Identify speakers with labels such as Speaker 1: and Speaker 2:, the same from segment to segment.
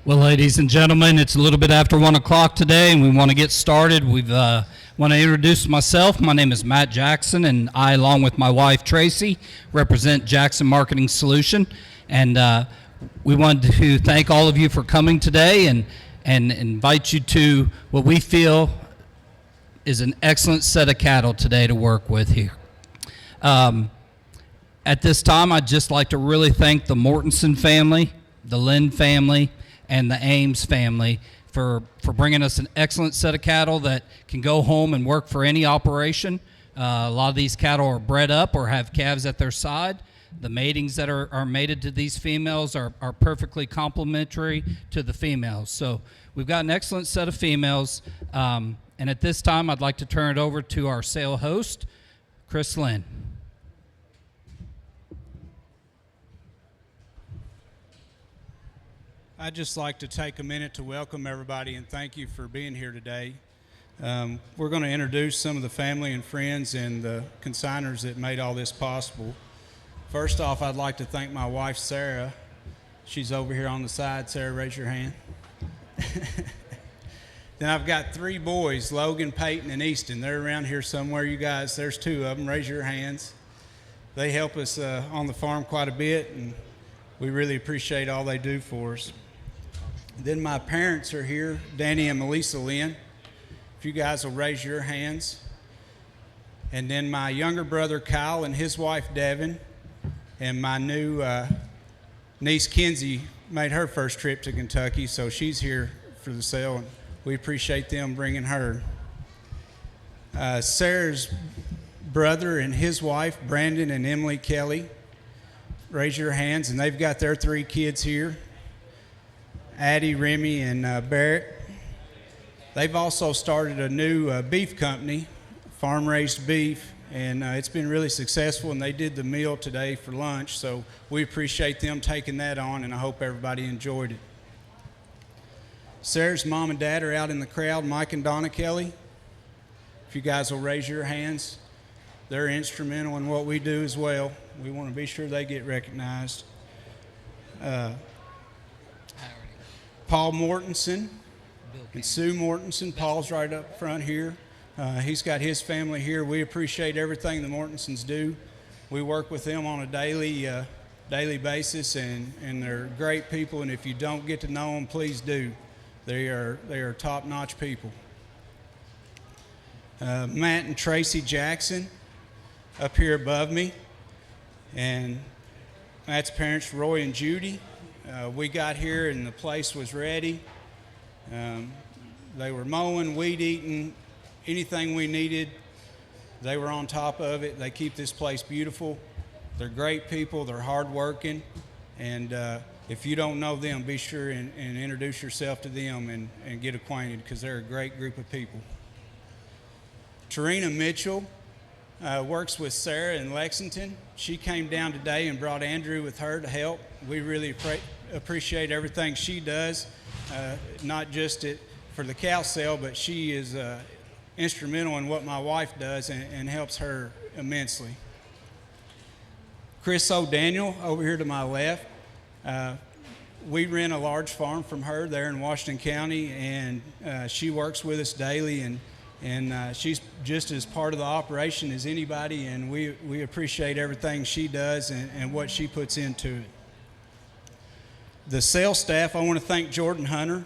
Speaker 1: Well, ladies and gentlemen, it's a little bit after 1 o'clock today, and we want to get started. We want to introduce myself. My name is Matt Jackson, and I, along with my wife, Tracy, represent Jackson Marketing Solution. And we wanted to thank all of you for coming today and invite you to what we feel is an excellent set of cattle today to work with here. At this time, I'd just like to really thank the Mortensen family, the Lynn family, and the Ames family for bringing us an excellent set of cattle that can go home and work for any operation. A lot of these cattle are bred up or have calves at their side. The matings that are mated to these females are perfectly complementary to the females. So we've got an excellent set of females. And at this time, I'd like to turn it over to our sale host, Chris Lynn.
Speaker 2: I'd just like to take a minute to welcome everybody and thank you for being here today. We're going to introduce some of the family and friends and the consignors that made all this possible. First off, I'd like to thank my wife, Sarah. She's over here on the side. Sarah, raise your hand. Then I've got three boys, Logan, Peyton, and Easton. They're around here somewhere, you guys. There's two of them. Raise your hands. They help us on the farm quite a bit, and we really appreciate all they do for us. Then my parents are here, Danny and Melissa Lynn. If you guys will raise your hands. And then my younger brother, Kyle, and his wife, Devin, and my new niece, Kinsey, made her first trip to Kentucky, so she's here for the sale, and we appreciate them bringing her. Sarah's brother and his wife, Brandon and Emily Kelly, raise your hands, and they've got their three kids here, Addie, Remy, and Barrett. They've also started a new beef company, farm-raised beef, and it's been really successful, and they did the meal today for lunch, so we appreciate them taking that on, and I hope everybody enjoyed it. Sarah's mom and dad are out in the crowd, Mike and Donna Kelly. If you guys will raise your hands, they're instrumental in what we do as well. We want to be sure they get recognized. Paul Mortensen and Sue Mortensen. Paul's right up front here. He's got his family here. We appreciate everything the Mortensens do. We work with them on a daily basis, and they're great people, and if you don't get to know them, please do. They are top-notch people. Matt and Tracy Jackson up here above me, and Matt's parents, Roy and Judy. We got here and the place was ready. They were mowing, weed eating, anything we needed, they were on top of it. They keep this place beautiful. They're great people, they're hardworking, and if you don't know them, be sure and introduce yourself to them and get acquainted, because they're a great group of people. Tarina Mitchell works with Sarah in Lexington. She came down today and brought Andrew with her to help. We really appreciate everything she does, not just for the cow sale, but she is instrumental in what my wife does and helps her immensely. Chris O'Daniel over here to my left. We rent a large farm from her there in Washington County, and she works with us daily, and she's just as part of the operation as anybody, and we appreciate everything she does and what she puts into it. The sales staff, I want to thank Jordan Hunter.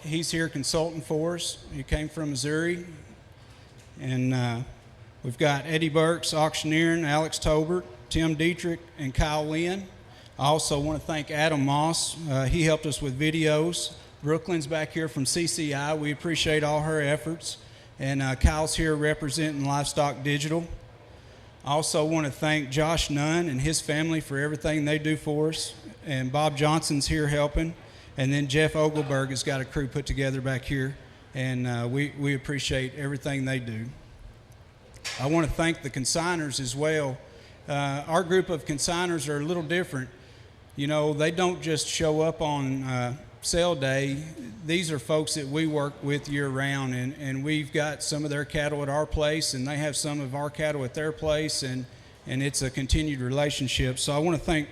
Speaker 2: He's here consulting for us. He came from Missouri. And we've got Eddie Burks, Auctioneer, and Alex Tobert, Tim Dietrich, and Kyle Lynn. I also want to thank Adam Moss. He helped us with videos. Brooklyn's back here from CCI. We appreciate all her efforts. And Kyle's here representing Livestock Digital. I also want to thank Josh Nunn and his family for everything they do for us. And Bob Johnson's here helping. And then Jeff Ogelberg has got a crew put together back here. And we appreciate everything they do. I want to thank the consignors as well. Our group of consignors are a little different. You know, they don't just show up on sale day. These are folks that we work with year-round, and we've got some of their cattle at our place, and they have some of our cattle at their place, and it's a continued relationship. So I want to thank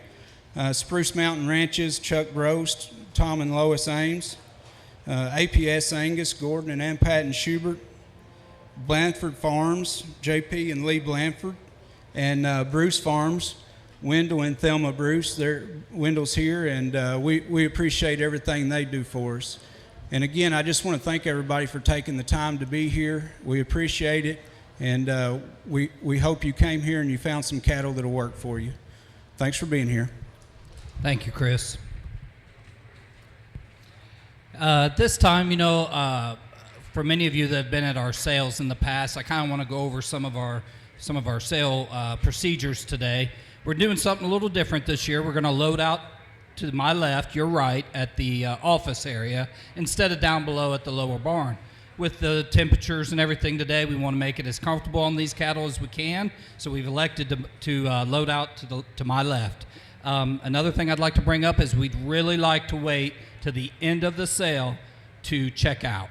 Speaker 2: Spruce Mountain Ranches, Chuck Brost, Tom and Lois Ames, APS Angus, Gordon and Patton Schubert, Blanford Farms, JP and Lee Blanford, and Bruce Farms, Wendell and Thelma Bruce. Wendell's here, and we appreciate everything they do for us. And again, I just want to thank everybody for taking the time to be here. We appreciate it, and we hope you came here and you found some cattle that'll work for you. Thanks for being here.
Speaker 1: Thank you, Chris. This time, for many of you that have been at our sales in the past, I kind of want to go over some of our sale procedures today. We're doing something a little different this year. We're going to load out to my left, your right, at the office area instead of down below at the lower barn. With the temperatures and everything today, we want to make it as comfortable on these cattle as we can, so we've elected to load out to my left. Another thing I'd like to bring up is we'd really like to wait to the end of the sale to check out.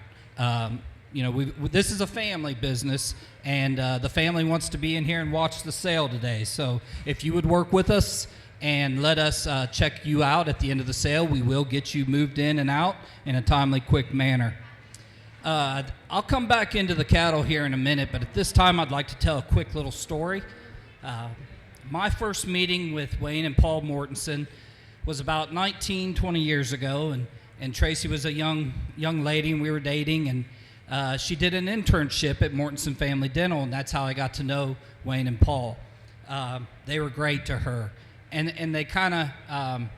Speaker 1: This is a family business, and the family wants to be in here and watch the sale today. So if you would work with us and let us check you out at the end of the sale, we will get you moved in and out in a timely, quick manner. I'll come back into the cattle here in a minute, but at this time I'd like to tell a quick little story. My first meeting with Wayne and Paul Mortensen was about 19, 20 years ago, and Tracy was a young lady, and we were dating, and she did an internship at Mortensen Family Dental, and that's how I got to know Wayne and Paul. They were great to her, and they kind of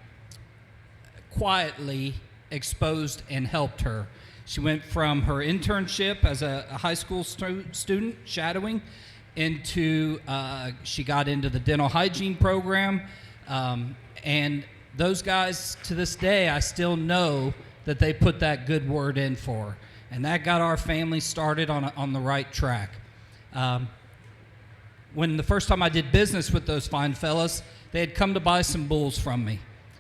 Speaker 1: quietly exposed and helped her. She went from her internship as a high school student shadowing into she got into the dental hygiene program, and those guys, to this day, I still know that they put that good word in for her, and that got our family started on the right track. When the first time I did business with those fine fellas, they had come to buy some bulls from me,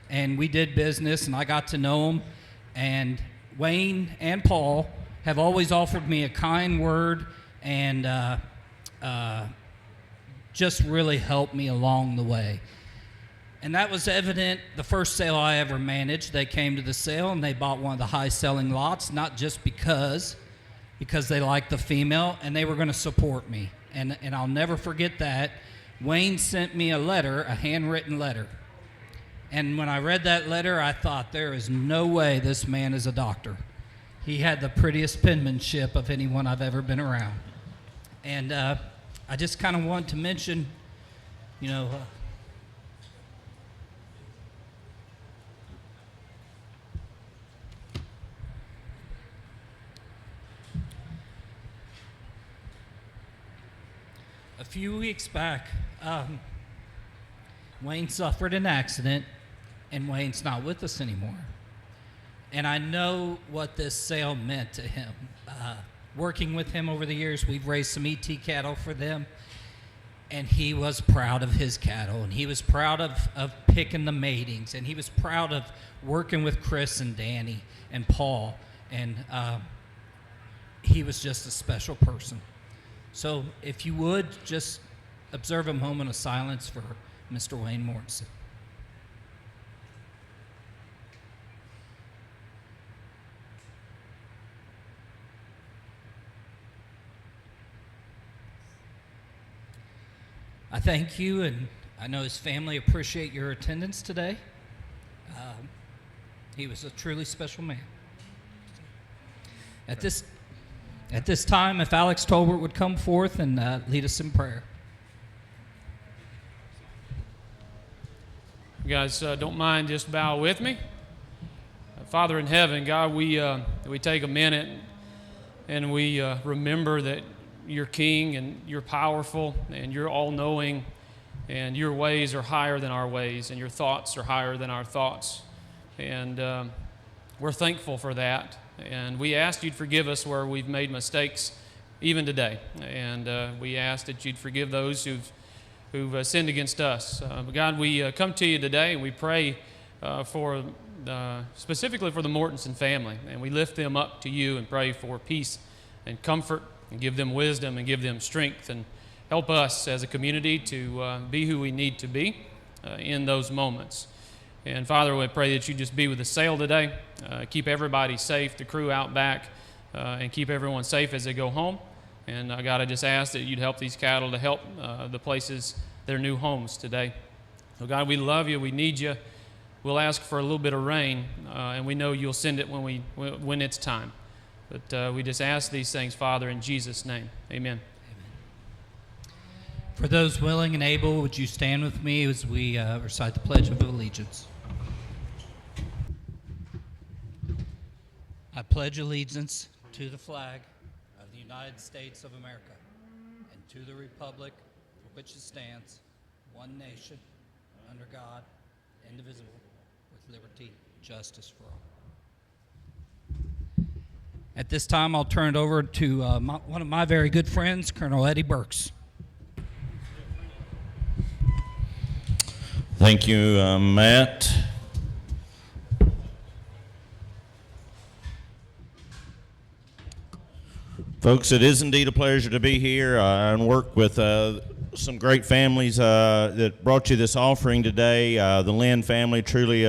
Speaker 1: and we did business, and I got to know them, and Wayne and Paul have always offered me a kind word and just really helped me along the way. And that was evident the first sale I ever managed. They came to the sale and they bought one of the high-selling lots, not just because they liked the female and they were going to support me. And I'll never forget that. Wayne sent me a letter, a handwritten letter. And when I read that letter, I thought, there is no way this man is a doctor. He had the prettiest penmanship of anyone I've ever been around. And I just kind of wanted to mention, a few weeks back, Wayne suffered an accident, and Wayne's not with us anymore. And I know what this sale meant to him. Working with him over the years, we've raised some ET cattle for them, and he was proud of his cattle, and he was proud of picking the matings, and he was proud of working with Chris and Danny and Paul, and he was just a special person. So if you would, just observe a moment of silence for Mr. Wayne Mortensen. I thank you, and I know his family appreciate your attendance today. He was a truly special man. At this time, if Alex Tolbert would come forth and lead us in prayer.
Speaker 3: You guys don't mind, just bow with me. Father in heaven, God, we take a minute and we remember that you're king and you're powerful and you're all-knowing, and your ways are higher than our ways and your thoughts are higher than our thoughts. And we're thankful for that. And we ask you'd forgive us where we've made mistakes even today. And we ask that you'd forgive those who've sinned against us. God, we come to you today and we pray specifically for the Mortensen family. And we lift them up to you and pray for peace and comfort, and give them wisdom and give them strength, and help us as a community to be who we need to be in those moments. And Father, we pray that you just be with the sale today. Keep everybody safe, the crew out back, and keep everyone safe as they go home. And God, I just ask that you'd help these cattle to help the places, their new homes today. So God, we love you. We need you. We'll ask for a little bit of rain, and we know you'll send it when it's time. But we just ask these things, Father, in Jesus' name. Amen.
Speaker 1: For those willing and able, would you stand with me as we recite the Pledge of Allegiance? I pledge allegiance to the flag of the United States of America and to the republic for which it stands, one nation, under God, indivisible, with liberty and justice for all. At this time, I'll turn it over to one of my very good friends, Colonel Eddie Burks.
Speaker 4: Thank you, Matt. Folks, it is indeed a pleasure to be here and work with some great families that brought you this offering today. The Lynn family, truly,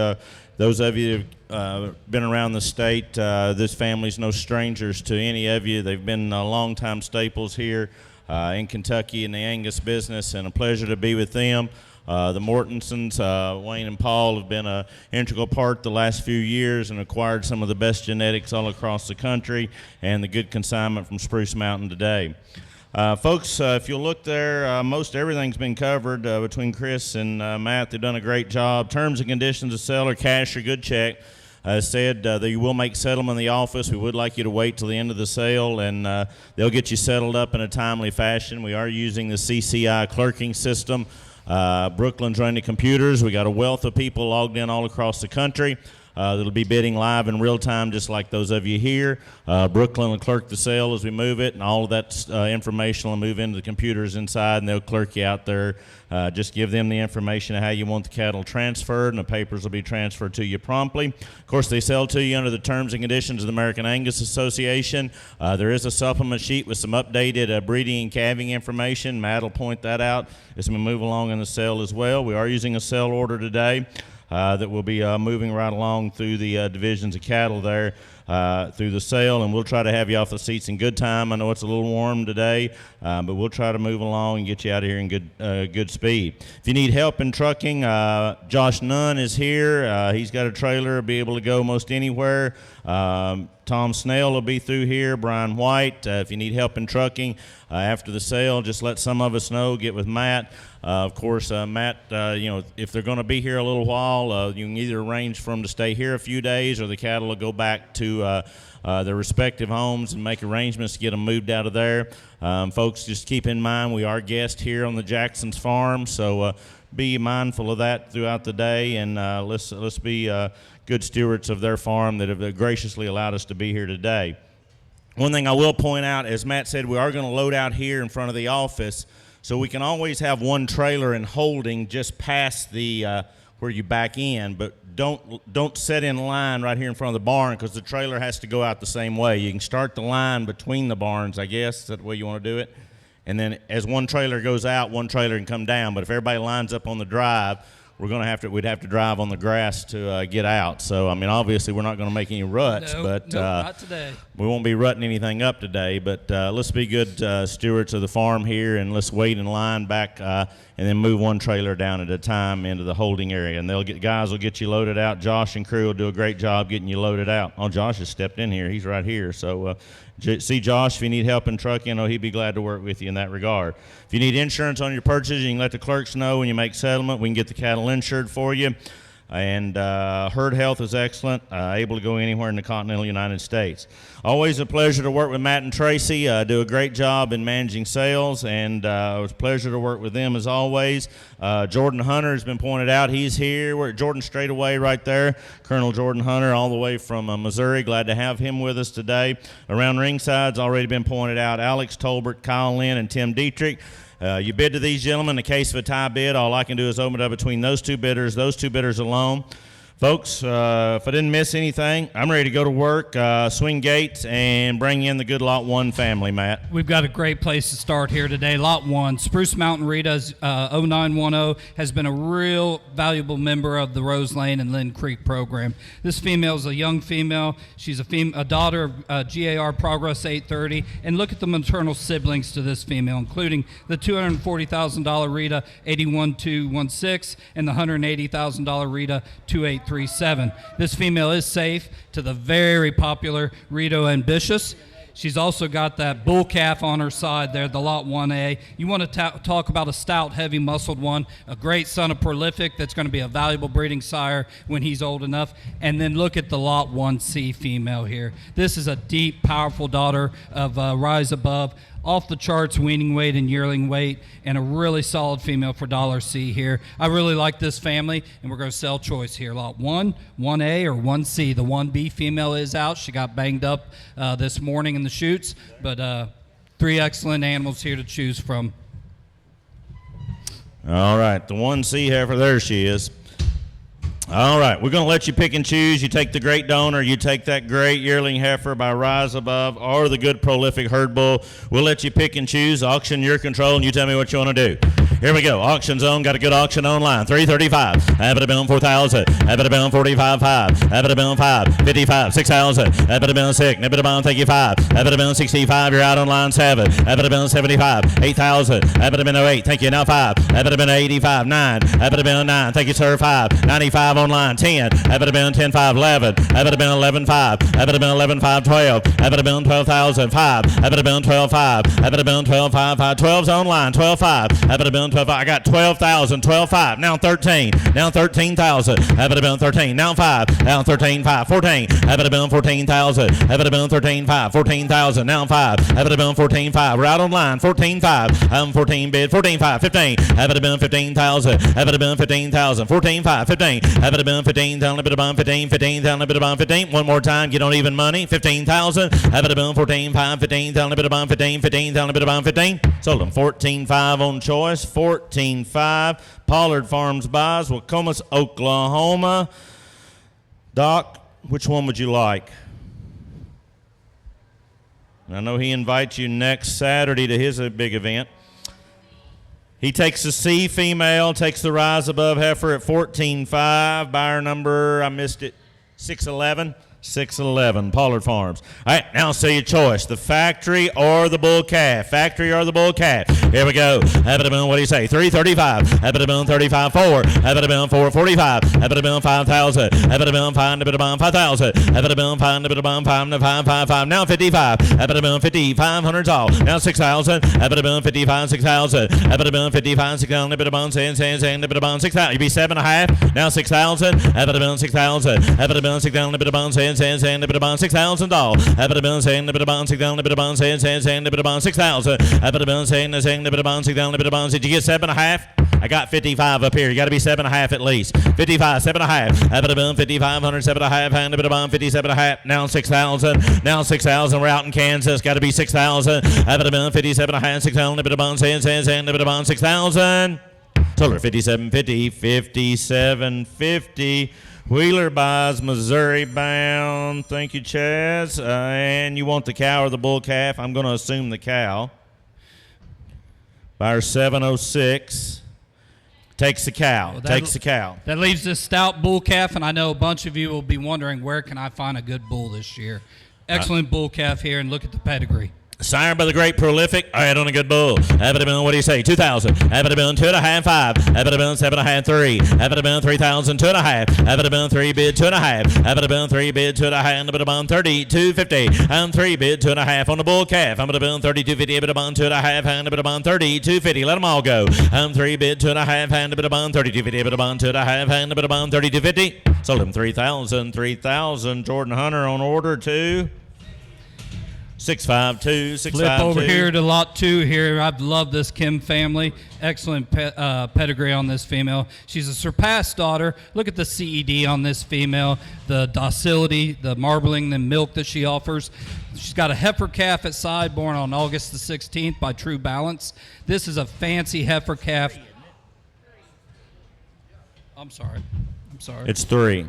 Speaker 4: those of you who have been around the state, this family's no strangers to any of you. They've been longtime staples here in Kentucky in the Angus business, and a pleasure to be with them. The Mortensons, Wayne and Paul, have been an integral part the last few years and acquired some of the best genetics all across the country and the good consignment from Spruce Mountain today. Folks, if you'll look there, most everything's been covered between Chris and Matt. They've done a great job. Terms and conditions of sale are cash or good check. As said, that you will make settlement in the office. We would like you to wait till the end of the sale, and they'll get you settled up in a timely fashion. We are using the CCI clerking system. Brooklyn's running the computers. We got a wealth of people logged in all across the country that'll be bidding live in real time, just like those of you here. Brooklyn will clerk the sale as we move it, and all of that information will move into the computers inside, and they'll clerk you out there. Just give them the information of how you want the cattle transferred, and the papers will be transferred to you promptly. Of course, they sell to you under the terms and conditions of the American Angus Association. There is a supplement sheet with some updated breeding and calving information. Matt will point that out as we move along in the sale as well. We are using a sale order today that will be moving right along through the divisions of cattle there through the sale, and we'll try to have you off the seats in good time. I know it's a little warm today, but we'll try to move along and get you out of here in good speed. If you need help in trucking, Josh Nunn is here. He's got a trailer, be able to go most anywhere. Tom Snell will be through here, Brian White. If you need help in trucking after the sale, just let some of us know. Get with Matt. Of course, Matt, if they're going to be here a little while, you can either arrange for them to stay here a few days, or the cattle will go back to their respective homes and make arrangements to get them moved out of there. Folks, just keep in mind we are guests here on the Jackson's farm, so be mindful of that throughout the day, and let's be good stewards of their farm that have graciously allowed us to be here today. One thing I will point out, as Matt said, we are going to load out here in front of the office, so we can always have one trailer in holding just past the where you back in, but don't set in line right here in front of the barn, because the trailer has to go out the same way. You can start the line between the barns, I guess. Is that the way you want to do it? And then as one trailer goes out, one trailer can come down. But if everybody lines up on the drive, we'd have to drive on the grass to get out. So, I mean, obviously we're not going to make any ruts, but
Speaker 1: not today.
Speaker 4: We won't be rutting anything up today. But let's be good stewards of the farm here, and let's wait in line back and then move one trailer down at a time into the holding area. And guys will get you loaded out. Josh and crew will do a great job getting you loaded out. Oh, Josh has stepped in here. He's right here. So see Josh if you need help in trucking. He'd be glad to work with you in that regard. If you need insurance on your purchases, you can let the clerks know when you make settlement. We can get the cattle insured for you. And herd health is excellent, able to go anywhere in the continental United States. Always a pleasure to work with Matt and Tracy, do a great job in managing sales, and it was a pleasure to work with them as always. Jordan Hunter has been pointed out. He's here. We're at Jordan straightaway right there. Colonel Jordan Hunter all the way from Missouri. Glad to have him with us today. Around ringside's already been pointed out. Alex Tolbert, Kyle Lynn, and Tim Dietrich. You bid to these gentlemen. In the case of a tie bid, all I can do is open it up between those two bidders alone. Folks, if I didn't miss anything, I'm ready to go to work, swing gates, and bring in the good Lot 1 family, Matt.
Speaker 1: We've got a great place to start here today. Lot 1, Spruce Mountain Rita's 0910 has been a real valuable member of the Rose Lane and Lynn Creek program. This female is a young female. She's a daughter of GAR Progress 830. And look at the maternal siblings to this female, including the $240,000 Rita 81216 and the $180,000 Rita 2837. This female is safe to the very popular Rito Ambitious. She's also got that bull calf on her side there, the Lot 1A. You want to talk about a stout, heavy muscled one, a great son of Prolific that's going to be a valuable breeding sire when he's old enough. And then look at the Lot 1C female here. This is a deep, powerful daughter of Rise Above. Off the charts weaning weight and yearling weight, and a really solid female for $C here. I really like this family, and we're going to sell choice here. Lot 1, 1A, or 1C. The 1B female is out. She got banged up this morning in the chutes, but 3 excellent animals here to choose from.
Speaker 4: All right, the 1C heifer, there she is. All right, we're going to let you pick and choose. You take the great donor, you take that great yearling heifer by Rise Above, or the good Prolific herd bull. We'll let you pick and choose. Auction your control, and you tell me what you want to do. Here we go. Auction zone, got a good auction online. 335. Have it a bill 4,000. Have it a bill 45.5. Have it a bill 5. 55. 6,000. Have it a bill 6. Have it a bill thank you 5. Have it a bill 65. You're out on line 7. Have it a bill 75. 8,000. Have it a bill 8. Thank you. Now 5. Have it a bill 85. 9. Have it a bill 9. Thank you, sir. 5. 95 online. 10. Have it a bill 10 5. 11. Have it a bill 11 5. Have it a bill 11 5. 12. Have it a bill 12,000. 5. Have it a bill 12 5. Have it a bill 12 5. 5. 12's online. 12 5. Have it a bill 12 5. I got 12,000. 12 5. Now 13. Now 13,000. Have it a bill 13. Now 5. Now 13 5. 14. Have it a bill 14,000. Have it a bill 13 5. 14,000. Now 5. Have it a bill 14 5. We're out online. 14 5. Have 14 bid. 14 5. 15. Have it a bill 15,000. Have it a bill 15,000. 14 5. 15. Have it a bill 15. Down a bit of 15. 15. Down a bit of 15. One more time. Get on even money. 15,000. Have it a bill 14 5. 15. Down a bit of 15. 15. Down a bit of 15. Sold them 14 5 on choice. 14 5. Pollard Farms buys, Wacomas, Oklahoma. Doc, which one would you like? I know he invites you next Saturday to his big event. He takes the C female, takes the Rise Above heifer at 14.5. Buyer number, I missed it, 611. 611, Pollard Farms. All right, now say your choice, the factory or the bull calf. Factory or the bull calf. Here we go. Have it a bill, what do you say? 335. Have it a bill 35 4. Have it a bill 445. Have it a bill 5,000. Have it a bill 5 a bit of 5,000. Have it a bill 5 a bit of 5. Now 55. Have it a bill 50. 500's all. Now 6,000. Have it a bill 55. 6,000. Have it a bill 55. 6,000. A bit of 6,000. A bit of 6,000. You be 7.5. Now 6,000. Have it a bill 6,000. Have it a bill 6,000. A bit of 6,000. And a bit of $6,000. Have it a bill saying a bit of 6,000. A bit of saying a bit of 6,000. Have it a bill saying a bit of 6,000. A bit of did you get 7.5? I got 55 up here. You got to be 7.5 at least. 55, 7.5. Have it a bill 5,500. 7.5. And a bit of 57.5. Now 6,000. Now 6,000. We're out in Kansas. Got to be 6,000. Have it a bill 57.5. 6,000. A bit of saying a bit of 6,000. Solar 57.50. 57.50. Wheeler buys Missouri bound. Thank you, Chaz. And you want the cow or the bull calf? I'm going to assume the cow. Buyer 706 takes the cow.
Speaker 1: Well,
Speaker 4: Takes the cow.
Speaker 1: That leaves this stout bull calf, and I know a bunch of you will be wondering, where can I find a good bull this year? Excellent bull calf here, and look at the pedigree.
Speaker 4: Sired by the great Prolific. All right, on a good bull. Have it a bill, what do you say? 2,000. Have it a bill, 2.5, 5. Have it a bill, 7.5, 3. Have it a bill, 3,000, 2.5. Have it a bill, 3 bid, 2.5. Have it a bill, 3 bid, 2.5. And a bit of bond, 32.50. And 3 bid, 2.5 on the bull calf. I'm going to bill 32.50. A bit of bond, 2.5. And a bit of bond, 32.50. Let them all go. And 3 bid, 2.5. And a bit of bond, 32.50. A bit of bond, 2.5. And a bit of bond, 32.50. Sold him 3,000, 3,000. Jordan Hunter on order, 2. 652, 652.
Speaker 1: Flip over here to lot 2 here. I love this Kim family. Excellent pedigree on this female. She's a surpassed daughter. Look at the CED on this female, the docility, the marbling, the milk that she offers. She's got a heifer calf at side, born on August the 16th by True Balance. This is a fancy heifer calf. I'm sorry.
Speaker 4: It's 3.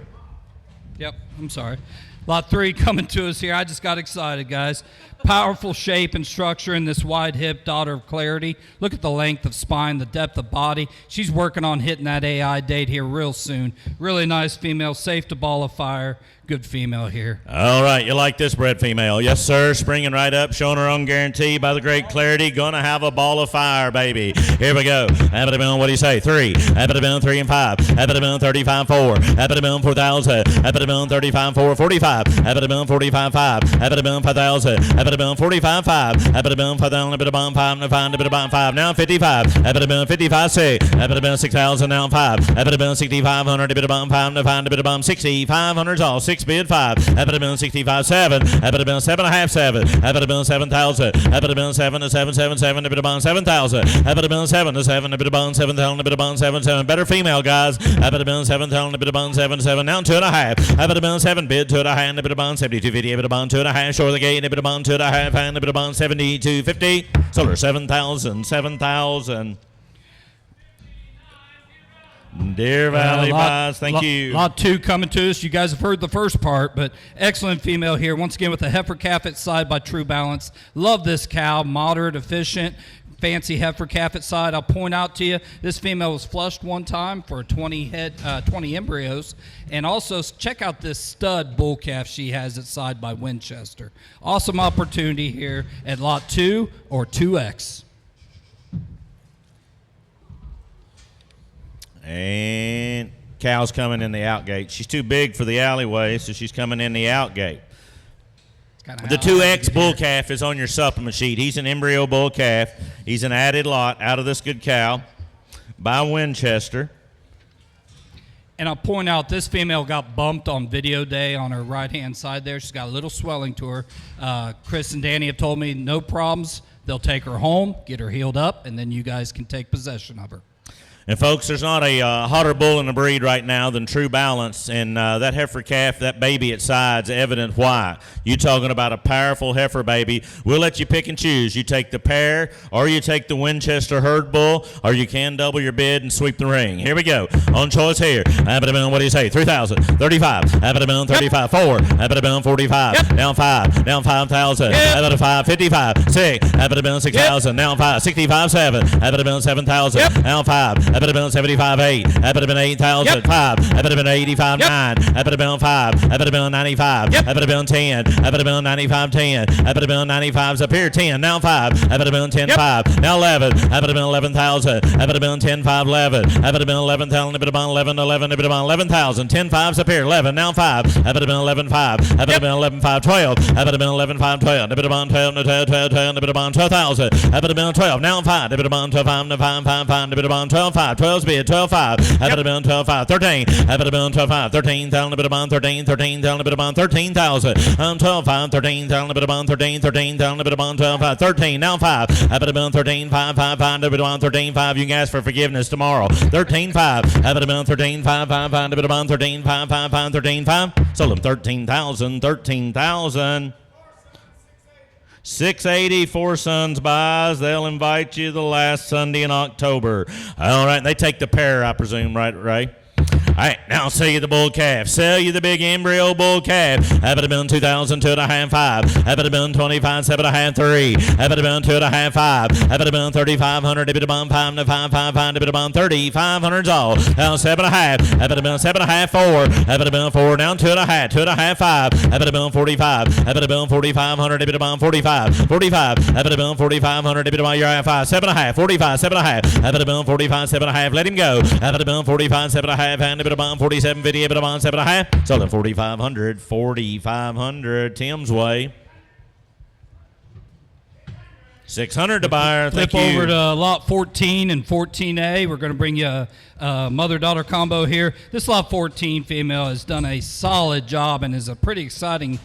Speaker 1: Yep, I'm sorry. Lot 3 coming to us here. I just got excited, guys. Powerful shape and structure in this wide hip, daughter of clarity. Look at the length of spine, the depth of body. She's working on hitting that AI date here real soon. Really nice female, safe to ball of fire. Good female here.
Speaker 4: All right, you like this bred female? Yes, sir. Springing right up, showing her own guarantee by the great clarity. Gonna have a ball of fire, baby. Here we go. Abba-da-boom, what do you say? 3. Abba-da-boom, 3 and 5. Abba-da-boom, 35, 4. Abba-da-boom, 4,000. Abba-da-boom, 35, 4, 45. Abba-da-boom, 45, 5. Abba-da-boom, 5,000. Abba-da-boom, 45, 5. Abba-da-boom, 5,000. Abba-da-boom, 5, 5, Abba-da-boom, 5. Now 55. Abba-da-boom, 55, 6. Abba-da-boom, 6,000. Now 5. Abba-da-boom, 6,500. Abba-da-boom, 5, 5, Abba-da-boom, 60. 500's all. 6 bid 5. Abba-da-boom, 65, 7. Abba-da-boom, 7.5, 7. Abba-da-boom, 7,000. Abba-da-boom, 7 to 7, 7, 7. Abba-da-boom, 7,000. Abba-da-boom, 7 to 7. Abba-da-boom, 7,000. Abba-da-boom, 7, 7. Better female, guys. Abba-da-boom, 7,000. Abba-da-boom, 7, 7. Now 2.5. Abba-da-boom, 7 bid 2.5. Abba-da-boom, 72.50. Abba-da-boom, 2.5. Short of the gate. Abba-da-boom, 2.5. And Abba-da-boom, 72.50. Sold her 7,000. 7,000. Deer Valley buys, thank you.
Speaker 1: Lot 2 coming to us. You guys have heard the first part, but excellent female here. Once again with a heifer calf at side by True Balance. Love this cow, moderate, efficient, fancy heifer calf at side. I'll point out to you, this female was flushed one time for 20 embryos. And also check out this stud bull calf she has at side by Winchester. Awesome opportunity here at Lot 2 or 2X.
Speaker 4: And cow's coming in the out gate. She's too big for the alleyway, so she's coming in the out gate. The 2X bull calf is on your supplement sheet. He's an embryo bull calf. He's an added lot out of this good cow by Winchester.
Speaker 1: And I'll point out this female got bumped on video day on her right-hand side there. She's got a little swelling to her. Chris and Danny have told me no problems. They'll take her home, get her healed up, and then you guys can take possession of her.
Speaker 4: And, folks, there's not a hotter bull in the breed right now than True Balance. And that heifer calf, that baby at side's evident why. You talking about a powerful heifer baby. We'll let you pick and choose. You take the pair, or you take the Winchester herd bull, or you can double your bid and sweep the ring. Here we go. On choice here. Abba-da-boom, what do you say? 3,000. 35. Abba-da-boom, 35. 4. Abba-da-boom, 45. Down 5. Down 5,000. Abba-da-boom, 5. 55. 6. Abba-da-boom, 6,000. Down 5. 65. 7. Abba-da-boom, 7,000. Down 5. Abba-da-boom, 75, 8. Abba-da-boom, 8,000. 5. Abba-da-boom, 85, 9. Abba-da-boom, 5. Abba-da-boom, 95. Abba-da-boom, 10. Abba-da-boom, 95, 10. Abba-da-boom, 95's up here. 10. Now 5. Abba-da-boom, 10, 5. Now 11. Abba-da-boom, 11,000. Abba-da-boom, 10, 5, 11. Abba-da-boom, 11,000. Abba-da-boom, 11, 11. Abba-da-boom, 11,000. 10, 5's up here. 11. Now 5. Abba-da-boom, 11, 5. Abba-da-boom, 11, 5, 12. Abba-da-boom, 11, 5, 12. Abba-da-boom, 12, 12, 12, 12. Abba-da-boom, 12,000. Abba-da-boom, 12. Now 5. Abba-da-boom, 12, 5, 5, 5, 5. Abba-da-boom, 12, 5. 12's bid. 12, 5. Abba-da-boom, 12, 5. 13. Abba-da-boom, 12, 5. 13,000. Abba-da-boom, 13. 13,000. Abba-da-boom, 13,000. 12, 5. 13,000. Abba-da-boom, 13. 13,000. Abba-da-boom, 12, 5. 13. Now 5. Abba-da-boom, 13, 5, 5, 5. Abba-da-boom, 13, 5. You can ask for forgiveness tomorrow. 13, 5. Abba-da-boom, 13, 5, 5, 5. Abba-da-boom, 13, 5, 5, 5. 13, 5. Sold them 13,000. 13,000. 680 Four Sons buys. They'll invite you the last Sunday in October. All right, they take the pair, I presume, right, Ray? All right, now sell you the bull calf. Sell you the big embryo bull calf. Abba-da-boom, 2,000, 2.5, 5. Abba-da-boom, 25, 7.5, 3. Abba-da-boom, 2.5, 5. Abba-da-boom, 3,500. Abba-da-boom, 5, 5, 5, 5. Abba-da-boom, 3,500's all. Now 7.5. Abba-da-boom, 7.5, 4. Abba-da-boom, 4. Down 2.5, 2.5, 5. Abba-da-boom, 45. Abba-da-boom, 4,500. Abba-da-boom, 45. 45. Abba-da-boom, 4,500. Abba-da-boom, you're at 5. 7.5, 45, 7.5. Abba-da-boom, 45, 7.5. Let him go. Abba-da-boom, 45, 7.5. And Abba-da-boom, 47.50. Abba-da-boom, 7.5. Sold at 4,500. 4,500. Tim's way. 600 to buyer. Thank you.
Speaker 1: Flip over to lot 14 and 14A. We're going to bring you a mother-daughter combo here. This lot 14 female has done a solid job and is a pretty exciting,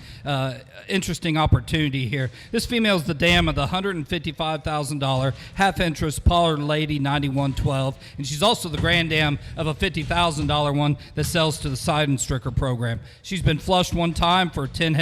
Speaker 1: interesting opportunity here. This female is the dam of the $155,000 half-interest Pollard Lady 9112, and she's also the grand dam of a $50,000 one that sells to the Side and Stricker program. She's been flushed one time for 10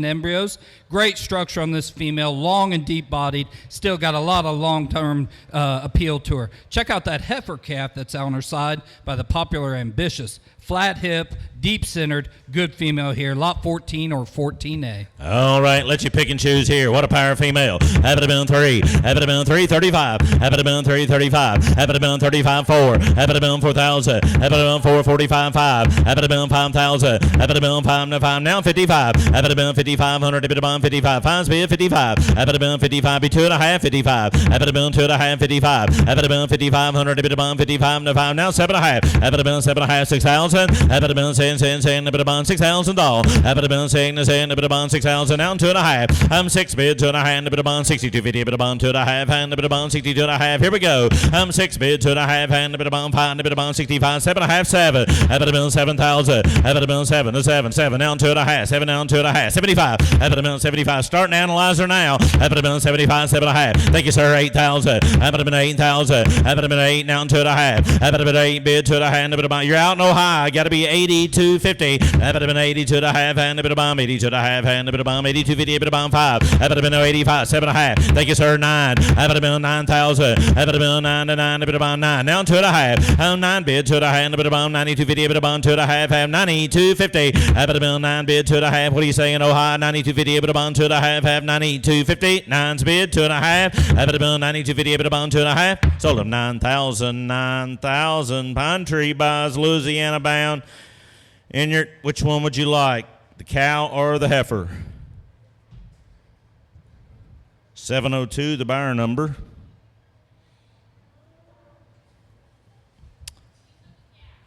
Speaker 1: embryos. Great structure on this female, long and deep-bodied, still got a lot of long-term appeal to her. Check out that heifer calf that's on her side by the popular Ambitious. flat hip, deep centered, good female here. Lot 14 or 14A.
Speaker 4: All right, let you pick and choose here. What a power female. Have it been 3. Have it been 335. Have it been 335. Have it been 35 4. Have it been 4,000. Have it been 445 5. Have it been 5,000. Have it been 5 to 5. Now 55. Have it been 5,500. Have it been 55. 5 speed 55. Have it been 55. Be 2.5 55. Have it been 2.5 55. Have it been 5,500. Have it been 55 to 5. Now 7.5. Have it been 7.5 6,000. Have it been saying a bit about $6,000. Have it been saying a bit about 6,000. Now 2.5. I'm 6 bid 2.5. A bit about 62.50. A bit about 2.5. And a bit about 62.5. Here we go. I'm 6 bid 2.5. And a bit about 5. A bit about 65. 7.5 7. Have it been 7,000. Have it been 7 to 7. 7 down 2.5. 7 down 2.5. 75. Have it been 75. Start an analyzer now. Have it been 75. 7.5. Thank you, sir. 8,000. Have it been 8,000. Have it been 8 down 2.5. Have it been 8 bid 2.5. A bit about you're out no high. Got to be 82.50. Have it been 82.5 and a bit of bomb 82.5 and a bit of bomb 82.50 a bit of bomb 5. Have it been 85 7.5. Thank you, sir. 9. Have it been 9,000. Have it been 9 to 9 a bit of bomb 9. Now 2.5. 9 bid 2.5 and a bit of bomb 92.50 a bit of bomb 2.5. Have 92.50. Have it been 9 bid 2.5. What are you saying? Oh high 92.50 a bit of bomb 2.5. Have 92.50. 9's bid 2.5. Have it been 92.50 a bit of bomb 2.5. Sold them 9,000. 9,000. Pine Tree buys Louisiana bound. Which one would you like, the cow or the heifer? 702, the buyer number.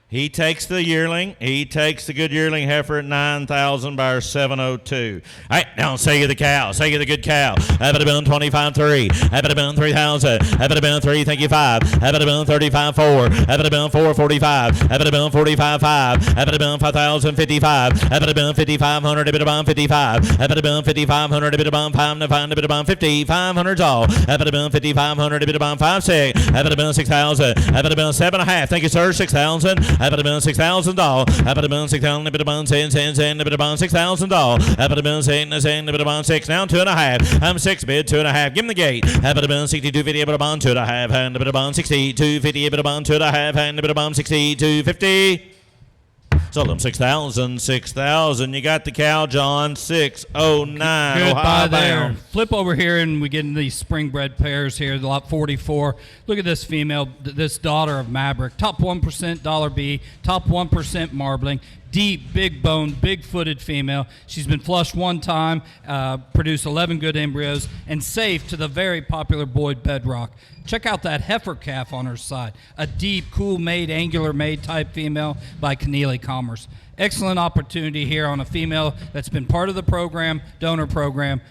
Speaker 4: He takes the yearling. He takes the good yearling heifer at 9,000 by 702. All right, now say you the cow. Say you the good cow. Have it been 25.3. Have it been 3,000. Have it been 3. Thank you 5. Have it been 35.4. Have it been 4.45. Have it been 45.5. Have it been 5,055. Have it been 5,500. A bit about 55. Have it been 5,500. A bit about 5 to 5. A bit about 50. 500's all. Have it been 5,500. A bit about 5 6. Have it been 6,000. Have it been 7.5. Thank you, sir. 6,000. Have it been $6,000. Have it been 6,000. A bit about 10, a bit about $6,000. Have it been 10, a bit about 6. Now 2.5. I'm 6 bid 2.5. Give him the gate. Have it been 62.50. A bit about 2.5. And a bit about 62.50. A bit about 2.5. And a bit about 62.50. Sold them 6,000. 6,000. You got the cow, John. 609.
Speaker 1: Good
Speaker 4: Ohio
Speaker 1: buy there.
Speaker 4: bound.
Speaker 1: Flip over here, and we get in these spring bred pairs here. Lot 44. Look at this female, this daughter of Maverick. Top 1% dollar B. Top 1% marbling. Deep, big bone, big footed female. She's been flushed one time, produced 11 good embryos, and safe to the very popular Boyd Bedrock. Check out that heifer calf on her side. A deep, cool made, angular made type female by Keneally Commerce. Excellent opportunity here on a female that's been part of the program, donor program.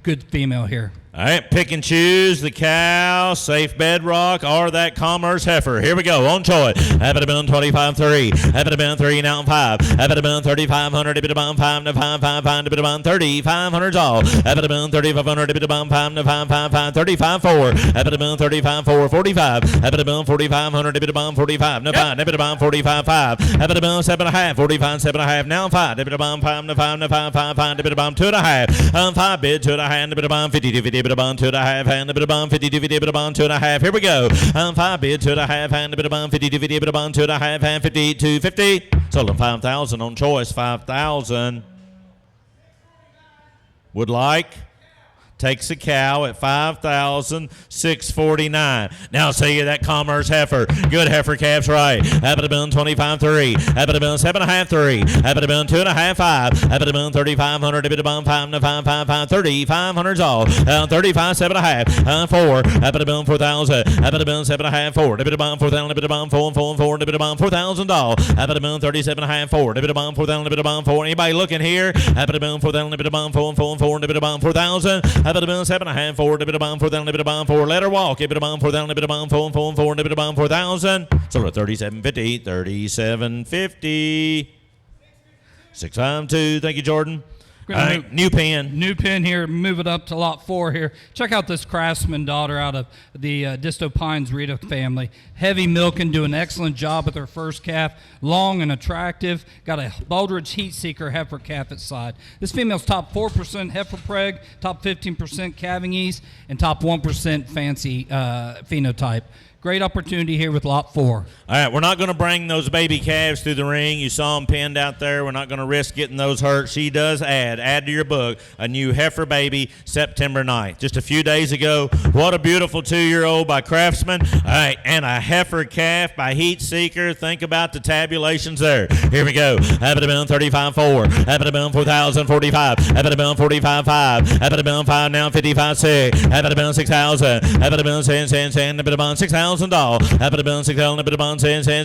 Speaker 1: Good female here.
Speaker 4: All right, pick and choose the cow, safe bedrock, or that commerce heifer. Here we go, on choice. Have it been 25.3. Have it been 3 now 5. Have it been 3,500. A bit about 5 to 5, 5, 5, a bit about 3,500's all. Have it been 3,500. A bit about 5 to 5, 5, 5, 35.4. Have it been 35.4, 45. Have it been 4,500. A bit about 45 to 5. A bit about 45.5. Have it been 7.5. 45, 7.5 now 5. A bit about 5 to 5 to 5, 5, 5. A bit about 2.5. 5 bid 2.5. A bit about 50 to 50. A bit about 2.5 and a bit about 50 to 50. A bit about 2.5. Here we go. 5 bid 2.5 and a bit about 50 to 50. A bit about 2.5 and 50 to 50. Sold them 5,000 on choice. 5,000. Would like. Takes a cow at 5,649. Now see you that commerce heifer. Good heifer calves right. Have it been 25.3. Have it been 7.5 3. Have it been 2.5 5. Have it been 3,500. A bit about 5 to 5 5 5 3,500's all. 35 7.5 4. Have it been 4,000. Have it been 7.5 4. A bit about 4,000. A bit about 4 4 4. A bit about 4,000 all. Have it been 37.5 4. A bit about 4,000. A bit about 4. Anybody looking here? Have it been 4,000. A bit about 4 4 4. A bit about 4,000. Have it been 7.5 4. A bit about 4,000. A bit about 4. Let her walk. A bit about 4,000. A bit about 4 4 4. A bit about 4,000. So 37.50. 37.50. 652. Thank you, Jordan. All right, new pin.
Speaker 1: New pin here. Move it up to lot 4 here. Check out this Craftsman daughter out of the Disto Pines Rita family. Heavy milking, doing an excellent job with her first calf. Long and attractive. Got a Baldridge Heat Seeker heifer calf at side. This female's top 4% heifer preg, top 15% calving ease, and top 1% fancy phenotype. great opportunity here with lot 4.
Speaker 4: All right, we're not going to bring those baby calves through the ring. You saw them pinned out there. We're not going to risk getting those hurt. She does add to your book, a new heifer baby September 9th. Just a few days ago, what a beautiful 2-year-old by Craftsman. All right, and a heifer calf by Heat Seeker. Think about the tabulations there. Here we go. Habit of 35.4. Habit of 4,045. Habit of 45.5. Habit of 5 now 55.6. Habit of 6,000. Habit of 10, habit of 6,000 doll. Habit of 6,000. Habit of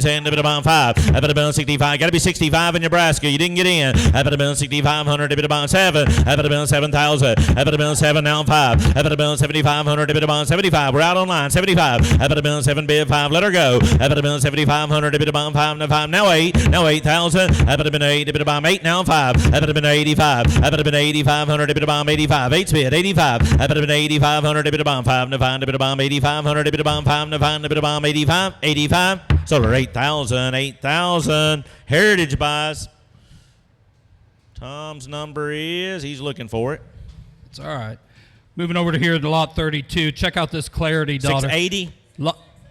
Speaker 4: 10, habit of 5. Habit of 65. Got to be 65 in Nebraska. You didn't get in. Habit of 6,500. Habit of 7. Habit of 7,000. Habit of 7 now 5. Habit of 7,500. Habit of 75. We're out on line. 75. Habit of 7 bid 5. Let her go. Habit of 7,500. Habit of 5 now 5. Now 8. Now 8,000. Habit of 8. Habit of 8 now 5. Habit of 85. Habit of 8,500. Habit of 85. 8 bid 85. Habit of 8,500. Habit of 5 now 5. Habit of 8,500. Habit of 5 now 5. Habit of 85. 85. Solar 8,000. 8,000. Heritage buys. Tom's number is, he's looking for it.
Speaker 1: It's all right. Moving over to here to lot 32. Check out this Clarity daughter.
Speaker 4: 680.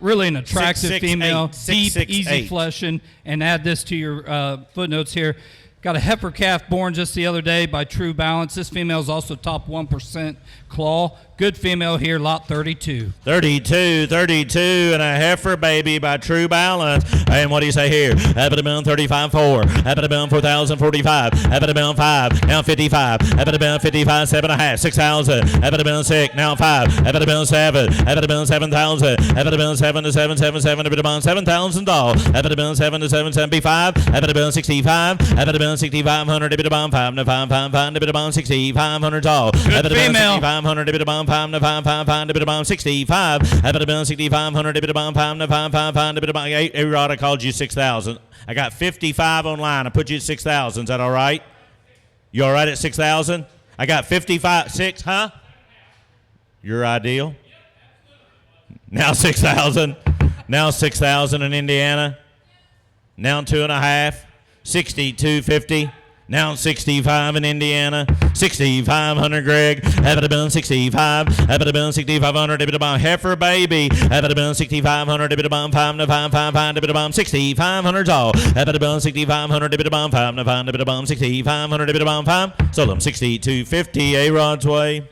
Speaker 1: Really an attractive
Speaker 4: 6'6",
Speaker 1: female,
Speaker 4: 8,
Speaker 1: deep,
Speaker 4: 6'6",
Speaker 1: easy
Speaker 4: 8.
Speaker 1: fleshing, and add this to your footnotes here. Got a heifer calf born just the other day by True Balance. This female is also top 1% claw. Good female here, lot 32.
Speaker 4: 32, and a heifer baby by True Balance. And what do you say here? Habit of 35.4. Habit of 4,045. Habit of 5. Now 55. Habit of 55, 7.5. 6,000. Habit of 6. Now 5. Habit of 7. Habit of 7,000. Habit of 7 to 777. Habit of 7,000 doll. Habit of 7 to 775. Habit of 65. Habit of 6,500. Habit of 5 to 5. Habit of 6,500 doll. Habit of
Speaker 1: female.
Speaker 4: 6,500. Habit of 5 to 5. Habit of 65. Habit of 6,500. Habit of 5 to 5. Habit of A-Rod, I called you 6,000. I got 55 online. I put you at 6,000. Is that all right? You all right at 6,000? I got 55. 6, huh? Your ideal? Now 6,000. Now 6,000 in Indiana. Now 2.5. 62.50. Now 65 in Indiana. 6,500, Greg. Habit of been 65. Habit of been 6,500. Habit of bomb heifer baby. Habit of been 6,500. Habit of bomb 5 to 5. Habit of bomb 6,500 all. Habit of been 6,500. Habit of bomb 5 to 5. Habit of bomb 6,500. Habit of bomb 5. Sold them 62.50. A-Rod's way.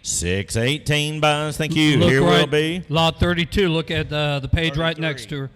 Speaker 4: 618 buys. Thank you.
Speaker 1: Look
Speaker 4: Here
Speaker 1: right,
Speaker 4: will be.
Speaker 1: lot 32. Look at the page right next to her.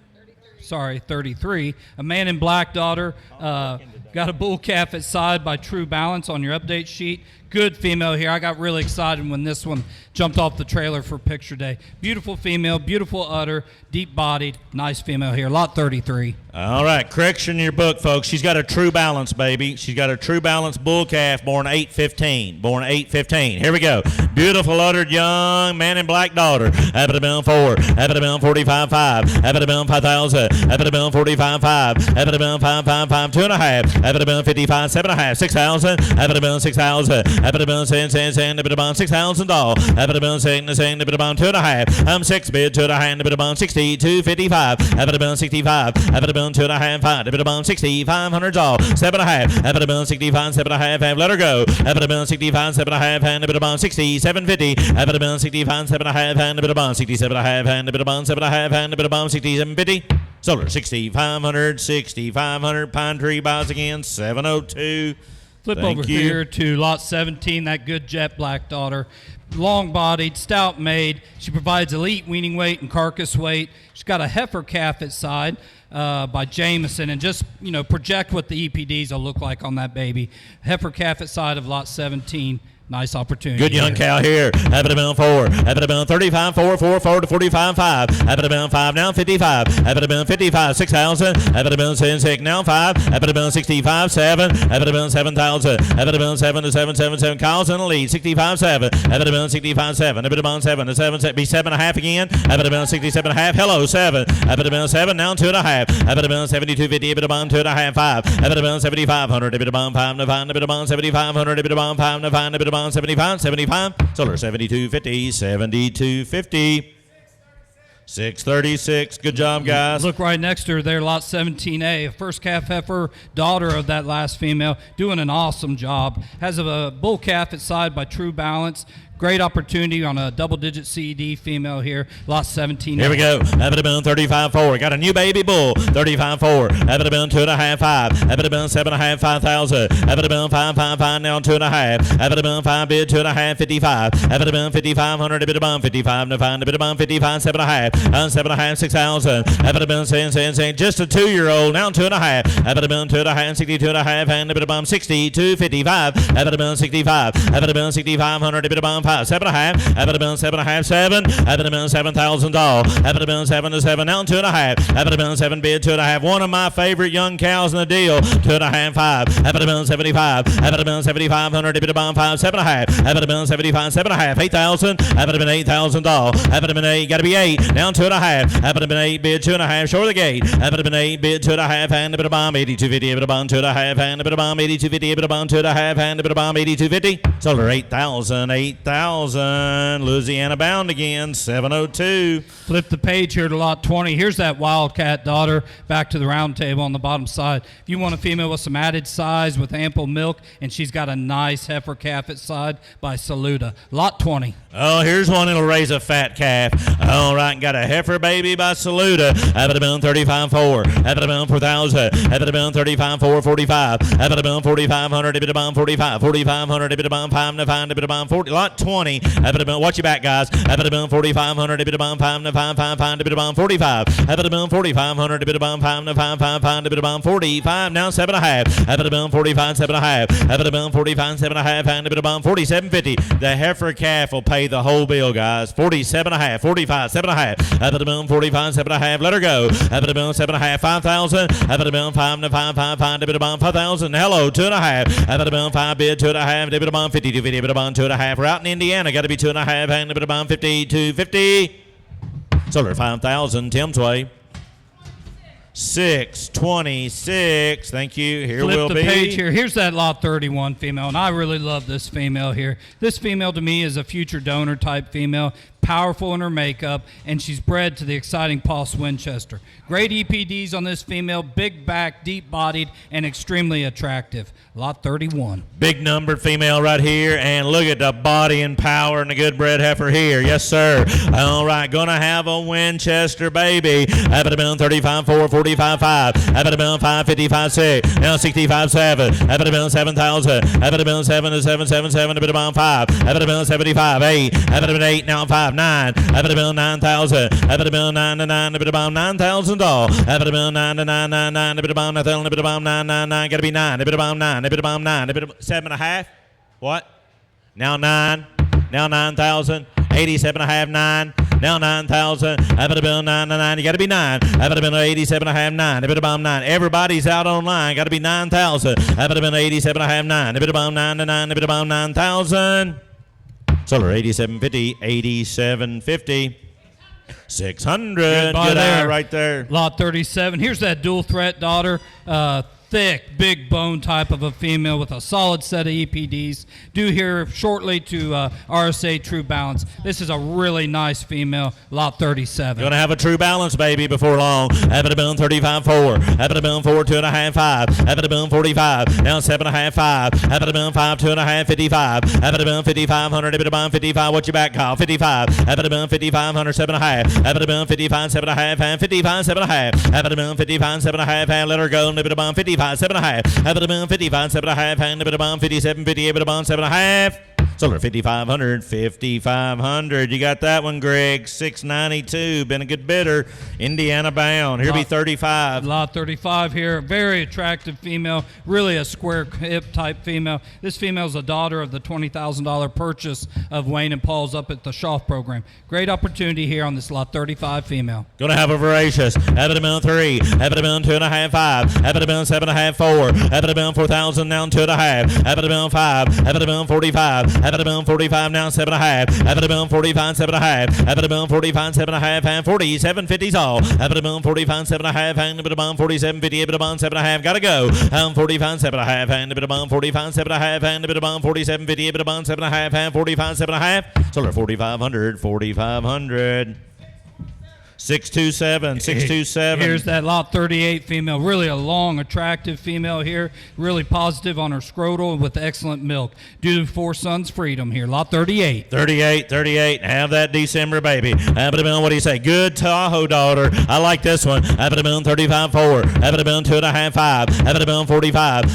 Speaker 1: Sorry, 33. A man in black daughter. Got a bull calf at side by True Balance on your update sheet. Good female here. I got really excited when this one jumped off the trailer for picture day. Beautiful female, beautiful udder, deep-bodied, nice female here. Lot 33.
Speaker 4: All right, correction in your book, folks. She's got a True Balance, baby. She's got a True Balance bull calf born 8/15. Born 8/15. Here we go. Beautiful uddered young man in black daughter. Habit of been 4. Habit of been 45.5. Habit of been 5,000. Habit of been 45.5. Habit of been 5.5. 2.5. Habit of been 55. 7.5. 6,000. Habit of been 6,000. Habit of been 10. Habit of been 6,000 doll. Habit of been 6. Habit of been 2.5. I'm 6 bid 2.5. Habit of been 62.55. Habit of been 65. Habit of been 2.5. 5. Habit of been 6,500 doll. 7.5. Habit of been 65. 7.5. Let her go. Habit of been 65. 7.5. Habit of been 67.50. Habit of been 65. 7.5. Habit of been 67.5. Habit of been 7.5. Habit of been 67.50. Solar 6,500. 6,500. Pine Tree buys again 702.
Speaker 1: Flip
Speaker 4: Thank
Speaker 1: over
Speaker 4: you.
Speaker 1: here to lot 17, that good jet black daughter. Long-bodied, stout-made. She provides elite weaning weight and carcass weight. She's got a heifer calf at side by Jameson. And just, project what the EPDs will look like on that baby. Heifer calf at side of lot 17. Nice opportunity.
Speaker 4: Good young cow here. Habit of been 4. Habit of been 35, 4, 4, 4 to 45, 5. Habit of been 5, now 55. Habit of been 55, 6,000. Habit of been 6, now 5. Habit of been 65, 7. Habit of been 7,000. Habit of been 7 to 777. Kyle's in the lead, 65, 7. Habit of been 65, 7. Habit of been 7 to 7, be 7.5 again. Habit of been 67.5. Hello, 7. Habit of been 7, now 2.5. Habit of been 72.50. Habit of been 2.5, 5. Habit of been 7,500. Habit of been 5 to 5. Habit of been 7,500. Habit of been 5 to 5. Habit of 75, 75, solar 72.50, 72.50, 636. Good job, guys.
Speaker 1: Look right next to her there, lot 17A, a first calf heifer, daughter of that last female, doing an awesome job. Has a bull calf at side by True Balance. Great opportunity on a double-digit CED female here, lot 17.
Speaker 4: Here we go. Evidabun 35.4. Got a new baby bull. 35.4. Evidabun 2.5. 5. Evidabun 7.5. 5,000. Evidabun 5.55 now 2.5. Evidabun 5 bid 2.5. 55. Evidabun 5,500. Evidabun 55 to 5. Evidabun 55 7.5. 7.5 6,000. Evidabun saying just a 2-year-old now 2.5. Evidabun 2.5 62.5 and Evidabun 60 to 55. Evidabun 65. Evidabun 6,500. Evidabun 5 7.5. Evidabun 7.5 7. Evidabun $7,000. Evidabun 7 to 7 now 2.5. Evidabun 7 bid 2.5. One of my favorite young cows in the deal. 2.5 5. Evidabun 75. Evidabun 7,500. Evidabun 5 7.5. Evidabun 75 7.5 8,000. Evidabun $8,000. Evidabun 8 got to be 8 now 2.5. Evidabun 8 bid 2.5 short of the gate. Evidabun 8 bid 2.5 and Evidabun 8250. Evidabun 2.5 and Evidabun 8250. Evidabun 2.5 and Evidabun 8250. Solar 8,000 8,000. Louisiana bound again 702.
Speaker 1: Flip the page here to lot 20. Here's that Wildcat daughter back to the round table on the bottom side. If you want a female with some added size with ample milk, and she's got a nice heifer calf at side by Saluda. Lot 20.
Speaker 4: Oh, here's one that'll raise a fat calf. All right, got a heifer baby by Saluda. Evidabun 35.4. Evidabun 4,000. Evidabun 35.4 45. Evidabun 4,500. Evidabun 45. 4,500. Evidabun 5 to 5. Evidabun 40. Lot 20. Evidabun, watch your back, guys. Evidabun 4,500. Evidabun 5 to 5 5 5. Evidabun 45. Evidabun 4,500. Evidabun 5 to 5 5 5. Evidabun 45. Now 7.5. Evidabun 45 7.5. Evidabun 45 7.5 and Evidabun 47.50. The heifer calf will pay the whole bill, guys. 47.5. 45 7.5. Evidabun 45 7.5. Let her go. Evidabun 7.5 5,000. Evidabun 5 to 5 5 5. Evidabun 5,000. Hello 2.5. Evidabun 5 bid 2.5. Evidabun 52.50. Evidabun 2.5. We're out in Indiana. Got to be 2.5 and Evidabun 52.50. Solar 5,000. Tim's way. 626. Thank you. Here
Speaker 1: Flip
Speaker 4: will
Speaker 1: the
Speaker 4: be.
Speaker 1: page here. Here's that lot 31 female, and I really love this female here. This female to me is a future donor type female, powerful in her makeup, and she's bred to the exciting Pulse Winchester. Great EPDs on this female, big back, deep bodied, and extremely attractive. Lot 31.
Speaker 4: Big numbered female right here, and look at the body and power and the good bred heifer here. Yes, sir. All right, gonna have a Winchester baby. Evidabun 35.4 45.5. Evidabun 5.55 6. Now 65.7. Evidabun 7,000. Evidabun 7 to 7.77. Evidabun 5. Evidabun 75 8. Evidabun 8 now 5 9. Evidabun 9,000. Evidabun 9 to 9. Evidabun $9,000. Evidabun 9 to 9 9 9. Evidabun 9,000. Evidabun 9 9 9. Got to be 9. Evidabun 9. Evidabun 9. Evidabun 7.5. What? Now 9. Now 9,000. 87.5 9. Now 9,000. Evidabun 9 to 9. You got to be 9. Evidabun 87.5 9. Evidabun 9. Everybody's out online. Got to be 9,000. Evidabun 87.5 9. Evidabun 9 to 9. Evidabun 9,000. Solar 87.50. 87.50. 600.
Speaker 1: Good buy
Speaker 4: Good
Speaker 1: there.
Speaker 4: eye right there.
Speaker 1: Lot 37. Here's that dual threat daughter. Thick, big bone type of a female with a solid set of EPDs. Due here shortly to RSA True Balance. This is a really nice female, lot 37.
Speaker 4: Gonna have a True Balance baby before long. Evidabun 35.4. Evidabun 4 2.5 5. Evidabun 45. Now 7.5 5. Evidabun 5 2.5 55. Evidabun 5,500. Evidabun 55. What's your back, Kyle? 55. Evidabun 5,500 7.5. Evidabun 55 7.5 and 55 7.5. Evidabun 55 7.5 and let her go. Evidabun 55 7.5. Evidabun 55 7.5 and Evidabun 57 50. Evidabun 7.5. Solar 5,500. 5,500. You got that one, Greg. 692. Been a good bidder. Indiana bound. Here be 35.
Speaker 1: Lot 35 here. Very attractive female. Really a square hip type female. This female is a daughter of the $20,000 purchase of Wayne and Paul's up at the Schaff program. Great opportunity here on this lot 35 female.
Speaker 4: Gonna have a voracious. Evidabun 3. Evidabun 2.5 5. Evidabun 7.5 4. Evidabun 4,000 now 2.5. Evidabun 5. Evidabun 45. Evidabun 45 now 7.5. Evidabun 45 7.5. Evidabun 45 7.5 and 47 50s all. Evidabun 45 7.5 and Evidabun 47 50. Evidabun 7.5. Gotta go. 45 7.5 and Evidabun 45 7.5 and Evidabun 47 50. Evidabun 7.5 and 45 7.5. Solar 4,500. 4,500. 627, 627.
Speaker 1: Here's that lot 38 female. Really a long, attractive female here. Really positive on her scrotal with excellent milk. Due 4 Sons Freedom here. Lot 38.
Speaker 4: 38. Have that December baby. What do you say? Good Tahoe daughter. I like this one. 35.4. 2.5, 5. 45.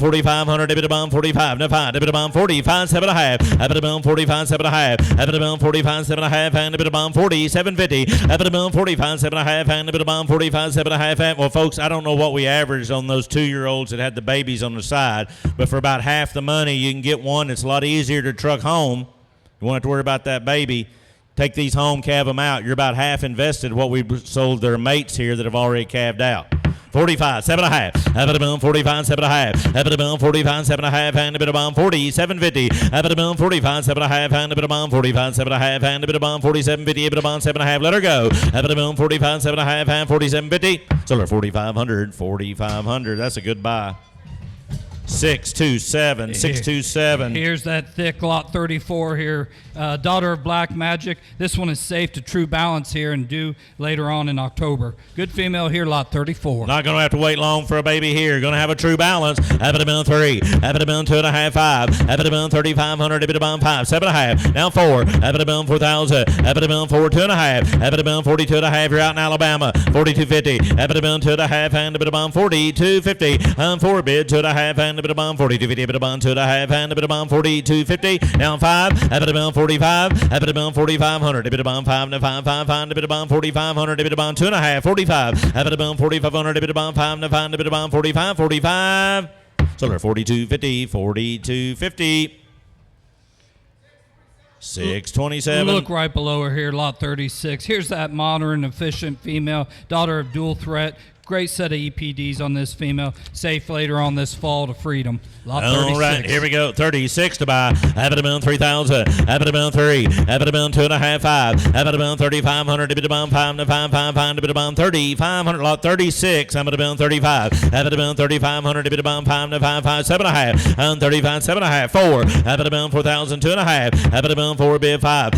Speaker 4: 4,500. 45. No 5. 45, 7.5. 45, 7.5. 45, 7.5. And 47.50. 45, 7.5, and a bit of bomb, 45, 7.5. Well, folks, I don't know what we averaged on those 2-year-olds that had the babies on the side, but for about half the money, you can get one that's a lot easier to truck home. You won't have to worry about that baby. Take these home, calve them out. You're about half invested what we sold their mates here that have already calved out. 45, 7.5. 45, 7.5. 45, 7.5, and a bit of bomb, 47.50. 45, 7.5, and a bit of bomb, 45, 7.5, and a bit of bomb, 47.50. A bit of bomb, 7.5. Let her go. 45, 7.5, and 47.50. Sold her 4,500. 4,500. That's a good buy. 627, 627.
Speaker 1: Here's that thick lot 34 here. Daughter of Black Magic. This one is safe to True Balance here and due later on in October. Good female here, lot 34.
Speaker 4: Not going to have to wait long for a baby here. Going to have a True Balance. 3. 2.5, 5. 3,500. 5. 7.5. Now 4. 4,000. 4, 2.5. 42.5. You're out in Alabama. 42.50. 2.5 and a bit of bomb. 42.50. 4 bid 2.5 and a bit of bomb. 42.50. A bit of bomb 2.5 and a bit of bomb. 42.50. Now 5. A bit of bomb 45. A bit of bomb 4,500. A bit of bomb 5 to 5. 5. A bit of bomb 4,500. A bit of bomb 2.5. 45. A bit of bomb 4,500. A bit of bomb 5 to 5. A bit of bomb 45. 45. Sold her 42.50. 42.50. 627.
Speaker 1: Look right below her here, lot 36. Here's that modern, efficient female, daughter of dual threat. Great set of EPDs on this female. Safe later on this fall to freedom. Lot 36.
Speaker 4: All right, here we go. 36 to buy. 3,000. 3. 2.5, 5. 3,500. 5 to 5. 5. 3,500. Lot 36. 35. 3,500. 5 to 5. 5. 7.5. 35. 7.5. 4. 4,000. 2.5. 4 bid 5.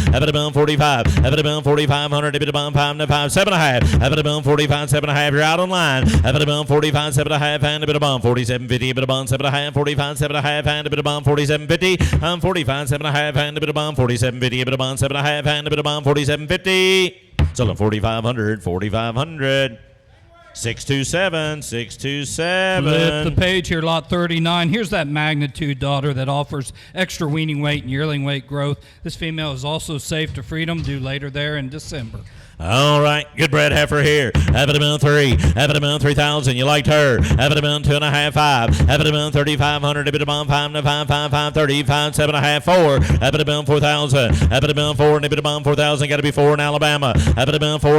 Speaker 4: 45. 4,500. 5 to 5. 7.5. 45. 7.5. You're out on line. 45, 7.5, and a bit of bomb. 47.50, a bit of bomb, 7.5. 45, 7.5, and a bit of bomb. 47.50. 45, 7.5, and a bit of bomb. 47.50, a bit of bomb, 7.5, and a bit of bomb. 47.50. Sold them 4,500. 4,500. 627, 627.
Speaker 1: Flip the page here, lot 39. Here's that magnitude daughter that offers extra weaning weight and yearling weight growth. This female is also safe to freedom, due later there in December.
Speaker 4: All right, good bred heifer here. 3. 3,000. You liked her. 2.5, 5. 3,500. A bit of bomb 5 to 5. 5. 35. 7.5. 4. 4,000. 4 and a bit of bomb 4,000. Got to be 4 in Alabama. 4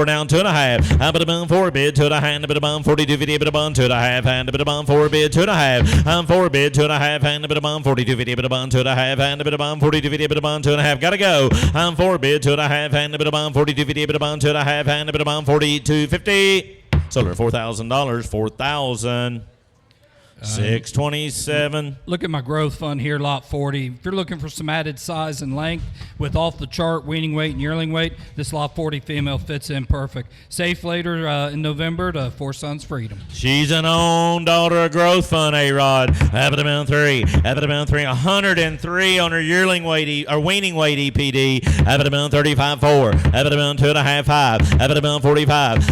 Speaker 4: down 2.5. 4 bid 2.5. A bit of bomb 42.50. A bit of bomb 2.5 and a bit of bomb 4 bid 2.5. 4 bid 2.5 and a bit of bomb 42.50. A bit of bomb 2.5 and a bit of bomb 42.50. A bit of bomb 2.5. Got to go. 4 bid 2.5 and a bit of bomb 42.50. A bit of bomb 2.5 and a bit of bomb 42.50. Sold her $4,000. 4,000. 627.
Speaker 1: Look at my growth fund here, lot 40. If you're looking for some added size and length with off the chart weaning weight and yearling weight, this lot 40 female fits in perfect. Safe later in November to 4 Sons Freedom.
Speaker 4: She's an own daughter of growth fund, A-Rod. 3. 103 on her yearling weight or weaning weight EPD. 35.4. 2.5, 5. 45.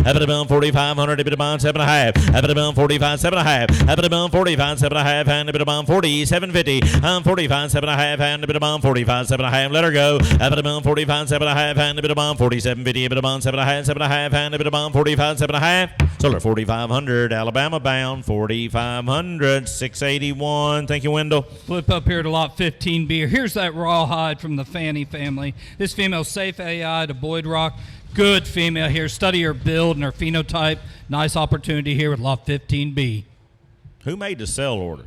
Speaker 4: 4,500. A bit of bomb 7.5. 45. 7.5. 45, 7.5, and a bit of bomb 47.50. 45, 7.5, and a bit of bomb 45, 7.5. Let her go. 45, 7.5, and a bit of bomb 47.50. A bit of bomb 7.5, 7.5, and a bit of bomb 45, 7.5. Sold her 4,500. Alabama bound 4,500. 681. Thank you, Wendell.
Speaker 1: Flip up here to lot 15B. Here's that rawhide from the Fanny family. This female safe AI to Boyd Rock. Good female here. Study her build and her phenotype. Nice opportunity here with lot 15B.
Speaker 4: Who made the sell order?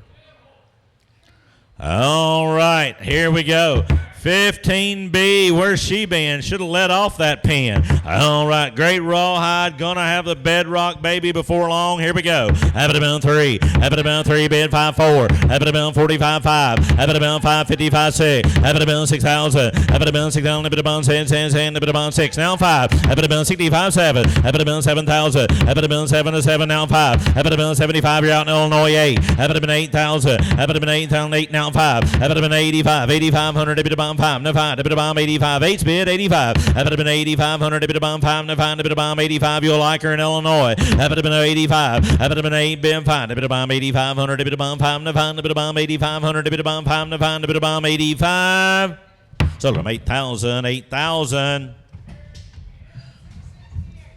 Speaker 4: All right, here we go. 15B, where's she been? Should have let off that pen. All right, great rawhide. Gonna have the bedrock baby before long. Here we go. Habit about 3. Habit about 3, bid 5-4. Habit about 45-5. Habit about 555-6. Habit about 6,000. Habit about 6,000. Habit about 10. Habit about 6. Now 5. Habit about 65-7. Habit about 7,000. Habit about 7-7. Now 5. Habit about 75. You're out in Illinois 8. Habit about 8,000. Habit about 8,000. 8 now 5. Habit about 85. 8,500. Habit about 5. No 5. Habit about 85. 8's bid 85. Habit about 8,500. Habit about 5. No 5. Habit about 85. You'll like her in Illinois. Habit about 85. Habit about 8 bid 5. Habit about 8,500. Habit about 5. No 5. Habit about 8,500. Habit about 5. No 5. Habit about 85. Sold them 8,000. 8,000.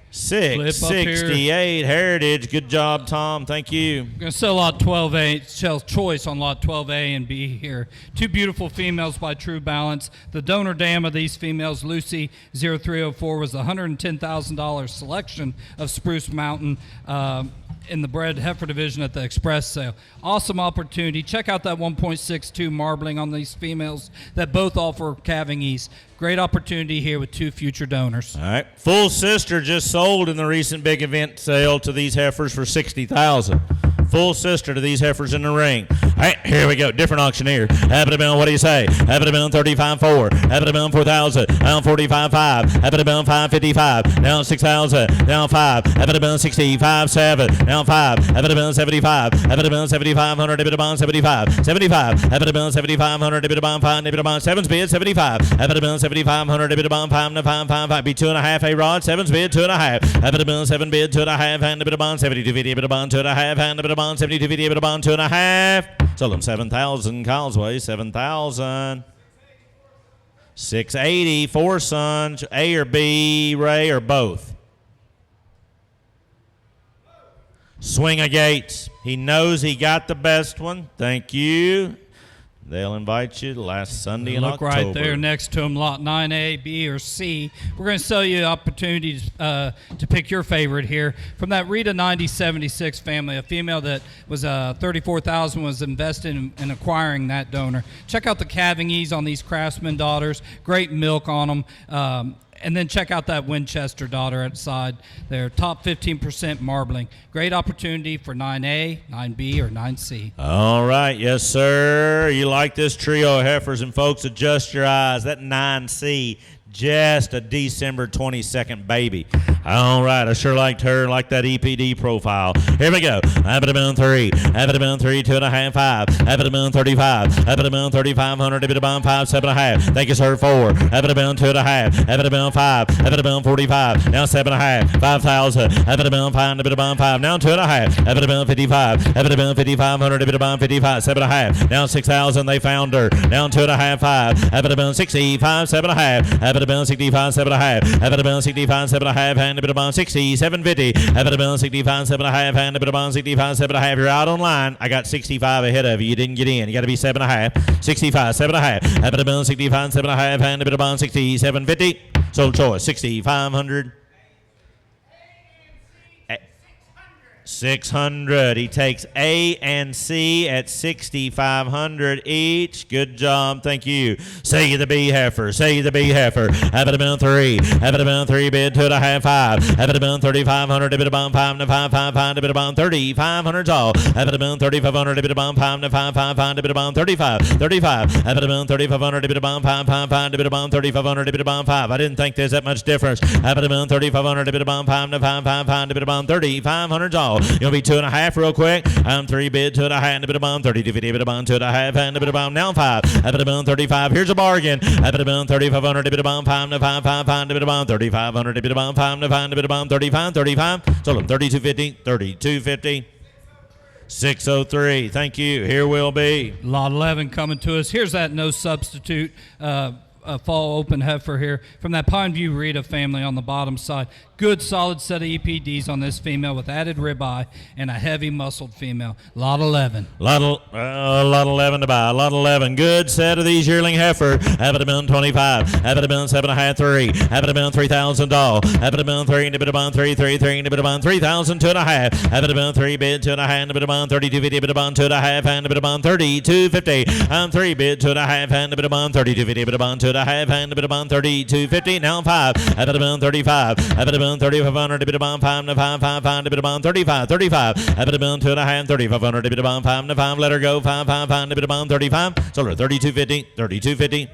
Speaker 1: Flip up
Speaker 4: 668 Heritage. Good job, Tom. Thank you.
Speaker 1: Going to sell lot 12A, sell choice on lot 12A and B here. Two beautiful females by True Balance. The donor dam of these females, Lucy 0304, was the $110,000 selection of Spruce Mountain in the bred heifer division at the express sale. Awesome opportunity. Check out that 1.62 marbling on these females that both offer calving ease. Great opportunity here with two future donors.
Speaker 4: All right. Full sister just sold in the recent big event sale to these heifers for $60,000. Full sister to these heifers in the ring. All right, here we go. Different auctioneer. Habit about, what do you say? Habit about 35.4. Habit about 4,000. Now 45.5. Habit about 555. Now 6,000. Now 5. Habit about 65.7. Now 5. Habit about 75. Habit about 7,500. Habit about 75. 75. Habit about 7,500. Habit about 5. Habit about 7's bid 75. Habit about 7,500. Habit about 5. No 5. 5. 5. Be 2.5. A rod. 7's bid 2.5. Habit about 7 bid 2.5. And habit about 72.50. Habit about 2.5. And habit about 72.50. Habit about 2.5. Sold them 7,000. Causeway 7,000. 680. Four sons. A or B, Ray, or both? Swing a Gates. He knows he got the best one. Thank you. They'll invite you last Sunday in October.
Speaker 1: Look right there next to them, lot 9A, B, or C. We're going to sell you opportunities to pick your favorite here. From that Rita 9076 family, a female that was $34,000 was invested in acquiring that donor. Check out the calving ease on these Craftsman daughters. Great milk on them. And then check out that Winchester daughter at the side there. Top 15% marbling. Great opportunity for 9A, 9B, or 9C.
Speaker 4: All right. Yes, sir. You like this trio of heifers, and folks, adjust your eyes. That 9C, just a December 22nd baby. All right, I sure liked her, like that EPD profile. Here we go. Habit about 3. Habit about 3, 2.5, 5. Habit about 35. Habit about 3,500. Habit about 5, 7.5. Thank you, sir. 4. Habit about 2.5. Habit about 5. Habit about 45. Now 7.5. 5,000. Habit about 5. Habit about 5. Now 2.5. Habit about 55. Habit about 5,500. Habit about 55. 7.5. Now 6,000. They found her. Now 2.5. 5. Habit about 65. 7.5. Habit about 65. 7.5. Habit about 65. 7.5. And a bit about 67.50. Have it about 65, 7.5, and a bit about 65, 7.5. You're out online. I got 65 ahead of you. You didn't get in. You got to be 7.5. 65, 7.5. Have it about 65, 7.5, and a bit about 67.50. Sold choice 6,500. 600. He takes A and C at 6,500 each. Good job. Thank you. Say you the B heifer. Say you the B heifer. Have it about 3. Have it about 3 bid 2.5, 5. Have it about 3,500. A bit about 5 to 5, 5, 5. A bit about 3,500 all. Have it about 3,500. A bit about 5 to 5, 5, 5. A bit about 35. 35. Have it about 3,500. A bit about 5, 5, 5. A bit about 3,500. A bit about 5. I didn't think there's that much difference. Have it about 3,500. A bit about 5 to 5, 5, 5. A bit about 3,500 all. You'll be 2.5 real quick. I'm 3 bid 2.5, a bit about 30 to 50, a bit about 2.5, and a bit about now 5. A bit about 35. Here's a bargain. A bit about 3,500, a bit about 5 to 5, 5, 5, a bit about 3,500, a bit about 5 to 5, a bit about 35, 35. Sold them 32.50, 32.50. 603. Thank you. Here will be
Speaker 1: lot 11 coming to us. Here's that no substitute fall open heifer here from that Pine View Rita family on the bottom side. Good solid set of EPDs on this female with added ribeye and a heavy muscled female. Lot 11.
Speaker 5: Lot 11 to buy. Lot 11. Good set of these yearling heifer. Have it a million 25. Have it a million 7.5 3. Have it a million $3,000. Have it a million 3 and a bit of bond 3 3 3 and a bit of bond 3,000 2.5. Have it a million 3 bid 2.5 and a bit of bond 32.50 bit of bond 2.5 and a bit of bond 32.50. 3 bid 2.5 and a bit of bond 32.50 bit of bond 2.5 and a bit of bond 32.50. Now 5. Have it a million 35. Have it a million 3,500 a bit of bond 5 and a 5 5 5 a bit of bond 35 35. Have it a million 2.5 3,500 a bit of bond 5 and a 5. Let her go 5 5 5 a bit of bond 35. Sold her 32.50 32.50.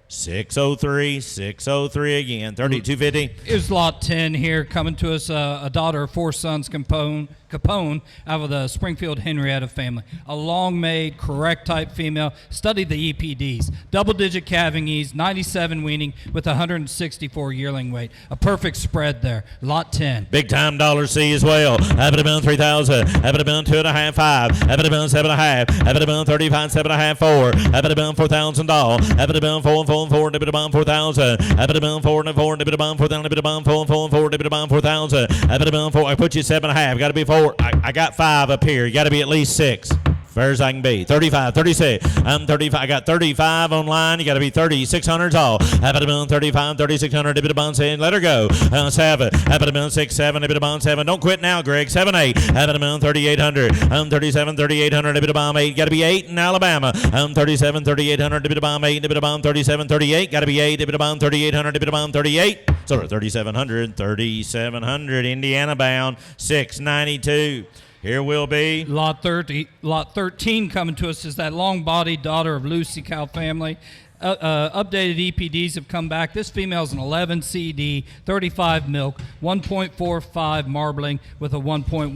Speaker 5: 603 603 again 32.50.
Speaker 1: Here's lot 10 here, coming to us, a daughter of 4 sons, Capone, out of the Springfield Henrietta family. A long-made, correct type female. Study the EPDs. Double-digit calving ease, 97 weaning with 164 yearling weight. A perfect spread there. Lot 10.
Speaker 5: Big time dollar C as well. Have it a million 3,000. Have it a million 2.5 5. Have it a million 7.5. Have it a million 35 7.5 4. Have it a million $4,000. Have it a million 4 and 4 and a bit of bomb 4,000. Have it a million 4 and 4 and a bit of bomb 4,000. A bit of bomb 4 and 4 and 4 and a bit of bomb 4,000. Have it a million 4. I put you 7.5. Got to be 4. I got 5 up here. You got to be at least 6. Fair as I can be. 35, 36. I'm 35. I got 35 online. You got to be 3,600 all. Have it a million 35, 3,600. A bit of bond 7. Let her go. 7. Have it a million 6, 7. A bit of bond 7. Don't quit now, Greg. 7, 8. Have it a million 3,800. I'm 37, 3,800. A bit of bomb 8. Got to be 8 in Alabama. I'm 37, 3,800. A bit of bomb 8. A bit of bomb 37, 38. Got to be 8. A bit of bomb 3,800. A bit of bomb 38. So 3,700. 3,700. Indiana bound. 692. Here will be
Speaker 1: Lot 13 coming to us is that long-bodied daughter of Lucy cow family. Updated EPDs have come back. This female's an 11 CD, 35 milk, 1.45 marbling with a 1.19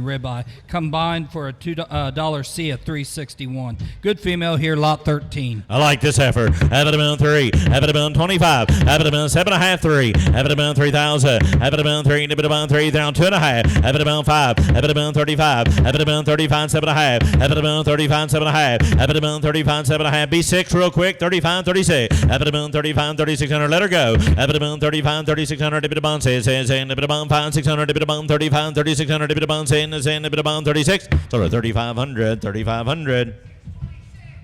Speaker 1: ribeye, combined for a $2 C at 361. Good female here, lot 13.
Speaker 5: I like this heifer. Have it a million 3. Have it a million 25. Have it a million 7.5 3. Have it a million 3,000. Have it a million 3. A bit of million 3 down 2.5. Have it a million 5. Have it a million 35. Have it a million 35 7.5. Have it a million 35 7.5. Have it a million 35 7.5. B6 real quick. 35 36. Have it a million 35 3,600. Let her go. Have it a million 35 3,600. A bit of bond says a bit of bond 5 600. A bit of bond 35 3,600. A bit of bond saying a bit of bond 36. So 3,500 3,500.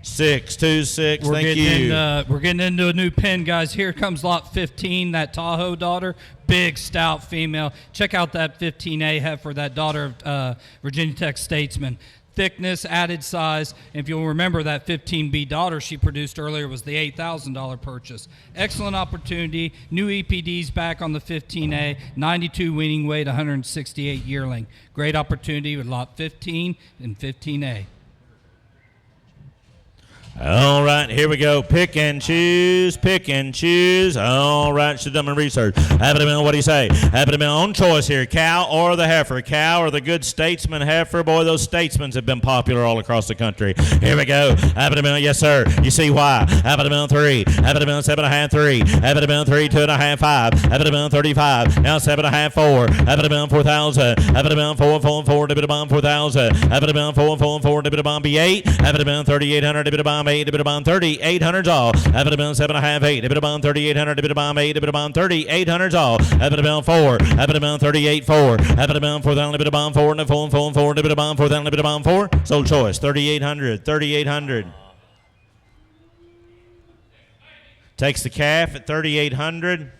Speaker 5: 626. Thank you.
Speaker 1: We're getting into a new pen, guys. Here comes lot 15, that Tahoe daughter. Big, stout female. Check out that 15A heifer, that daughter of Virginia Tech Statesman. Thickness, added size. If you'll remember, that 15B daughter she produced earlier was the $8,000 purchase. Excellent opportunity. New EPDs back on the 15A. 92 weaning weight, 168 yearling. Great opportunity with lot 15 and 15A.
Speaker 5: All right, here we go. Pick and choose, pick and choose. All right, should have done my research. Have it a million, what do you say? Have it a million, own choice here. Cow or the heifer? Cow or the good statesman heifer? Boy, those statesmen have been popular all across the country. Here we go. Have it a million, yes, sir. You see why. Have it a million 3. Have it a million 7.5 3. Have it a million 3, 2.5 5. Have it a million 35. Now 7.5 4. Have it a million 4,000. Have it a million 4 4 4. A bit of bomb 4,000. Have it a million 4 4 4. A bit of bomb B8. Have it a million 3,800. A bit of bomb 8. A bit of bomb 3,800 all. Have it a million 7.5 8. A bit of bomb 3,800. A bit of bomb 8. A bit of bomb 3,800 all. Have it a million 4. Have it a million 38 4. Have it a million 4,000. A bit of bomb 4 and a 4 and 4 and 4. A bit of bomb 4,000. A bit of bomb 4. Sold choice 3,800. 3,800. Takes the calf at 3,800.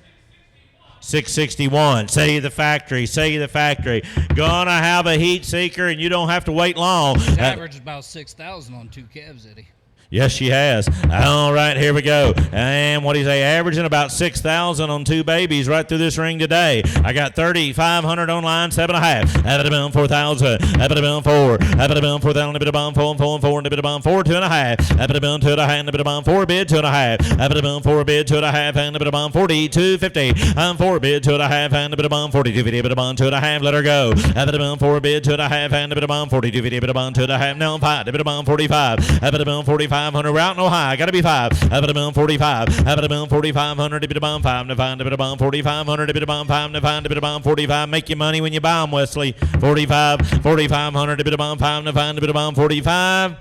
Speaker 5: 661. Say the factory. Say the factory. Gonna have a heat seeker, and you don't have to wait long.
Speaker 1: He's averaged about 6,000 on 2 calves, Eddie.
Speaker 5: Yes, she has. All right, here we go. And what do you say? Averaging about 6,000 on 2 babies right through this ring today. I got 3,500 online, 7.5. Have it a million 4,000. Have it a million 4. Have it a million 4,000. A bit of bomb 4 and 4 and 4 and a bit of bomb 4, 2.5. Have it a million 2.5 and a bit of bomb 4 bid 2.5. Have it a million 4 bid 2.5 and a bit of bomb 42.50. I'm 4 bid 2.5 and a bit of bomb 42.50. A bit of bomb 2.5. Let her go. Have it a million 4 bid 2.5 and a bit of bomb 42.50. A bit of bomb 2.5. Now 5. A bit of bomb 45. Have it a million 45. 500 route no high. Got to be 5. Have it a million 45. Have it a million 4,500. A bit of bomb 5 to find a bit of bomb 4,500. A bit of bomb 5 to find a bit of bomb 45. Make your money when you buy them, Wesley. 45, 4,500. A bit of bomb 5 to find a bit of bomb 45.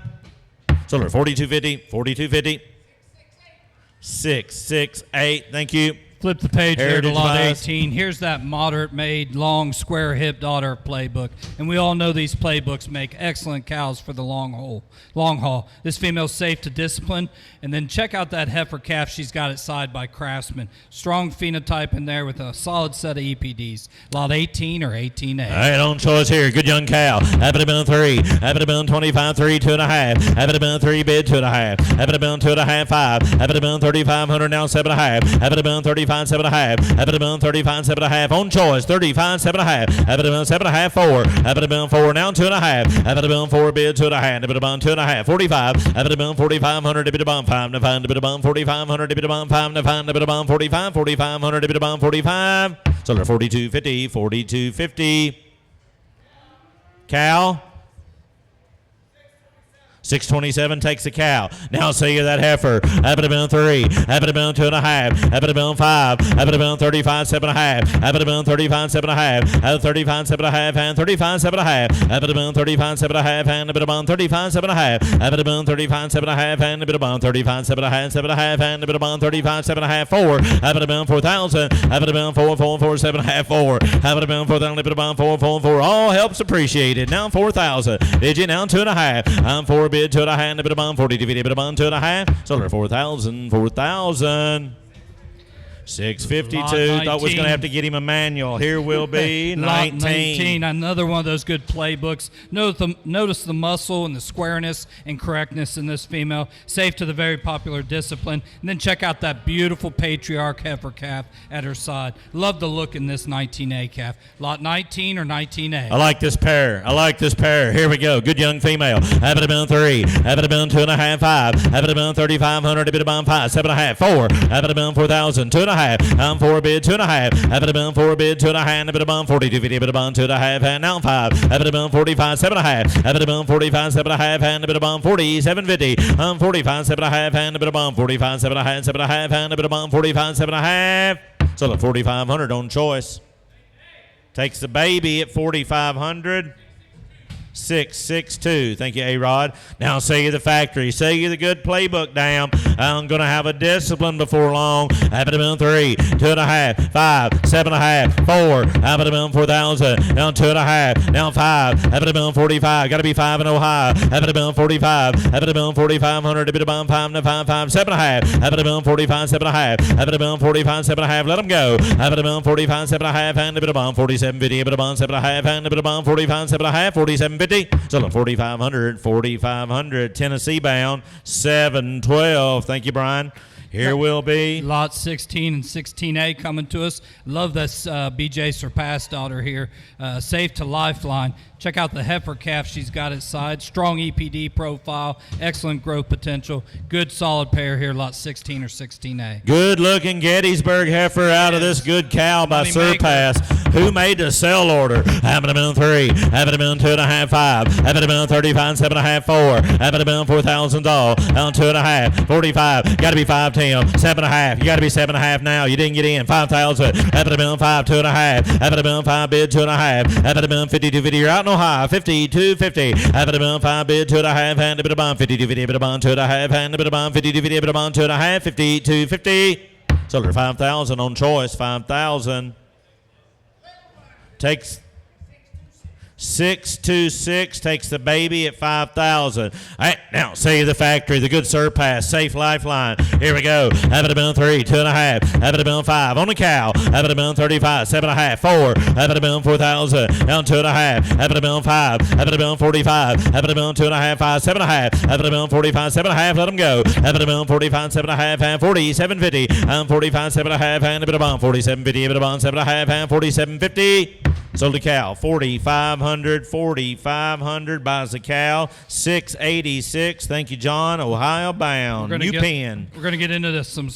Speaker 5: Sold her 42.50. 42.50. 668. Thank you.
Speaker 1: Flip the page there to
Speaker 5: Heritage
Speaker 1: lot
Speaker 5: Wise.
Speaker 1: 18. Here's that moderate-made, long, square-hipped otter playbook. And we all know these playbooks make excellent cows for the long haul. This female's safe to discipline. And then check out that heifer calf she's got at side by Craftsman. Strong phenotype in there with a solid set of EPDs. Lot 18 or 18A.
Speaker 5: All right, on choice here. Good young cow. Happy to been 3. Happy to been 25, 3, 2.5. Happy to been 3 bid, 2.5. Happy to been 2.5, 5. Happy to been 3,500 now, 7.5. Happy to been 35, 7.5. Happy to been 35, 7.5. On choice, 35, 7.5. Happy to been 7.5, 4. Happy to been 4 now, 2.5. Happy to been 4 bid, 2.5. Happy to been 2.5, 45. Happy to been 4,500. Happy to been 5 to 5. Happy to been 4,500. Happy to been 5 to 5. Happy to been 45, 4,500. Happy to been 45. So they're 42.50, 42.50. Cow. 627 takes the cow. Now see you that heifer. Happy to been 3. Happy to been 2.5. Happy to been 5. Happy to been 35, 7.5. Happy to been 35, 7.5. Happy 35, 7.5 and 35, 7.5. Happy to been 35, 7.5 and a bit of 35, 7.5. Happy to been 35, 7.5 and a bit of 35, 7.5, 7.5 and a bit of 35, 7.5, 4. Happy to been 4,000. Happy to been 4, 4, 4, 7.5, 4. Happy to been 4,000. A bit of 4, 4, 4. All helps appreciated. Now 4,000. Did you now 2.5? I'm 4 bid. 2.5, a bit of 40 to 50, a bit of 2.5. So they're 4,000, 4,000. 652. Thought was going to have to get him a manual. Here will be 19.
Speaker 1: Lot 19. Another one of those good playbooks. Notice the muscle and the squareness and correctness in this female. Safe to the very popular discipline. And then check out that beautiful patriarch heifer calf at her side. Love the look in this 19A calf. Lot 19 or 19A.
Speaker 5: I like this pair. I like this pair. Here we go. Good young female. Happy to been 3. Happy to been 2.5, 5. Happy to been 3,500. A bit of 5, 7.5, 4. Happy to been 4,000. 2.5. I'm 4 bid, 2.5. Happy to been 4 bid, 2.5. A bit of 42, 50, a bit of 2.5. And now 5. Happy to been 45, 7.5. Happy to been 45, 7.5. And a bit of 47, 50. I'm 45, 7.5. And a bit of 45, 7.5, 7.5. And a bit of 45, 7.5. So the 4,500 on choice. Takes the baby at 4,500. 662. Thank you, A-Rod. Now say you the factory. Say you the good playbook, damn. I'm going to have a discipline before long. Happy to been 3, 2.5, 5, 7.5, 4. Happy to been 4,000. Now 2.5. Now 5. Happy to been 45. Got to be 5 and Ohio. Happy to been 45. Happy to been 4,500. A bit of 5 to 5, 5, 7.5. Happy to been 45, 7.5. Happy to been 45, 7.5. Let them go. Happy to been 45, 7.5. And a bit of 47, 50. A bit of 7.5. And a bit of 45, 7.5. 47, 50. So 4,500, 4,500. Tennessee bound, 712. Thank you, Brian. Here will be
Speaker 1: Lot 16 and 16A coming to us. Love this BJ Surpass daughter here. Safe to Lifeline. Check out the heifer calf she's got at side. Strong EPD profile. Excellent growth potential. Good solid pair here, lot 16 or 16A.
Speaker 5: good looking Gettysburg heifer out of this good cow by
Speaker 1: Money maker.
Speaker 5: Surpass. Who made the sell order? Happy to been 3. Happy to been 2.5, 5. Happy to been 35, 7.5, 4. Happy to been 4,000 doll. On 2.5, 45. Got to be 5, 10. 7.5. You got to be 7.5 now. You didn't get in. 5,000. Happy to been 5, 2.5. Happy to been 5 bid 2.5. Happy to been 52.50. You're out in Ohio. 52.50. Happy to been 5 bid 2.5. And a bit of bond 52.50. A bit of bond 2.5. And a bit of bond 52.50. A bit of bond 2.5. 52.50. So they're 5,000 on choice. 5,000. Takes 626, takes the baby at 5,000. All right, now see the factory, the good Surpass, safe lifeline. Here we go. Have it been 3, 2.5. Have it been 5 on the cow. Have it been 35, 7.5, 4. Have it been 4,000. Down 2.5. Have it been 5. Have it been 45. Have it been 2.5, 5, 7.5. Have it been 45, 7.5. Let them go. Have it been 45, 7.5 and 47.50. I'm 45, 7.5 and a bit of bond 47.50. A bit of bond 7.5 and 47.50. Sold the cow, 4,500 buys the cow, 686. Thank you, John. Ohio bound, New Penn.
Speaker 1: We're going to get into some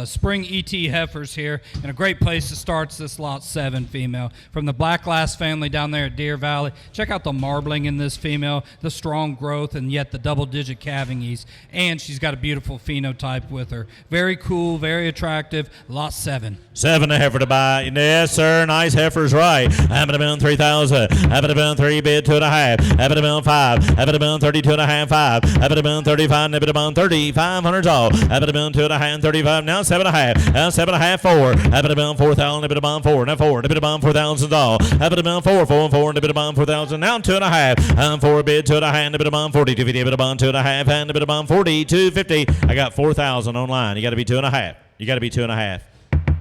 Speaker 1: spring ET heifers here, and a great place to start is this lot 7 female from the Black Glass family down there at Deer Valley. Check out the marbling in this female, the strong growth, and yet the double-digit calving ease, and she's got a beautiful phenotype with her. Very cool, very attractive. Lot 7.
Speaker 5: 7 a heifer to buy. Yes, sir. Nice heifer's right. Have it been 3,000. Have it been 3 bid 2.5. Have it been 5. Have it been 32.5. 5. Have it been 35. Have it been 3,500 all. Have it been 2.5. 35. now 7.5. Now 7.5, 4. Have it about 4,000, a bit about 4. Now 4, a bit about $4,000. Have it about 4, 4, 4, and a bit about 4,000. Now 2.5. 4 bid, 2.5, a bit about 42.50, a bit about 2.5, and a bit about 42.50. I got 4,000 online. You got to be 2.5. You got to be 2.5.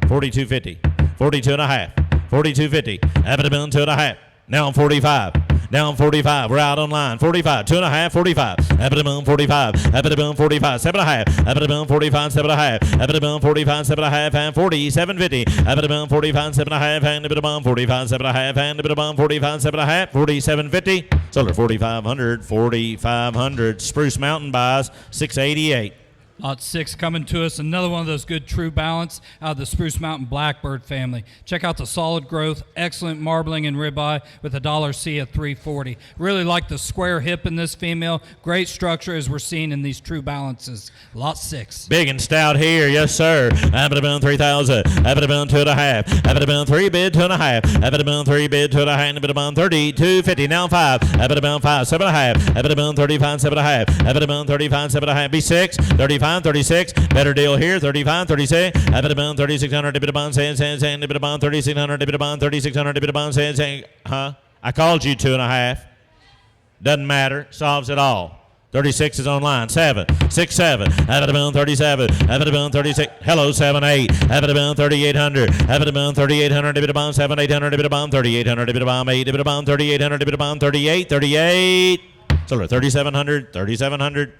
Speaker 5: 42.50. 42.5. 42.50. Have it about 2.5. Now I'm 45. Now I'm 45. We're out online. 45. 2.5. 45. Have it about 45. Have it about 45. 7.5. Have it about 45. 7.5. Have it about 45. 7.5 and 47.50. Have it about 45. 7.5 and a bit about 45. 7.5 and a bit about 45. 7.5. 47.50. Solar 4,500. 4,500. Spruce Mountain buys 688.
Speaker 1: Lot 6 coming to us, another one of those good true balance out of the Spruce Mountain Blackbird family. Check out the solid growth, excellent marbling and ribeye with a $C at $340. Really like the square hip in this female. Great structure as we're seeing in these true balances. Lot 6.
Speaker 5: Big and stout here, yes sir. Have it about 3,000. Have it about 2.5. Have it about 3 bid, 2.5. Have it about 3 bid, 2.5. Have it about 32.50. Now 5. Have it about 5. 7.5. Have it about 35. 7.5. Have it about 35. 7.5. Be 6. 35. 36. Better deal here. 35. 36. Have it about 3,600. Dip it about saying. Dip it about 3,600. Dip it about 3,600. Dip it about saying. Huh? I called you 2.5. Doesn't matter. Solves it all. 36 is online. 7. 6. 7. Have it about 37. Have it about 36. Hello, 7. 8. Have it about 3,800. Have it about 3,800. Dip it about 7. 800. Dip it about 3,800. Dip it about 8. Dip it about 3,800. Dip it about 38. 38. Solar 3,700. 3,700.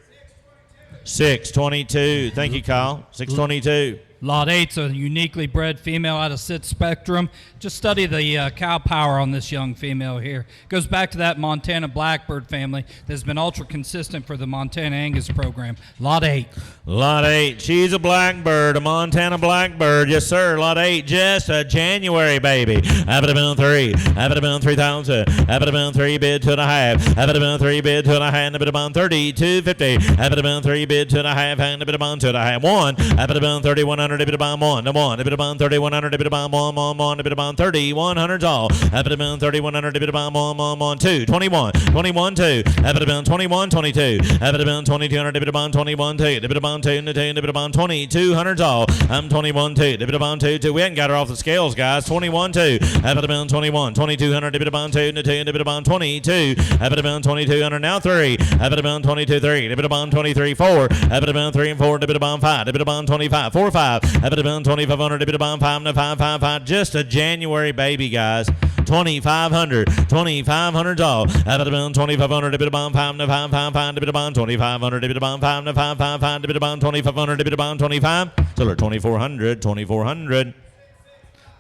Speaker 5: 622. Thank you, Kyle. 622.
Speaker 1: Lot 8's a uniquely bred female out of Sit Spectrum. Just study the cow power on this young female here. Goes back to that Montana Blackbird family that's been ultra consistent for the Montana Angus program. Lot 8.
Speaker 5: Lot 8. She's a blackbird, a Montana blackbird. Yes, sir. Lot 8. Just a January baby. Have it about 3. Have it about 3,000. Have it about 3 bid, 2.5. Have it about 3 bid, 2.5. And a bit about 32.50. Have it about 3 bid, 2.5. And a bit about 2.5. 1. Have it about 3,100. A bit about 1. 1. A bit about 3,100. A bit about 1. A bit about 3,100 all. Have it about 3,100. A bit about 1. 2. 21. 21. 2. Have it about 21. 22. Have it about 2,200. A bit about 21. 2. A bit about 2. A bit about 2,200 all. I'm 21. 2. A bit about 2. 2. We hadn't got her off the scales, guys. 21. 2. Have it about 21. 2,200. A bit about 2. A bit about 22. Have it about 2,200. Now 3. Have it about 22. 3. A bit about 23. 4. Have it about 3 and 4. A bit about 5. A bit about 25. 4. 5. Have it about 2,500. A bit about 5. 5. 5. 5. Just a January baby, guys. 2,500. 2,500 all. Have it about 2,500. A bit about 5. 5. 5. 5. A bit about 2,500. A bit about 5. 5. 5. 5. A bit about 2,500. A bit about 25. Solar 2,400. 2,400.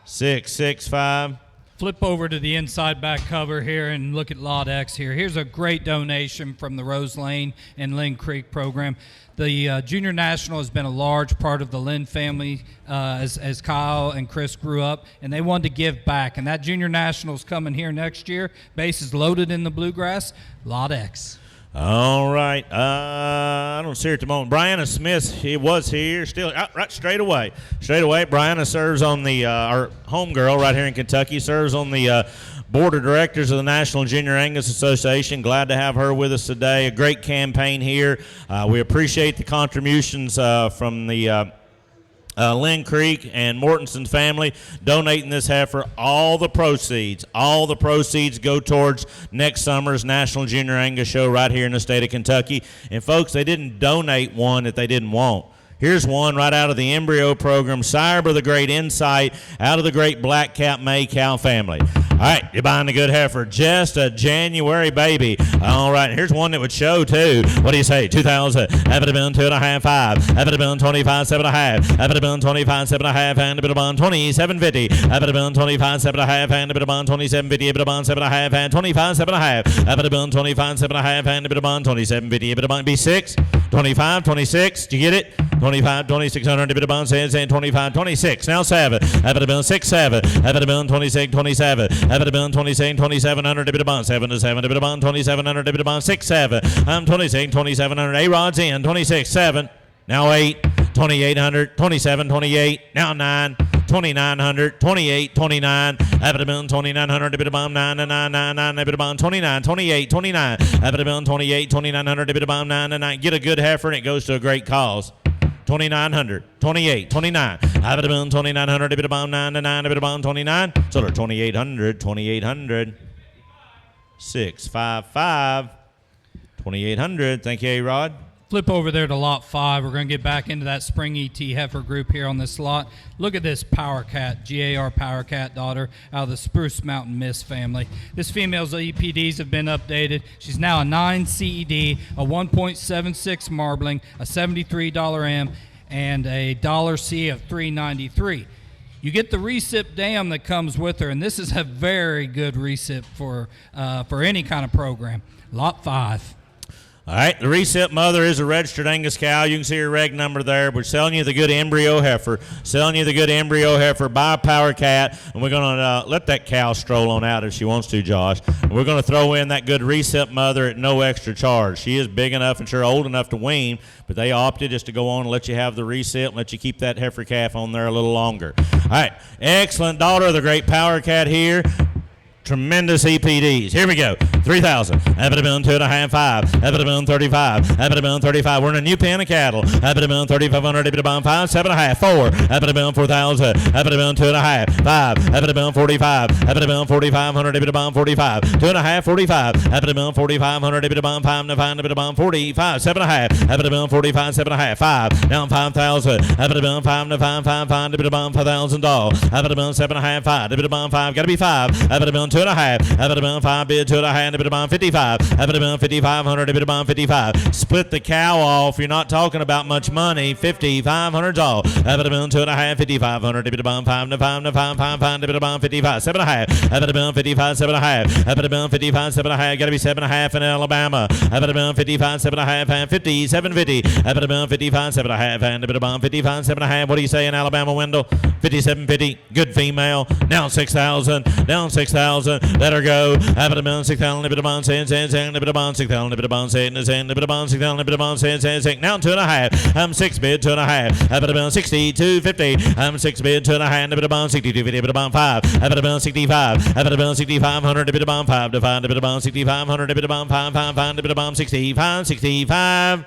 Speaker 5: 665.
Speaker 1: Flip over to the inside back cover here and look at Lot X here. Here's a great donation from the Rose Lane and Lynn Creek program. The Junior National has been a large part of the Lynn family as Kyle and Chris grew up, and they wanted to give back. And that Junior National's coming here next year. Base is loaded in the Bluegrass. Lot X.
Speaker 5: All right. I don't see her at the moment. Brianna Smith, he was here. Still, right straight away. Straight away. Brianna serves on the, our homegirl right here in Kentucky, serves on the board of directors of the National Junior Angus Association. Glad to have her with us today. A great campaign here. We appreciate the contributions from the Lynn Creek and Mortensen family donating this heifer. All the proceeds go towards next summer's National Junior Angus Show right here in the state of Kentucky. And folks, they didn't donate one that they didn't want. Here's one right out of the embryo program, sire of the great Insight, out of the great Black Cap May cow family. All right, you're buying a good heifer. Just a January baby. All right, here's one that would show, too. What do you say? 2,000. Have it been 2.5, 5. Have it been 25, 7.5. Have it been 25, 7.5. And a bit of 27.50. Have it been 25, 7.5. And a bit of 27.50. A bit of 7.5. And 25, 7.5. Have it been 25, 7.5. And a bit of 27.50. A bit of be 6. 25, 26. Do you get it? 25, 2,600. A bit of says 25, 26. Now 7. Have it been 6, 7. Have it been 26, 27. Have it been 26, 2,700. A bit of 7 to 7. A bit of 2,700. A bit of 6, 7. I'm 26, 2,700. A-Rod's in. 26, 7. Now 8. 2,800. 27, 28. Now 9. 2,900, 28, 29. Have it been 2,900, a bit of 9, 9, 9, 9, a bit of 29, 28, 29. Have it been 28, 2,900, a bit of 9, 9. Get a good heifer and it goes to a great cause. 2,900, 28, 29. Have it a bill, 2,900, a bit of bomb, 9 to 9, a bit of bomb, 29. Solar, 2,800, 2,800. 655, 2,800. Thank you, A-Rod.
Speaker 1: Flip over there to lot 5. We're going to get back into that spring ET heifer group here on this lot. Look at this Power Cat, GAR Power Cat daughter out of the Spruce Mountain Mist family. This female's EPDs have been updated. She's now a 9 CED, a 1.76 marbling, a $73 M, and a $C of $393. You get the recip dam that comes with her, and this is a very good recip for any kind of program. Lot 5.
Speaker 5: All right, the recip mother is a registered Angus cow. You can see her reg number there. We're selling you the good embryo heifer. Buy a Power Cat, and we're going to let that cow stroll on out if she wants to, Josh. And we're going to throw in that good recip mother at no extra charge. She is big enough and sure old enough to wean, but they opted just to go on and let you have the recip and let you keep that heifer calf on there a little longer. All right, excellent daughter of the great Power Cat here. Tremendous EPDs. Here we go. 3,000. Have it a bill, 2.5, 5. Have it a bill, 35. Have it a bill, 35. We're in a new pen of cattle. Have it a bill, 3,500. Have it a bill, 5, 7.5, 4. Have it a bill, 4,000. Have it a bill, 2.5, 5. Have it a bill, 45. Have it a bill, 4,500. Have it a bill, 45. 2.5, 45. Have it a bill, 4,500. Have it a bill, 5, 5. Have it a bill, 45. 7.5. Have it a bill, 45. 7.5, 5. Down 5,000. Have it a bill, 5, 5, 5, 5. Have it a bill, $5,000. Have it a bill, 7.5, 5. Have it a bill, 5. Got to be 5. Have it a bill, 2.5. Have it a bill, 5 bid, 2.5. Have it a bill, 55. Have it a bill, 5,500. Have it a bill, 55. Split the cow off. You're not talking about much money. 5,500's all. Have it a bill, 2.5. 5,500. Have it a bill, 5 to 5 to 5 5 5. Have it a bill, 55. 7.5. Have it a bill, 55. 7.5. Have it a bill, 55. 7.5. Got to be 7.5 in Alabama. Have it a bill, 55. 7.5 and 50. 750. Have it a bill, 55. 7.5 and a bit of bomb, 55. 7.5. What do you say in Alabama, Wendell? 57.50. Good female. Down 6,000. Down 6,000. Let her go. Have it a bill, 6,000. A bit of bomb, saying, a bit of bomb, 6,000. A bit of bomb, saying, a bit of bomb, 6,000. A bit of bomb, saying. Now 2.5. I'm 6 bid, 2.5. Have it a bill, 62.50. I'm 6 bid, 2.5. A bit of bomb, 62.50. A bit of bomb, 5. Have it a bill, 65. Have it a bill, 6,500. A bit of bomb, 5 to 5. A bit of bomb, 6,500. A bit of bomb, 5 5 5. A bit of bomb, 65. 65.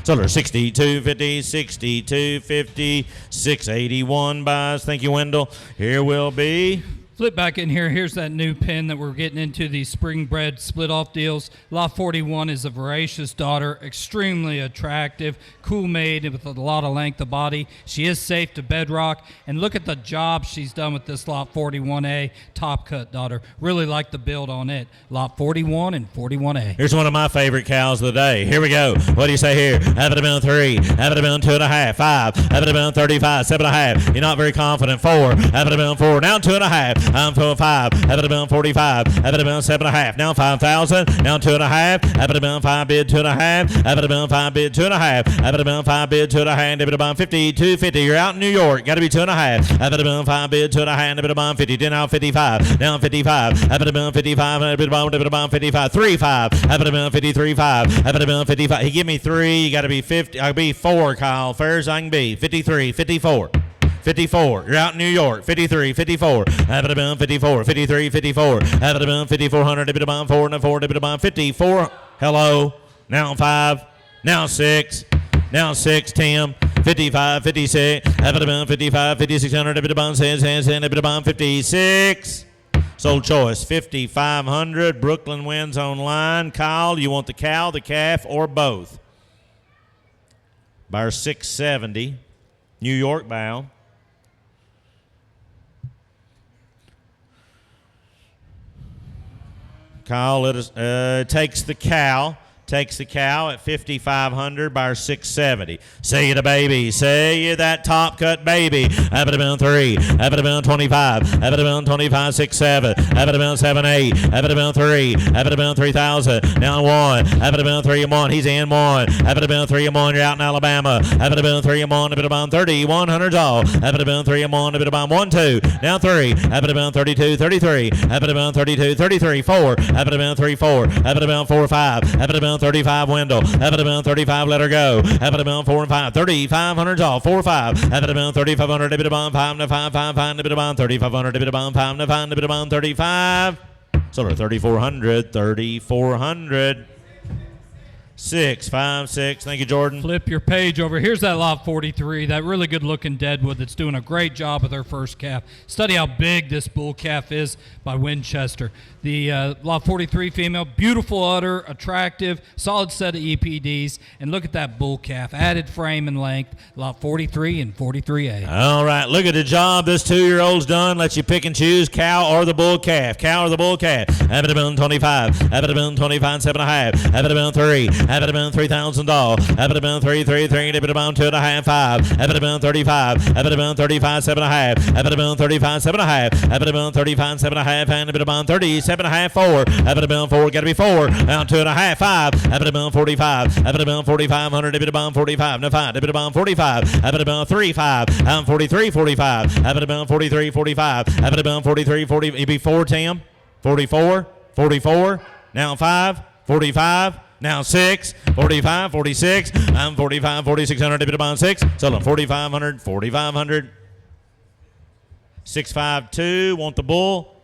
Speaker 5: Solar 62.50, 62.50, 681 buys. Thank you, Wendell. Here will be.
Speaker 1: Flip back in here. Here's that new pen that we're getting into, these spring bred split off deals. Lot 41 is a voracious daughter, extremely attractive, cool made with a lot of length of body. She is safe to bedrock. And look at the job she's done with this Lot 41A top cut daughter. Really like the build on it. Lot 41 and 41A.
Speaker 5: Here's one of my favorite cows of the day. Here we go. What do you say here? Have it a bill 3. Have it a bill 2.5. 5. Have it a bill 35. 7.5. You're not very confident. 4. Have it a bill 4. Now 2.5. I'm for 5. Have it a bill 45. Have it a bill 7.5. Now 5,000. Now 2.5. Have it a bill 5 bid 2.5. Have it a bill 5 bid 2.5. Have it a bill 5 bid 2.5. Have it a bill 50. 250. You're out in New York. Got to be 2.5. Have it a bill 5 bid 2.5. Have it a bill 50. Now 55. Now 55. Have it a bill 55. Have it a bill 55. 3.5. Have it a bill 53.5. Have it a bill 55. He give me 3. You got to be 50. I'll be 4, Kyle. Fair as I can be. 53. 54. 54. You're out in New York. 53, 54. Have it a bill, 54, 53, 54. Have it a bill, 5,400. A bit of bomb, 4 and a 4. A bit of bomb, 54. Hello. Now 5. Now 6. Now 6, Tim. 55, 56. Have it a bill, 55, 5,600. A bit of bomb, 6, a bit of bomb, 56. Sold choice, 5,500. Brooklyn wins online. Kyle, you want the cow, the calf, or both? Buyer 670. New York bound. Kyle takes the cow. Takes the cow at 5,500 by our 670. Say you the baby. Say you that top cut baby. Have it a bill 3. Have it a bill 25. Have it a bill 25, 6, 7. Have it a bill 7, 8. Have it a bill 3. Have it a bill 3,000. Now 1. Have it a bill 3 and 1. He's in 1. Have it a bill 3 and 1. You're out in Alabama. Have it a bill 3 and 1. A bit of bomb 30. 100's all. Have it a bill 3 and 1. A bit of bomb 1, 2. Now 3. Have it a bill 32, 33. Have it a bill 32, 33. 4. Have it a bill 3, 4. Have it a bill 4, 5. Have it a bill 35 Wendell. Have it a bill 35, let her go. Have it a bill 4 and 5. 3,500's all. 4, 5. Have it a bill 3,500. A bit of bomb 5 to 5, 5, 5. A bit of bomb 3,500. A bit of bomb 5 to 5. A bit of bomb 35. Sold her 3,400. 3,400. 656. Thank you, Jordan.
Speaker 1: Flip your page over. Here's that lot 43, that really good-looking deadwood that's doing a great job with her first calf. Study how big this bull calf is by Winchester. The lot 43 female, beautiful udder, attractive, solid set of EPDs, and look at that bull calf, added frame and length, lot 43 and 43A.
Speaker 5: All right, look at the job this 2-year-old's done. Let you pick and choose cow or the bull calf. Cow or the bull calf. Have it been 25. Have it been 25, 7.5. Have it been 3. Have it been $3,000. Have it been 3, 3, 3. Have it been 2.5, 5. Have it been 35. Have it been 35, 7.5. Have it been 35, 7.5. Have it been 35, 7.5. And have it been 37.5, 4. Have it been 4. Got to be 4. Down 2.5, 5. Have it been 45. Have it been 4,500. Have it been 45. No 5. Have it been 45. Have it been 3, 5. 43, 45. Have it been 43, 45. Have it been 43, 40. It'd be 4, Tim. 44, 44. Now 5, 45. Now 6, 45, 46. I'm 45, 4,600. Have it been 6. So 4,500, 4,500. 652. Want the bull?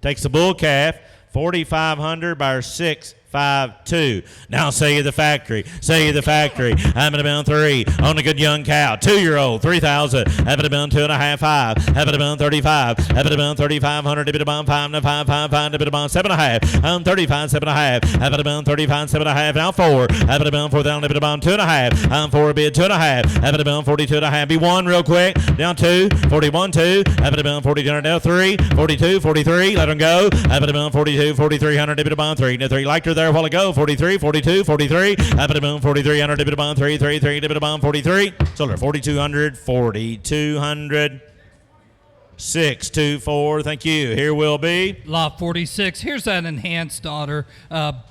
Speaker 5: Takes the bull calf. 4,500 by 652. Now say you the factory. Say you the factory. Have it been 3 on a good young cow. 2-year-old, 3,000. Have it been 2.5, 5. Have it been 35. Have it been 3,500. Have it been 5, 5, 5, 5. Have it been 7.5. I'm 35, 7.5. Have it been 35, 7.5. Now 4. Have it been 4,000. Have it been 2.5. I'm 4 bid 2.5. Have it been 42.5. Be 1 real quick. Down 2. 41, 2. Have it been 42. Now 3. 42, 43. Let them go. Have it been 42, 4,300. Have it been 3. Now 3. Liked her there a while ago. 43, 42, 43. Have it been 4,300. Have it been 3, 3, 3. Have it been 43. Sold her 4,200, 4,200. 624. Thank you. Here will be
Speaker 1: lot 46. Here's that enhanced daughter.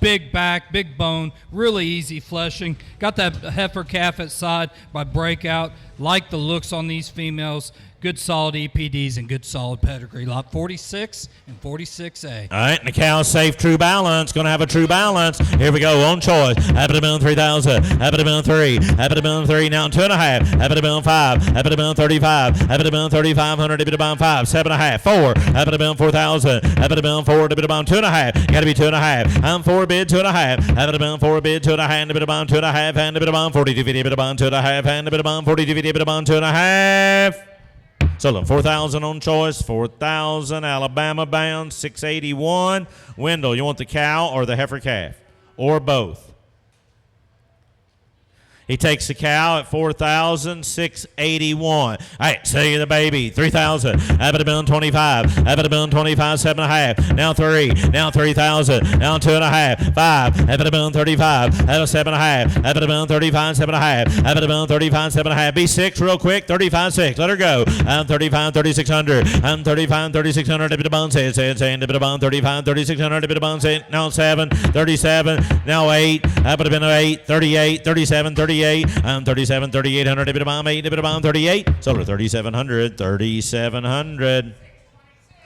Speaker 1: Big back, big bone, really easy fleshing. Got that heifer calf at side by breakout. Like the looks on these females. Good solid EPDs and good solid pedigree. Lot 46 and 46A.
Speaker 5: all right, and the cow's safe, true balance. Going to have a true balance. Here we go, on choice. Have it been 3,000. Have it been 3. Have it been 3. Now 2.5. Have it been 5. Have it been 35. Have it been 3,500. Have it been 5. 7.5. 4. Have it been 4,000. Have it been 4. Have it been 2.5. Got to be 2.5. I'm 4 bid 2.5. Have it been 4 bid 2.5. Have it been 2.5. And have it been 42.50. Have it been 2.5. And have it been 42.50. Have it been 2.5. So 4,000 on choice, 4,000, Alabama bound, 681. Wendell, you want the cow or the heifer calf? Or both? He takes the cow at 4,681. All right, say the baby, 3,000. Have it been 25. Have it been 25, 7.5. Now 3. Now 3,000. Now 2.5. 5. Have it been 35. Have it 7.5. Have it been 35, 7.5. Have it been 35, 7.5. Be 6 real quick. 35, 6. Let her go. I'm 35, 3,600. I'm 35, 3,600. Have it been say it. Have it been 35, 3,600. Have it been say it. Now 7, 37. Now 8. Have it been 8, 38, 37, 38. I'm 37, 3,800. Have it been 8. Have it been 38. Sold her 3,700. 3,700.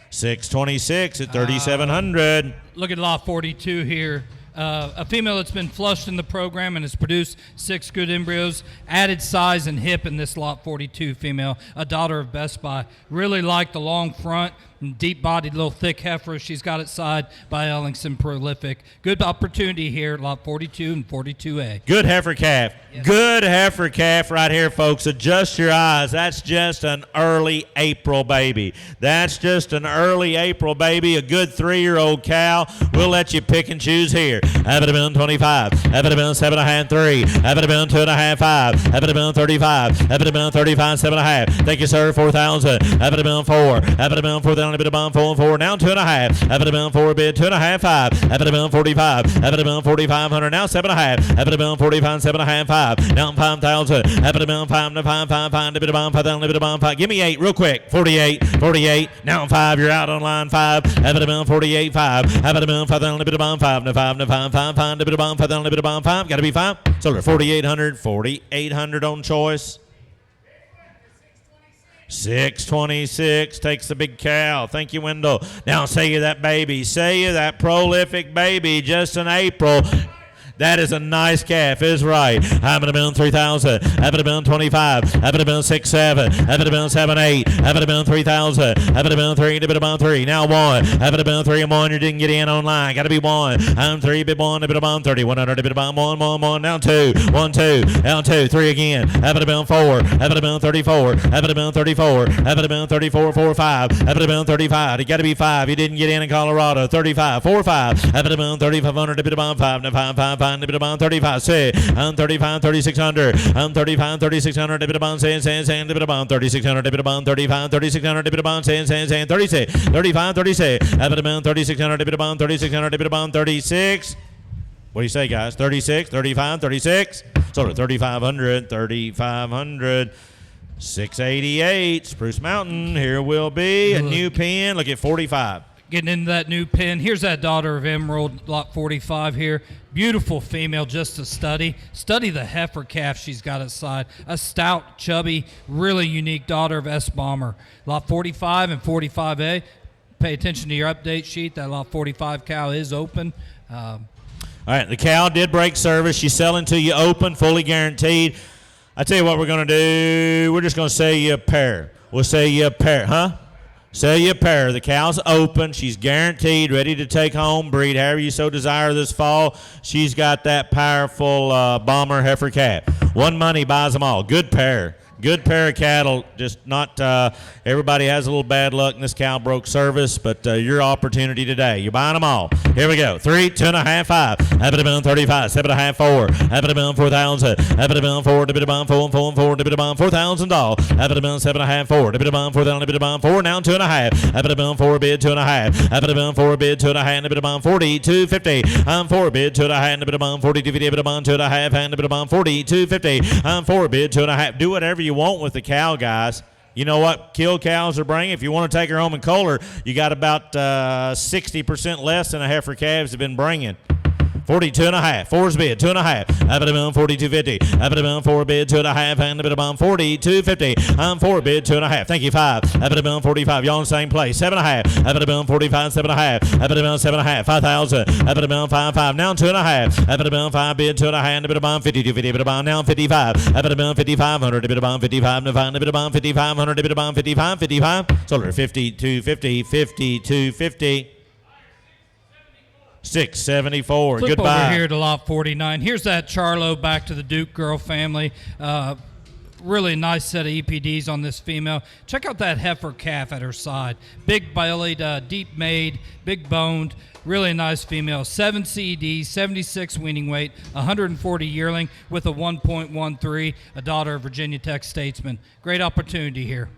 Speaker 5: 626 at 3,700.
Speaker 1: Look at lot 42 here. A female that's been flushed in the program and has produced 6 good embryos, added size and hip in this lot 42 female, a daughter of Best Buy. Really like the long front and deep-bodied little thick heifer she's got at side by Ellingson Prolific. Good opportunity here, lot 42 and 42A.
Speaker 5: Good heifer calf.
Speaker 1: Yes.
Speaker 5: Good heifer calf right here, folks. Adjust your eyes. That's just an early April baby. That's just an early April baby, a good 3-year-old cow. We'll let you pick and choose here. Have it been 25. Have it been 7.5, 3. Have it been 2.5, 5. Have it been 35. Have it been 35, 7.5. Thank you, sir. 4,000. Have it been 4. Have it been 4,000. Have it been 4 and 4. Now 2.5. Have it been 4 bid 2.5, 5. Have it been 45. Have it been 4,500. Now 7.5. Have it been 45, 7.5, 5. Now 5,000. Have it been 5 to 5, 5, 5. Have it been 5,000. Have it been 5. Give me 8 real quick. 48, 48. Now 5. You're out on line 5. Have it been 48, 5. Have it been 5,000. Have it been 5 to 5 to 5, 5, 5. Have it been 5,000. Have it been 5. Got to be 5. So they're 4,800. 4,800 on choice. 626 takes the big cow. Thank you, Wendell. Now say you that baby. Say you that prolific baby just in April. That is a nice calf. Is right. Have it a been 3,000. Have it a been 25. Have it a been 6, 7. Have it a been 7, 8. Have it a been 3,000. Have it a been 3. Have it a been 3. Now 1. Have it a been 3 and 1. You didn't get in online. Got to be 1. I'm 3. Bit 1. Bit about 30. 100. Bit about 1. 1. 1. Down 2. 1, 2. Down 2. 3 again. Have it a been 4. Have it a been 34. Have it a been 34. Have it a been 34. 4, 5. Have it a been 35. You got to be 5. You didn't get in Colorado. 35. 4, 5. Have it a been 3,500. Bit about 5. 5, 5, 5. Bit about 35. 6. I'm 35. 3,600. I'm 35. 3,600. Bit about 6. Bit about 3,600. Bit about 35. 3,600. Bit about 6. 36. 35. 36. Have it a been 3,600. Bit about 3,600. Bit about 36. What do you say, guys? 36, 35, 36. Sort of 3,500, 3,500. 688, Spruce Mountain. Here will be a new pin. Look at 45.
Speaker 1: Getting into that new pin. Here's that Daughter of Emerald, lot 45 here. Beautiful female, just to study. Study the heifer calf she's got aside. A stout, chubby, really unique daughter of S. Bomber. Lot 45 and 45A. Pay attention to your update sheet. That lot 45 cow is open.
Speaker 5: All right, the cow did break service. She's selling to you open, fully guaranteed. I tell you what we're going to do. We're just going to sell you a pair. We'll sell you a pair, huh? Sell you a pair. The cow's open. She's guaranteed, ready to take home, breed however you so desire this fall. She's got that powerful bomber heifer calf. One money buys them all. Good pair. Good pair of cattle. Just not everybody has a little bad luck, and this cow broke service, but your opportunity today. You're buying them all. Here we go. 3, 2.5, 5. Have it a been 35. 7.5, 4. Have it a been 4,000. Have it a been 4. Dip it a been 4 and 4 and 4. Dip it a been $4,000. Have it a been 7.5, 4. Dip it a been 4,000. Dip it a been 4. Now 2.5. Have it a been 4 bid 2.5. Have it a been 4 bid 2.5. Dip it a been 42.50. I'm 4 bid 2.5. Dip it a been 42.50. Dip it a been 2.5. And dip it a been 42.50. I'm 4 bid 2.5. Do whatever you want with the cow, guys. You know what killed cows are bringing? If you want to take her home and cull her, you got about 60% less than a heifer calves have been bringing. 42.5. 4's bid 2.5. Have it a been 42.50. Have it a been 4 bid 2.5. And a bit about 42.50. I'm 4 bid 2.5. Thank you. 5. Have it a been 45. Y'all in the same place. 7.5. Have it a been 45. 7.5. Have it a been 7.5. 5,000. Have it a been 5. Now 2.5. Have it a been 5 bid 2.5. And a bit about 52.50. Bit about now 55. Have it a been 5,500. A bit about 55. A bit about 5,500. A bit about 55. 55. Sold her 52.50. 52.50. 674.
Speaker 1: Flip
Speaker 5: Goodbye.
Speaker 1: over here to lot 49. Here's that Charlo back to the Duke girl family. Really nice set of EPDs on this female. Check out that heifer calf at her side. Big bellied, deep made, big boned. Really nice female. 7 CEDs, 76 weaning weight, 140 yearling with a 1.13, a daughter of Virginia Tech statesman. Great opportunity here.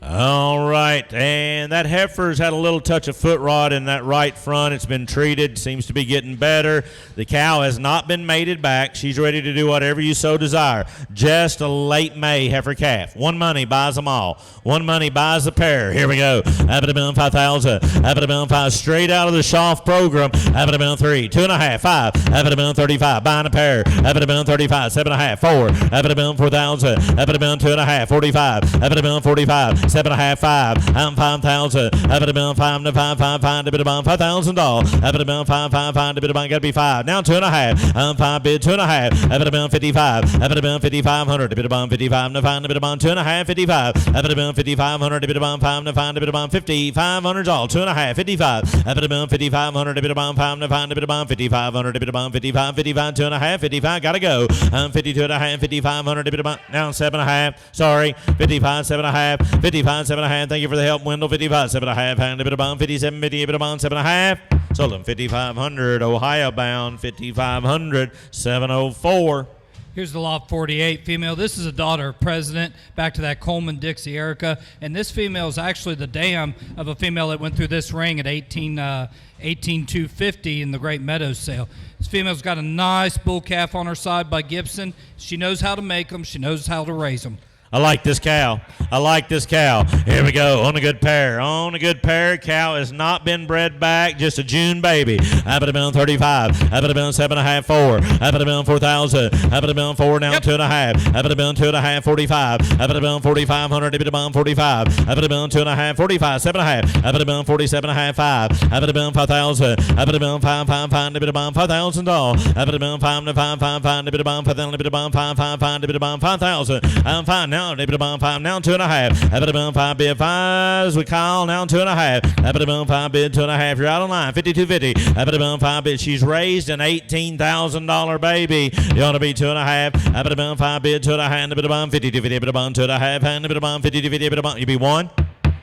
Speaker 5: All right, and that heifer's had a little touch of foot rot in that right front. It's been treated, seems to be getting better. The cow has not been mated back. She's ready to do whatever you so desire. Just a late May heifer calf. One money buys them all. One money buys the pair. Here we go. Have it a been 5,000. Have it a been 5. Straight out of the Schaff program. Have it a been 3. 2.5. 5. Have it a been 35. Buying a pair. Have it a been 35. 7.5. 4. Have it a been 4,000. Have it a been 2.5. 45. Have it a been 45. 7.5, 5. I'm 5,000. Have it a been 5 to 5, 5, 5 to bid about $5,000. Have it a been 5, 5, 5 to bid about gotta be 5. Now 2.5. I'm 5 bid 2.5. Have it a been 55. Have it a been 5,500 to bid about 55 to 5 to bid about 2.5. 55. Have it a been 5,500 to bid about 5 to 5 to bid about 5,500 all 2.5. 55. Have it a been 5,500 to bid about 5 to 5 to bid about 5,500 to bid about 55. 55 2.5. 55 gotta go. I'm 52.5. 5,500 to bid about now 7.5. Sorry. 55 7.5. 55 7.5. Thank you for the help, Wendell. 55 7.5. Hand a bit of bond. 57 50 a bit of bond. 7.5. Sold them 5,500. Ohio bound 5,500. 704.
Speaker 1: Here's the lot 48 female. This is a daughter of President, back to that Coleman Dixie Erica. And this female is actually the dam of a female that went through this ring at 18,250 in the Great Meadows sale. This female's got a nice bull calf on her side by Gibson. She knows how to make them. She knows how to raise them.
Speaker 5: I like this cow. I like this cow. Here we go. On a good pair. On a good pair. Cow has not been bred back. Just a June baby. Have it been 35. Have it been 7.5, 4. Have it been 4,000. Have it been 4 now, 2.5. Have it been 2.5, 45. Have it been 4,500. Have it been 45. Have it been 2.5, 45. 7.5. Have it been 47.5, 5. Have it been 5,000. Have it been 5, 5, 5. Have it been 5,000 dollars. Have it been 5, 5, 5. Have it been 5,000. Have it been 5, 5, 5. Have it been 5,000. I'm fine now. Have it been 5 now, 2.5. Have it been 5 bid 5 as we call now 2.5. Have it been 5 bid 2.5. You're out of line. 52.50. Have it been 5 bid. She's raised an $18,000 baby. You ought to be 2.5. Have it been 5 bid 2.5. Have it been 52.50. Have it been 2.5. Have it been 52.50. Have it been you be 1.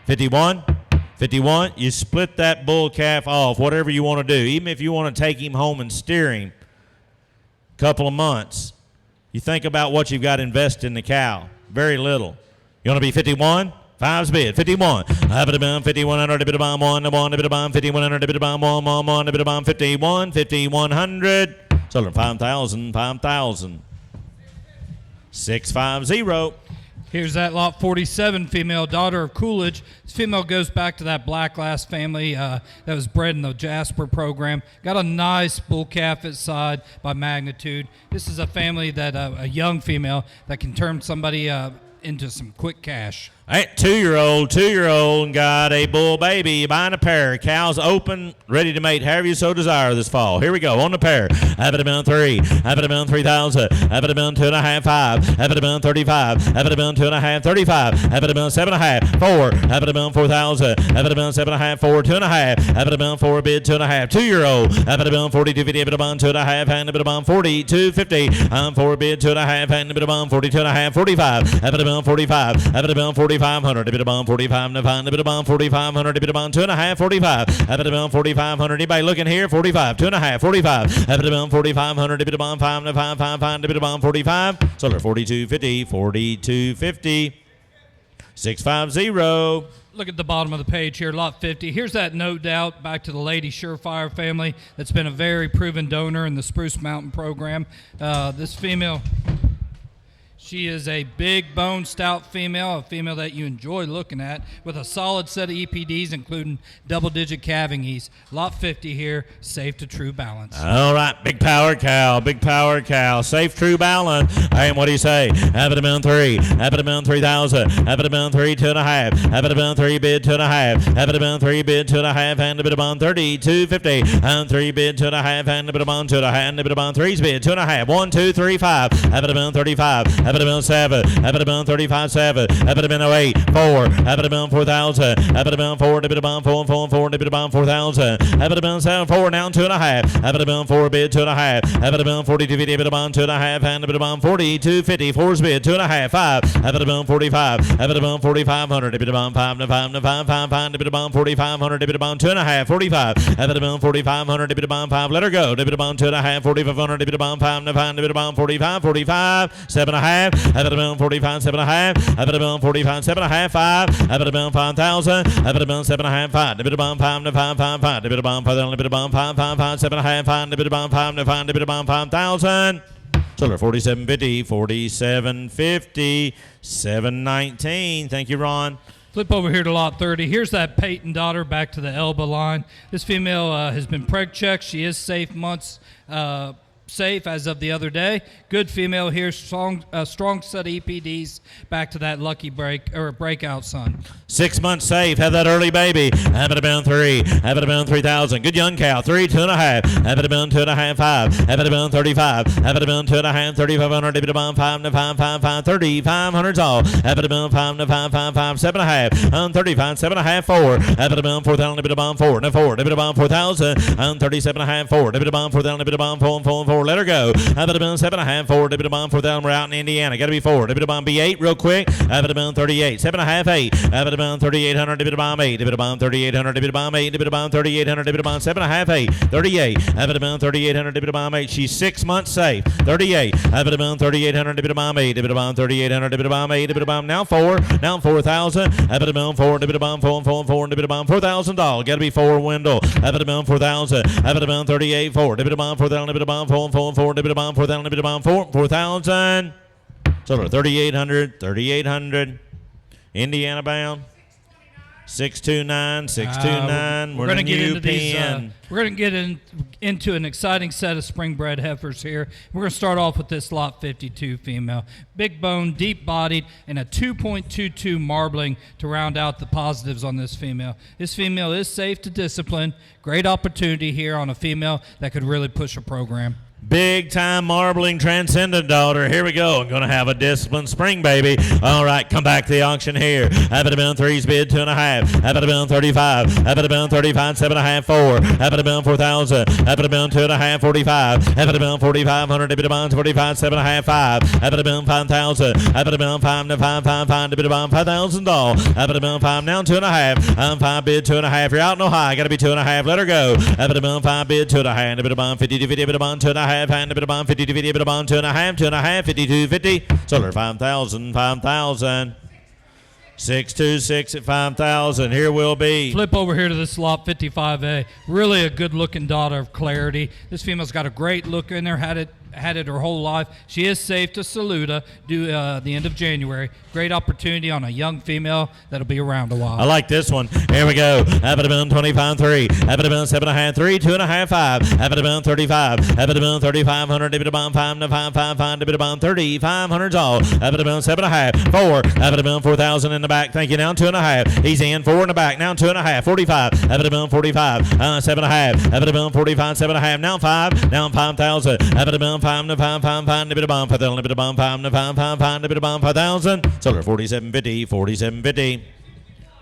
Speaker 5: 51. 51. You split that bull calf off. Whatever you want to do. Even if you want to take him home and steer him a couple of months. You think about what you've got invested in the cow. Very little. You want to be 51? 5's bid. 51. Have it been 5,100. Have it been 1. Have it been 5,100. Have it been 1. 1. Have it been 51. 5,100. So 5,000. 5,000. 650.
Speaker 1: Here's that lot 47 female, daughter of Coolidge. This female goes back to that Black Lass family that was bred in the Jasper program. Got a nice bull calf at side by magnitude. This is a family that a young female that can turn somebody into some quick cash.
Speaker 5: All right, 2-year-old got a bull baby. You're buying a pair. Cows open, ready to mate, however you so desire this fall. Here we go, on the pair. Have it been 3. Have it been 3,000. Have it been 2.5, 5. Have it been 35. Have it been 2.5, 35. Have it been 7.5, 4. Have it been 4,000. Have it been 7.5, 4, 2.5. Have it been 4 bid 2.5. 2-year-old. Have it been 42.50. Have it been 2.5. Hand it been 42.50. 4 bid 2.5. Hand it been 42.5. 45. Have it been 45. Have it been 45. 4,500, a bit of bomb 45, a bit of bomb 4,500, a bit of bomb 2.5, 45, a bit of bomb 4,500. Anybody looking here? 45, 2.5, 45, a bit of bomb 4,500, a bit of bomb 5, 5, 5, 5, a bit of bomb 45. Solar 42.50, 42.50, 650.
Speaker 1: Look at the bottom of the page here, lot 50. Here's that No Doubt back to the Lady Surefire family that's been a very proven donor in the Spruce Mountain program. This female, she is a big bone stout female, a female that you enjoy looking at with a solid set of EPDs, including double-digit calving ease. Lot 50 here, safe to true balance.
Speaker 5: All right, big power cow, safe true balance. Hey, what do you say? Have it been 3, have it been 3,000, have it been 3, 2.5, have it been 3 bid 2.5, have it been 3 bid 2.5, and a bit of on 32.50, and 3 bid 2.5, and a bit of on 2.5, and a bit of on 3's bid 2.5, 1, 2, 3, 5, have it been 35, have it been 7, have it been 35, 7, have it been 08, 4, have it been 4,000, have it been 4, a bit of on 4, 4, 4, a bit of on 4,000, have it been 7, 4, now 2.5, have it been 4 bid 2.5, have it been 42.50, a bit of on 2.5, and a bit of on 42.50, 4's bid 2.5, 5, have it been 45, have it been 4,500, a bit of on 5, 5, 5, 5, 5, a bit of on 4,500, a bit of on 2.5, 45, have it been 4,500, a bit of on 5, let her go, a bit of on 2.5, 4,500, a bit of on 5, 5, a bit of on 45, 45, 7.5, have it been 45, 7.5, have it been 45, 7.5, 5, have it been 5,000, have it been 7.5, 5, a bit of on 5, 5, 5, 5, a bit of on 5, a bit of on 5, 5, 5, 7.5, 5, a bit of on 5, 5, a bit of on 5,000. Solar 47.50, 47.50, 719. Thank you, Ron.
Speaker 1: Flip over here to lot 30. Here's that Peyton daughter back to the Elba line. This female has been preg checked. She is safe months safe as of the other day. Good female here, strong set of EPDs back to that lucky breakout son.
Speaker 5: 6 months safe, have that early baby. Have it been 3, have it been 3,000. Good young cow, 3, 2.5, have it been 2.5, 5, have it been 35, have it been 2.5, 3,500, have it been 5, 5, 5, 5, 3,500's all. Have it been 5, 5, 5, 5, 7.5, 35, 7.5, 4, have it been 4,000, have it been 4, 4, have it been 4,000, 37.5, 4, have it been 4,000, have it been 4, 4, 4, let her go. Have it been 7.5, 4, have it been 4,000, we're out in Indiana, gotta be 4, have it been B8 real quick, have it been 38, 7.5, 8, have it been 3,800, have it been 8, have it been 3,800, have it been 8, have it been 3,800, have it been 7.5, 8, 38, have it been 3,800, have it been 8, she's 6 months safe, 38, have it been 3,800, have it been 8, have it been 3,800, have it been 8, have it been now 4, now 4,000, have it been 4, have it been 4, 4, 4, have it been $4,000, gotta be 4, Wendell, have it been 4,000, have it been 38, 4, have it been 4,000, have it been 4, 4, 4, have it been 4,000, have it been 4,000, Sold her 3,800, 3,800. Indiana bound. 629, 629.
Speaker 1: We're going to get into
Speaker 5: pen.
Speaker 1: these. We're going to get into an exciting set of spring-bred heifers here. We're going to start off with this lot 52 female. Big bone, deep bodied, and a 2.22 marbling to round out the positives on this female. This female is safe to discipline. Great opportunity here on a female that could really push a program.
Speaker 5: Big time marbling transcendent daughter. Here we go. I'm going to have a disciplined spring baby. All right, come back to the auction here. Have it been threes bid 2.5. Have it been 35. Have it been 35, 7.5, 4. Have it been 4,000. Have it been 2.5, 45. Have it been 4,500. Have it been 45, 7.5, 5. Have it been 5,000. Have it been 5 to 5, 5, 5. Have it been 5,000 doll. Have it been 5 now 2.5. I'm 5 bid 2.5. You're out in Ohio. Got to be 2.5. Let her go. Have it been 5 bid 2.5. Have it been 50 to 50. Have it been 2.5. And a bit of bond 50 to 50, a bit of bond 2.5, 52, 50. Sold her 5,000, 5,000. 626 at 5,000. Here will be.
Speaker 1: Flip over here to this lot 55A. Really a good-looking daughter of Clarity. This female's got a great look in her. Had it her whole life. She is safe to Saluda due the end of January. Great opportunity on a young female that'll be around a while.
Speaker 5: I like this one. Here we go. Have it been 25, 3. Have it been 7.5, 3, 2.5, 5. Have it been 35. Have it been 3,500. Have it been 5 to 5, 5, 5. Have it been 3,500 all. Have it been 7.5, 4. Have it been 4,000 in the back. Thank you. Now 2.5. He's in 4 in the back. Now 2.5. 45. Have it been 45. 7.5. Have it been 45. 7.5. Now 5. Now 5,000. Have it been 5 to 5, 5, 5. A bit of bomb 5,000. A bit of bomb 5 to 5, 5, 5. A bit of bomb 5,000. Sold her 47.50. 47.50.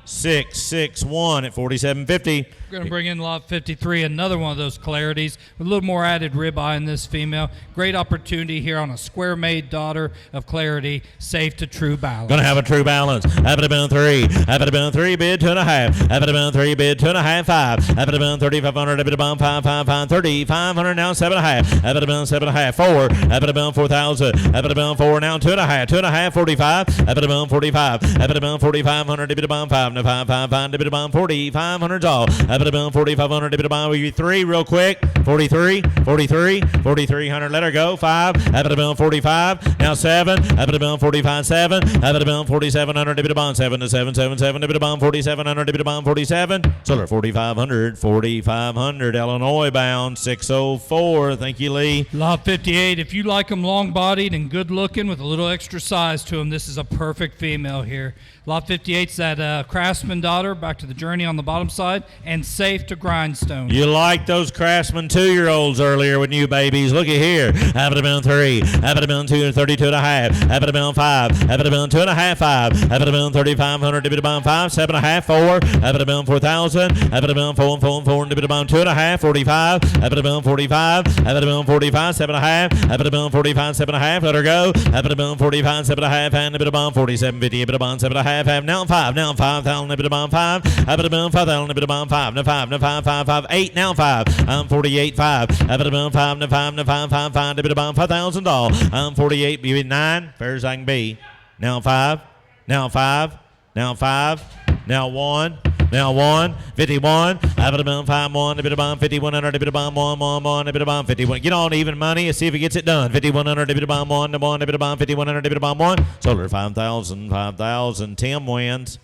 Speaker 5: 661 at 47.50.
Speaker 1: We're going to bring in lot 53, another one of those Clarities with a little more added ribeye in this female. Great opportunity here on a square-made daughter of Clarity, safe to true balance.
Speaker 5: Going to have a true balance. Have it been 3. Have it been 3 bid 2.5. Have it been 3 bid 2.5, 5. Have it been 3,500. Have it been 5, 5, 5, 3,500 now 7.5. Have it been 7.5, 4. Have it been 4,000. Have it been 4 now 2.5. 2.5, 45. Have it been 45. Have it been 4,500. Have it been 5. 5, 5, 5, a bit of bomb 4,500 all. Have it been 4,500. A bit of bomb. We 3 real quick. 43, 43, 4,300. Let her go. 5. Have it been 45. Now 7. Have it been 45, 7. Have it been 4,700. A bit of bomb 7 to 7, 7, 7. A bit of bomb 4,700. A bit of bomb 47. Sold her 4,500. 4,500. Illinois bound 604. Thank you, Lee.
Speaker 1: Lot 58. If you like them long-bodied and good-looking with a little extra size to them, this is a perfect female here. Lot 58's that Craftsman daughter, back to the journey on the bottom side, and safe to grindstone.
Speaker 5: You like those Craftsman 2-year-olds earlier with new babies. Look at here. Have it been 3. Have it been 2, 32.5. Have it been 5. Have it been 2.5, 5. Have it been 3,500. Have it been 5, 7.5, 4. Have it been 4,000. Have it been 4, 4, 4. Have it been 2.5, 45. Have it been 45. Have it been 45, 7.5. Have it been 45, 7.5. Let her go. Have it been 45, 7.5. And a bit of bomb 47.50. A bit of bomb 7.5. Have now 5. Now 5,000. A bit of bomb 5. Have it been 5,000. A bit of bomb 5. Now 5. Now 5, 5, 5. 8. Now 5. I'm 48, 5. Have it been 5. Now 5. Now 5, 5, 5. A bit of bomb 5,000 all. I'm 48. Be 9. Fair as I can be. Now 5. Now 5. Now 5. Now 1. Now 1, 51, have it been 5, 1, a bit of bomb, 5,100, a bit of bomb, 1, 1, 1, a bit of bomb, 51. Get on even money and see if he gets it done. 5,100, a bit of bomb, 1, 1, a bit of bomb, 5,100, a bit of bomb, 1. Sold her 5,000, 5,000. Tim wins.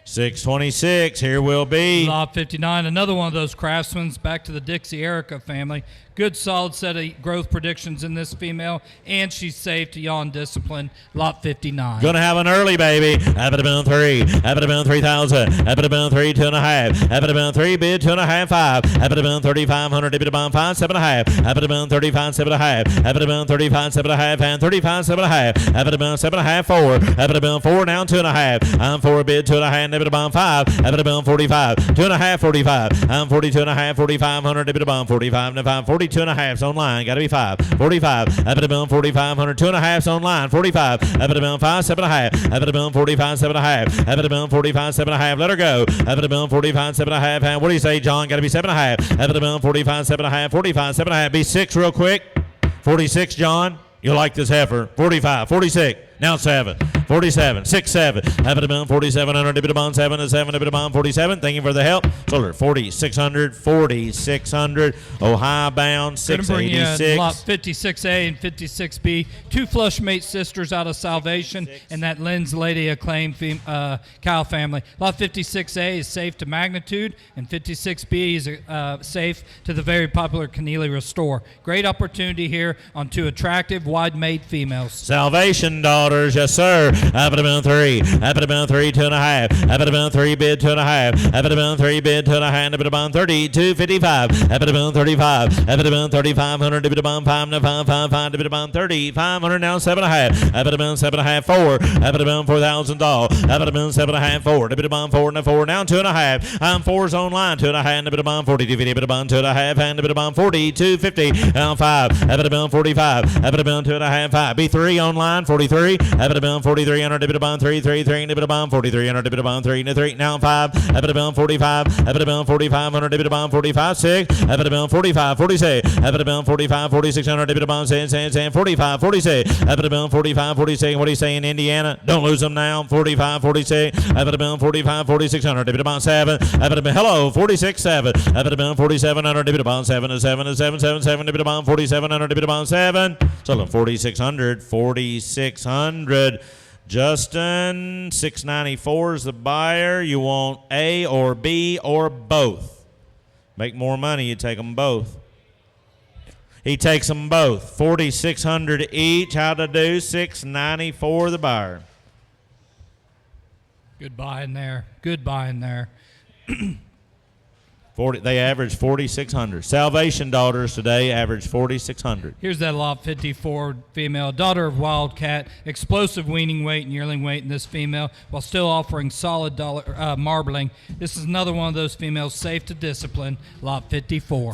Speaker 5: 626, here will be.
Speaker 1: Lot 59, another one of those Craftsmans, back to the Dixie Erica family. Good solid set of growth predictions in this female, and she's safe to yawn discipline. Lot 59.
Speaker 5: Gonna have an early baby. Have it been 3. Have it been 3,000. Have it been 3, 2.5. Have it been 3 bid 2.5, 5. Have it been 3,500. Have it been 5, 7.5. Have it been 35, 7.5. Have it been 35, 7.5. And 35, 7.5. Have it been 7.5, 4. Have it been 4 now 2.5. I'm 4 bid 2.5. Have it been 5. Have it been 45. 2.5, 45. I'm 42.5. 4,500. Have it been 45 to 5. 42.5's online. Got to be 5. 45. Have it been 4,500. 2.5's online. 45. Have it been 5, 7.5. Have it been 45, 7.5. Have it been 45, 7.5. Let her go. Have it been 45, 7.5. And what do you say, John? Got to be 7.5. Have it been 45, 7.5. 45, 7.5. Be 6 real quick. 46, John. You like this heifer. 45, 46. Now 7. 47, 67, have it about 4,700, dip it about 7 to 7, dip it about 47. Thank you for the help. Solar 4,600, 4,600. Ohio bound
Speaker 1: Gonna bring you
Speaker 5: 686.
Speaker 1: lot 56A and 56B, two flushmate sisters out of Salvation, and that Lynn's Lady Acclaim cow family. Lot 56A is safe to Magnitude, and 56B is safe to the very popular Keneally Restore. Great opportunity here on two attractive, wide-made females.
Speaker 5: Salvation daughters, yes sir. Have it about 3. Have it about 3, 2.5. Have it about 3 bid 2.5. Have it about 3 bid 2.5. Have it about 30, 255. Have it about 35. Have it about 3,500. Have it about 5 to 555. Have it about 3,500 now 7.5. Have it about 7.5 4. Have it about 4,000 doll. Have it about 7.5 4. Have it about 4 and a 4 now 2.5. I'm 4's online 2.5. Have it about 40 250. Have it about 2.5. And have it about 40 250. Now 5. Have it about 45. Have it about 2.5 5. B3 online 43. Have it about 4,300. Have it about 3 3 3. Have it about 4,300. Have it about 3 to 3 now 5. Have it about 45. Have it about 4,500. Have it about 45 6. Have it about 45 46. Have it about 45 4,600. Have it about 45 46. Have it about 45 46. What do you say in Indiana? Don't lose them now. 45 46. Have it about 45 4600. Have it about 7. Have it about hello 46 7. Have it about 4700. Have it about 7 to 7 to 7 7 7. Have it about 4700. Have it about 7. So 4600 4600. Justin, 694 is the buyer. You want A or B or both? Make more money, you take them both. He takes them both. 4,600 each. How to do? 694 the buyer.
Speaker 1: Good buying there. Good buying there.
Speaker 5: 40. They average 4,600. Salvation daughters today average 4,600.
Speaker 1: Here's that lot 54 female, daughter of Wildcat, explosive weaning weight and yearling weight in this female, while still offering solid marbling. This is another one of those females safe to discipline. Lot 54.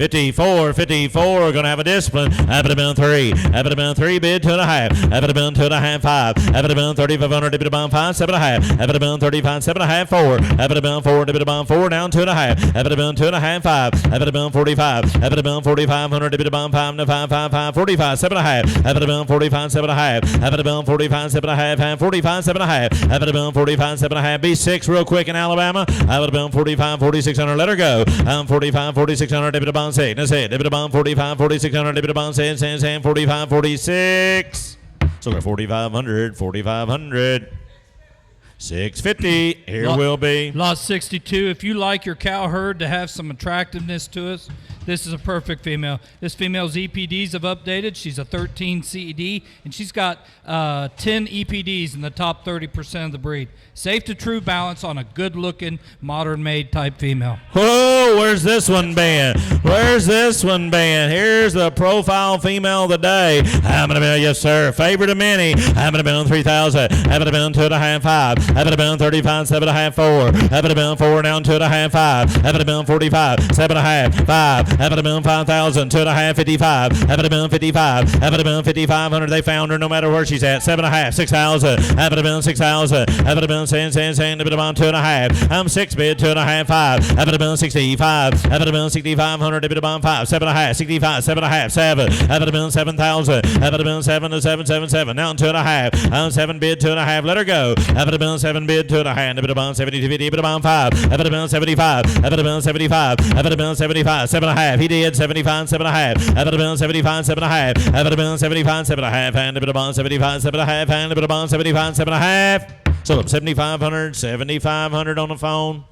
Speaker 5: 54. Going to have a discipline. Have it about 3. Have it about 3 bid 2.5. Have it about 2.5 5. Have it about 3,500. Have it about 5 7.5. Have it about 35 7.5 4. Have it about 4. Have it about 4 down 2.5. Have it about 2.5 5. Have it about 45. Have it about 4,500. Have it about 5 to 5 5 5. 45 7.5. Have it about 45 7.5. Have it about 45 7.5. 45 7.5. Have it about 45 7.5. B6 real quick in Alabama. Have it about 45 4,600. Let her go. 45 4,600. Have it about 6. That's it. Have it about 45 4,600. Have it about 6. 45 46. So they're 4,500. 4,500. 650. Here will be.
Speaker 1: Lot 62. If you like your cow herd to have some attractiveness to us, this is a perfect female. This female's EPDs have updated. She's a 13 CED, and she's got 10 EPDs in the top 30% of the breed. Safe to true balance on a good-looking, modern-made type female.
Speaker 5: Whoa, where's this one been? Where's this one been? Here's the profile female of the day. How many been? Yes, sir. Favorite of many. How many been on 3,000? Have it been 2.5 5. Have it been 35 7.5 4. Have it been 4 down 2.5 5. Have it been 45 7.5 5. Have it been 5,000 2.5 55. Have it been 55. Have it been 5,500. They found her no matter where she's at. 7.5 6,000. Have it been 6,000. Have it been 10 have it been 2.5. I'm 6 bid 2.5 5. Have it been 65. Have it been 6,500. Have it been 5 7.5 65 7.5 7. Have it been 7,000. Have it been 7 to 7 7 7. Now 2.5. I'm 7 bid 2.5. Let her go. Have it been 7 bid 2.5. Have it been 70 50. Have it been 5. Have it been 75. Have it been 75. Have it been 75 7.5. He did 75 7.5. Have it been 75 7.5. Have it been 75 7.5. And have it been 75 7.5. And have it been 75 7.5. So 7,500 on the phone.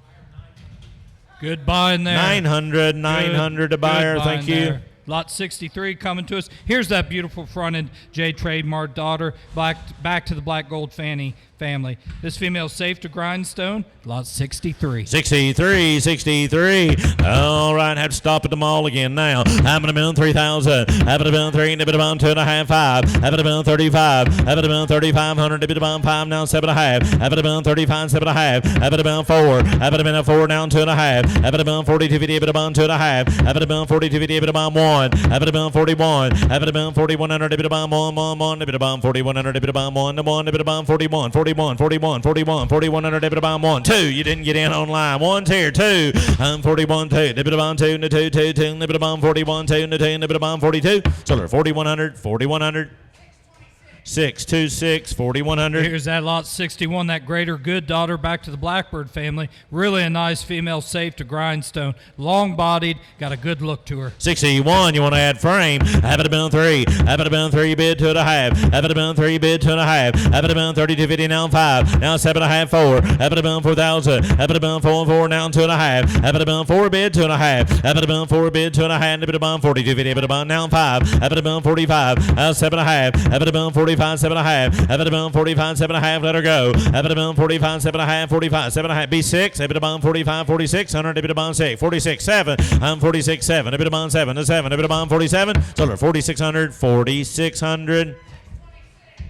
Speaker 1: Good buying there.
Speaker 5: 900 to buyer.
Speaker 1: Good
Speaker 5: Thank
Speaker 1: buying
Speaker 5: you.
Speaker 1: there. Lot 63 coming to us. Here's that beautiful fronted J trademark daughter back to the black gold fanny family. This female safe to grindstone. Lot 63.
Speaker 5: 63. All right, have to stop at the mall again now. Have it been 3,000. Have it been 3. Have it been 2.5 5. Have it been 35. Have it been 3,500. Have it been 5 now 7.5. Have it been 35 7.5. Have it been 4. Have it been a 4 down 2.5. Have it been 42 50. Have it been 2.5. Have it been 42 50. Have it been 1. Have it been 41. Have it been 4,100. Have it been 1. Have it been 4,100. Have it been 1. Have it been 41. 4,100. Have it been 1. 2. You didn't get in online. 1's here. 2. I'm 41 2. Have it been 2 and 2 2 2. Have it been 41 2 and 2. Have it been 42. So they're 4,100. 626, 4100.
Speaker 1: Here's that lot 61, that greater good daughter back to the Blackbird family. Really a nice female, safe to grindstone. Long-bodied, got a good look to her.
Speaker 5: 61, you want to add frame. Have it been 3. Have it been 3, bid 2.5. Have it been 3, bid 2.5. Have it been 3250, now 5. Now 7.5, 4. Have it been 4,000. Have it been 4 and 4, now 2.5. Have it been 4, bid 2.5. Have it been 4, bid 2.5. Bid about 4250, bid about now 5. Have it been 45. Now 7.5. Have it been 45, 7.5. Have it been 45, 7.5. Let her go. Have it been 45, 7.5. 45, 7.5. B6. Have it been 45, 4600. Have it been 6. 46, 7. I'm 46, 7. Have it been 7 to 7. Have it been 47. Solar 4600, 4600.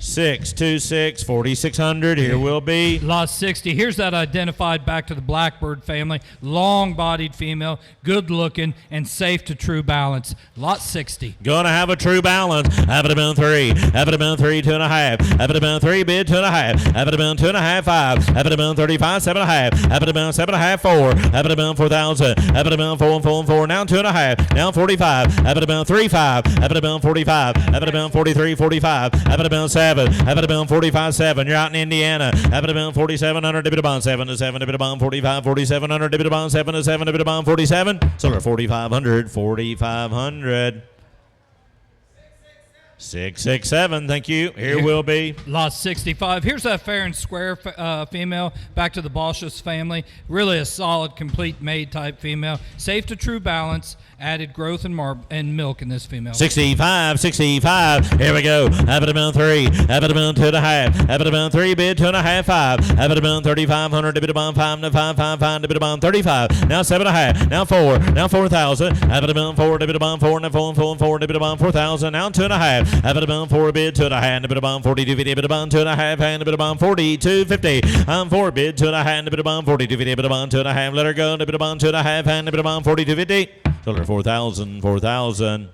Speaker 5: 626, 4600. Here will be
Speaker 1: lot 60. Here's that identified back to the Blackbird family. Long-bodied female, good-looking, and safe to true balance. Lot 60.
Speaker 5: gonna have a true balance. Have it been 3. Have it been 3, 2.5. Have it been 3, bid 2.5. Have it been 2.5, 5. Have it been 35, 7.5. Have it been 7.5, 4. Have it been 4,000. Have it been 4 and 4 and 4. Now 2.5. Now 45. Have it been 3, 5. Have it been 45. Have it been 43, 45. Have it been 7. Have it been 45, 7. You're out in Indiana. Have it been 4,700. Dip it about 7 to 7. Dip it about 45, 4,700. Dip it about 7 to 7. Dip it about 47. Solar 4,500, 4,500. 667, thank you. Here will be
Speaker 1: lot 65. Here's that fair and square female back to the Balshus family. Really a solid, complete maid type female. Safe to true balance. Added growth and milk in this female.
Speaker 5: 65, 65. Here we go. Have it been 3. Have it been 2.5. Have it been 3, bid 2.5, 5. Have it been 3,500. Dip it about 5 to 5, 5, 5. Dip it about 35. Now 7.5. Now 4. Now 4,000. Have it been 4. Dip it about 4 and 4 and 4 and 4. Dip it about 4,000. Now 2.5. Have it been 4, bid 2.5. Dip it about 42.50. Dip it about 2.5. Hand dip it about 42.50. I'm 4, bid 2.5. Dip it about 42.50. Dip it about 2.5. Let her go. Dip it about 2.5. Hand dip it about 42.50. Solar 4,000, 4,000.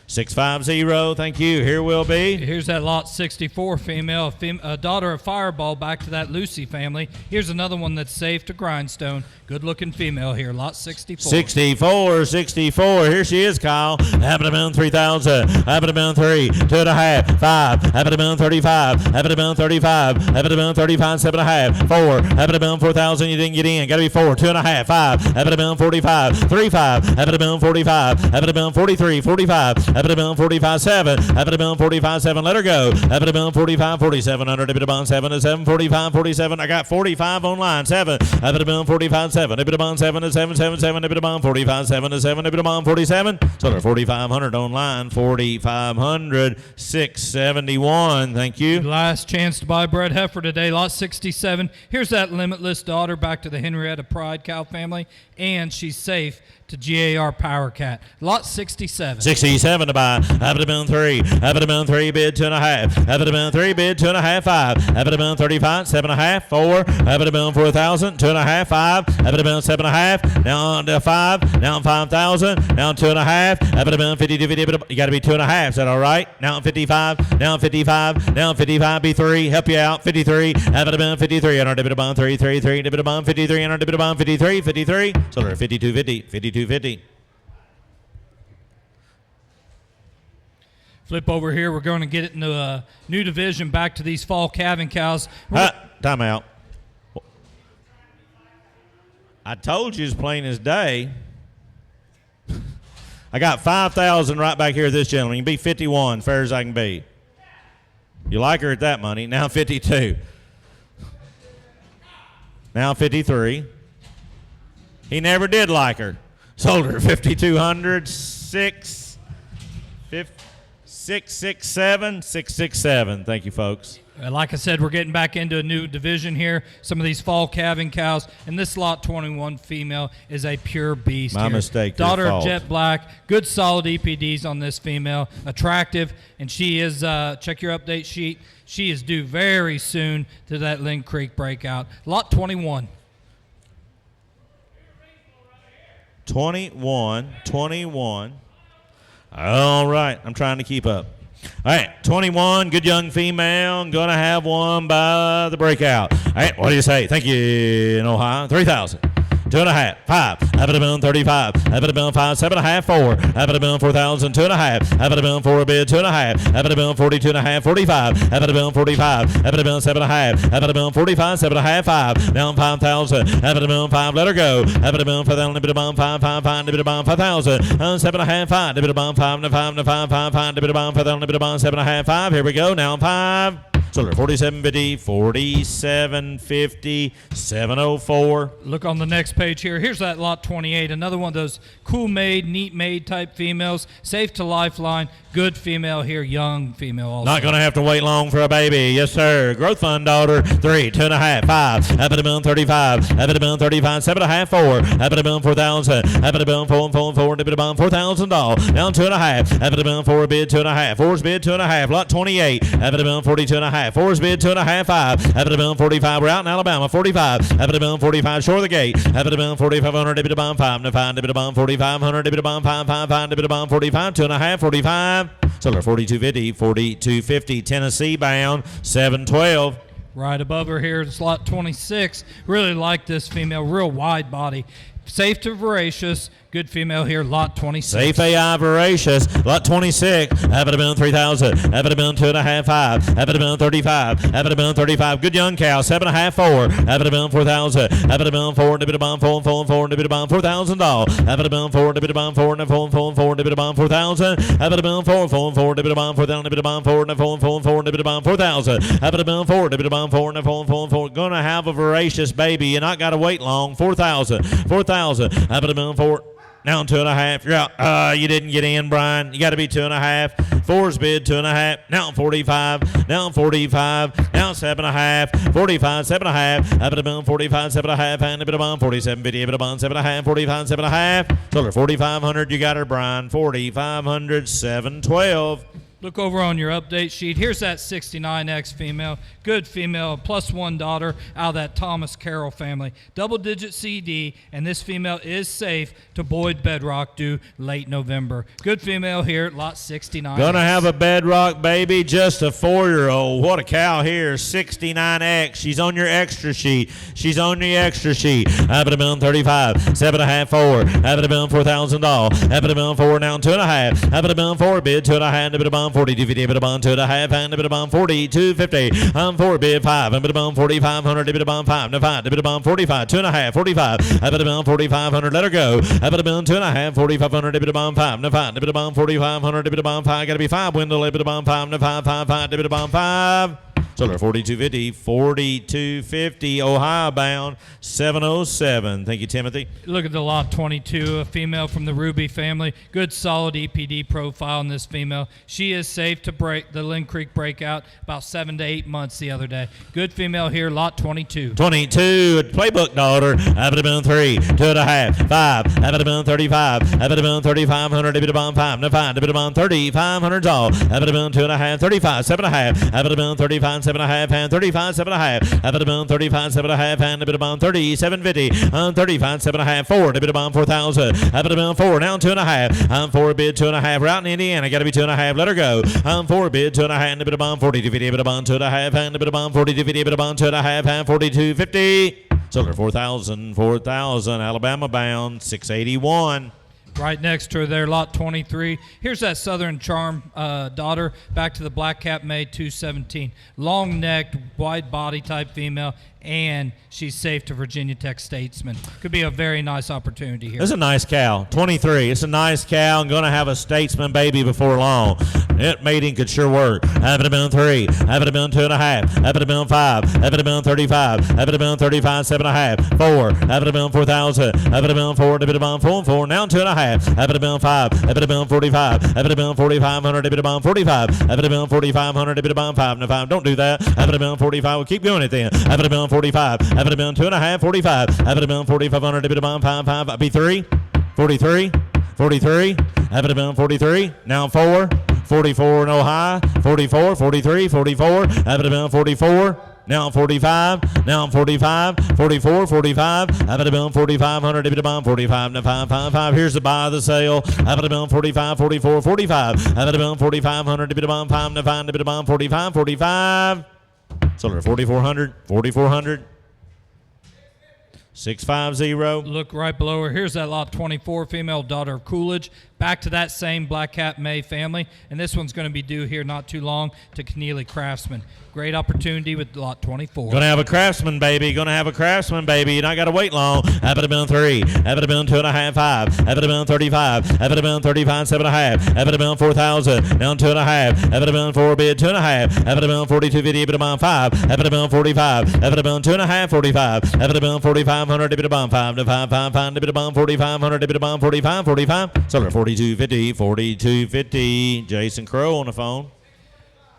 Speaker 5: 650, thank you. Here will be.
Speaker 1: Here's that lot 64 female, a daughter of Fireball back to that Lucy family. Here's another one that's safe to grindstone. Good-looking female here, lot 64.
Speaker 5: 64, 64. Here she is, Kyle. Have it been 3,000. Have it been 3, 2.5, 5. Have it been 35. Have it been 35. Have it been 35, 7.5, 4. Have it been 4,000. You didn't get in. Got to be 4, 2.5, 5. Have it been 45, 3, 5. Have it been 45. Have it been 43, 45. Have it been 45, 7. Have it been 45, 7. Let her go. Have it been 45, 4700. Have it been 7 to 7, 45, 47. I got 45 online. 7. Have it been 45, 7. Have it been 7 to 7, 7, 7. Have it been 45, 7 to 7. Have it been 47. So they're 4,500 online. 4,500, 671. Thank you.
Speaker 1: Last chance to buy bred heifer today, lot 67. Here's that limitless daughter back to the Henrietta Pride cow family, and she's safe to GAR Power Cat. Lot 67.
Speaker 5: 67 to buy. Have it been 3. Have it been 3, bid 2.5. Have it been 3, bid 2.5, 5. Have it been 35, 7.5, 4. Have it been 4,000, 2.5, 5. Have it been 7.5. Now on to 5. Now on 5,000. Now on 2.5. Have it been 50 to 50. You got to be 2.5. Is that all right? Now on 55. Now on 55. Now on 55. B3. Help you out. 53. Have it been 53. And our debit bond 3, 3, 3. Debit bond 53. And our debit bond 53. 53. So they're 52.50. 52.50.
Speaker 1: Flip over here. We're going to get it into a new division back to these fall calving cows.
Speaker 5: Time out. I told you it's plain as day. I got 5,000 right back here. This gentleman. You can be 51, fair as I can be. You like her at that money. Now 52. Now 53. He never did like her. Sold her 5,200, 667. Thank you, folks.
Speaker 1: Like I said, we're getting back into a new division here. Some of these fall calving cows, and this lot 21 female is a pure beast.
Speaker 5: My
Speaker 1: here.
Speaker 5: mistake.
Speaker 1: Daughter
Speaker 5: your
Speaker 1: of
Speaker 5: fault.
Speaker 1: jet black, good solid EPDs on this female, attractive, and she is. Check your update sheet. She is due very soon to that Lynn Creek breakout. Lot 21.
Speaker 5: 21. All right. I'm trying to keep up. All right. 21, good young female. I'm going to have one by the breakout. All right. What do you say? Thank you, in Ohio. 3,000. 2.5, 5, have it about 35, have it about 5, 7.5, 4, have it about 4,000, 2.5, have it about 4 bid, 2.5, have it about 42.5, 45, have it about 45, have it about 7.5, have it about 45, 7.5, 5, down 5,000, have it about 5, let her go, have it about 5,000, bid about 5, 5, 5, bid about 5,000, 7.5, 5, bid about 5, 5, 5, 5, 5, bid about 5,000, bid about 7.5, 5, here we go, now 5. Solar 4750, 4750, 704.
Speaker 6: Look on the next page here. Here's that lot 28, another one of those cool made, neat made type females. Safe to lifeline, good female here, young female also.
Speaker 5: Not going to have to wait long for a baby. Yes, sir. Growth fund daughter, 3, 2.5, 5, have it about 35, have it about 35, 7.5, 4, have it about 4,000, have it about 4, 4, 4, have it about $4,000. Down 2.5, have it about 4 bid, 2.5, 4's bid, 2.5, lot 28, have it about 42.5. 4's bid, 2.5, 5. Have it about 45. We're out in Alabama. 45. Have it about 45. Shore of the gate. Have it about 4,500. Dip it about 5. 5. Dip it about 4,500. Dip it about 5. 5. 5. Dip it about 45. 2.5. 45. Solar 4250. 4250. Tennessee bound. 712.
Speaker 6: Right above her here, slot 26. Really like this female, real wide body. Safe to voracious. Good female here, lot 26.
Speaker 5: Safe AI voracious, lot 26. Have it about 3,000. Have it about 2.5, 5. Have it about 35. Have it about 35. Good young cow, 7.5, 4. Have it about 4,000. Have it about 4. Dip it about 4, 4, 4. Dip it about $4,000. Have it about 4. Dip it about 4, 4, 4, 4. Dip it about 4,000. Have it about 4, 4, 4. Dip it about 4,000. Dip it about 4, 4, 4, 4. Dip it about 4,000. Have it about 4. Dip it about 4, 4, 4, 4. Gonna have a voracious baby. You not gotta wait long. 4,000. 4,000. Have it about 4. Now 2.5. You're out. You didn't get in, Brian. You got to be 2.5. 4's bid, 2.5. Now 45. Now 45. Now 7.5. 45. 7.5. Have it about 45. 7.5. And a bit of 47. Video. Bit of 7.5. 45. 7.5. Solar 4,500. You got her, Brian. 4,500. 712.
Speaker 6: Look over on your update sheet. Here's that 69X female. Good female, +1 daughter out of that Thomas Carroll family. Double-digit CD, and this female is safe to Boyd Bedrock due late November. Good female here, lot 69.
Speaker 5: Gonna have a Bedrock baby, just a 4-year-old. What a cow here, 69X. She's on your extra sheet. She's on the extra sheet. Have it about 35, 7.5, 4. Have it about $4,000. Have it about 4, now 2.5. Have it about 4, bid, 2.5, bid about 4250, bid about 2.5, and bid about 4250. 4 bid 5, and bid about 4,500, bid about 5, no 5, bid about 45, 2.5, 45. Have it about 4,500, let her go. Have it about 2.5, 4,500, bid about 5, no 5, bid about 4,500, bid about 5. Got to be 5 window, bid about 5, no 5, 5, 5, bid about 5. Solar 4250, 4250, Ohio bound, 707. Thank you, Timothy.
Speaker 6: Look at the lot 22, a female from the Ruby family. Good solid EPD profile in this female. She is safe to break the Lynn Creek breakout about 7 to 8 months the other day. Good female here, lot 22.
Speaker 5: 22, playbook daughter. Have it about 3, 2.5, 5. Have it about 35. Have it about 3,500, bid about 5, no 5, bid about 3,500 all. Have it about 2.5, 35, 7.5. Have it about 35, 7.5, and 35, 7.5. Have it about 35, 7.5, and a bit about 37.50. 35, 7.5, 4. A bit about 4,000. Have it about 4. Now 2.5. 4 bid, 2.5. We're out in Indiana. Got to be 2.5. Let her go. 4 bid, 2.5, and a bit about 42.50. A bit about 2.5, and a bit about 42.50. A bit about 2.5, and 42.50. Solar 4,000, 4,000. Alabama bound, 681.
Speaker 6: Right next to her there, lot 23. Here's that Southern Charm daughter, back to the Black Cap May 217. Long-necked, wide-body type female, and she's safe to Virginia Tech Statesman. Could be a very nice opportunity here.
Speaker 5: This is a nice cow, 23. It's a nice cow and going to have a Statesman baby before long. It mating could sure work. Have it about 3. Have it about 2.5. Have it about 5. Have it about 35. Have it about 35, 7.5. 4. Have it about 4,000. Have it about 4. Have it about 4. 4. Now 2.5. Have it about 5. Have it about 45. Have it about 4,500. Have it about 45. Have it about 4,500. Have it about 5. No 5. Don't do that. Have it about 45. We'll keep doing it then. Have it about 45. Have it about 2.5. 45. Have it about 4,500. Have it about 5. 5. Be 3. 43. 43. Have it about 43. Now 4. 44 in Ohio. 44. 43. 44. Have it about 44. Now 45, now 45, 44, 45, have it about 4,500, have it about 45, now 555, here's the buy, the sale, have it about 45, 44, 45, have it about 4,500, have it about 5, now 5, have it about 45, 45, solar 4,400, 4,400, 650.
Speaker 6: Look right below her. Here's that lot 24, female, daughter of Coolidge. Back to that same Black Cat May family. And this one's going to be due here not too long to Keneally Craftsman. Great opportunity with lot 24.
Speaker 5: Gonna have a Craftsman, baby. Gonna have a Craftsman, baby. You not got to wait long. Have it been 3. Have it been 2.5, 5. Have it been 35. Have it been 35, 7.5. Have it been 4,000. Down 2.5. Have it been 4 bid 2.5. Have it been 42.50. Have it been 5. Have it been 45. Have it been 2.5, 45. Have it been 4,500. Have it been 5 to 5, 5, 5. Have it been 4,500. Have it been 45, 45. Sold her 42.50, 42.50. Jason Crow on the phone.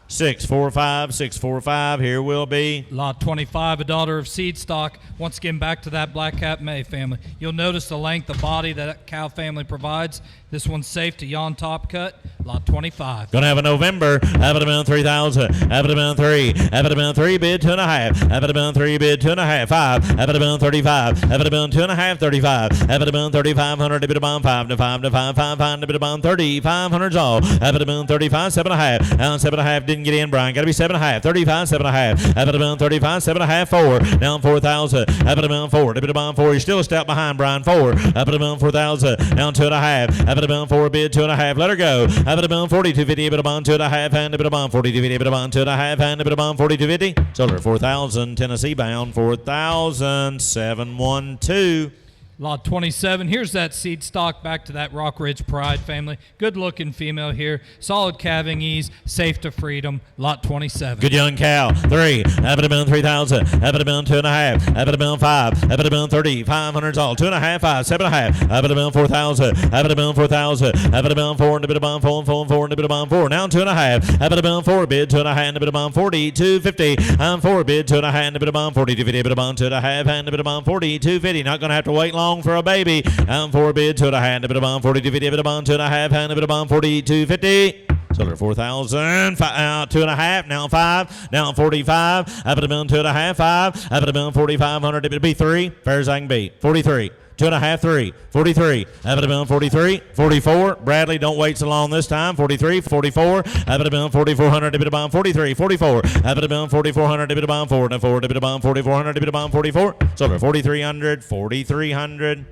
Speaker 5: 645, 645. Here will be
Speaker 6: lot 25, a daughter of seed stock. Once again, back to that Black Cat May family. You'll notice the length of body that cow family provides. This one's safe to yawn top cut. Lot 25.
Speaker 5: Gonna have a November. Have it been 3,000. Have it been 3. Have it been 3 bid 2.5. Have it been 3 bid 2.5. 5. Have it been 35. Have it been 2.5, 35. Have it been 3,500. Have it been 5 to 5 to 5, 5, 5. Have it been 3,500 all. Have it been 35, 7.5. Down 7.5 didn't get in, Brian. Gotta be 7.5. 35, 7.5. Have it been 35, 7.5, 4. Down 4,000. Have it been 4. Have it been 4. You're still a step behind, Brian. 4. Have it been 4,000. Down 2.5. Have it been 4 bid 2.5. Let her go. Have it been 42.50. Have it been 2.5. Hand. Have it been 42.50. Have it been 2.5. Hand. Have it been 42.50. Sold her 4,000. Tennessee bound 4,000. 712.
Speaker 6: Lot 27, here's that seed stock back to that Rock Ridge Pride family. Good looking female here. Solid calving ease, safe to freedom. Lot 27.
Speaker 5: Good young cow. 3. Have it been 3,000. Have it been 2.5. Have it been 5. Have it been 30. 500's all. 2.5, 5, 7.5. Have it been 4,000. Have it been 4,000. Have it been 4. And a bit of 4 and 4 and 4 and a bit of 4. Now 2.5. Have it been 4 bid 2.5 and a bit of 42.50. I'm 4 bid 2.5 and a bit of 42.50. A bit of 2.5 and a bit of 42.50. Not gonna have to wait long for a baby. I'm 4 bid 2.5 and a bit of 42.50. A bit of 2.5 and a bit of 42.50. Sold her 4,000. 2.5. Now 5. Now 45. Have it been 2.5. 5. Have it been 4,500. It would be 3. Fair as I can be. 43. 2.5, 3. 43. Have it been 43. 44. Bradley, don't wait so long this time. 43. 44. Have it been 4,400. A bit of 43. 44. Have it been 4,400. A bit of 4. And a 4. A bit of 4,400. A bit of 44. Sold her 4,300. 4,300.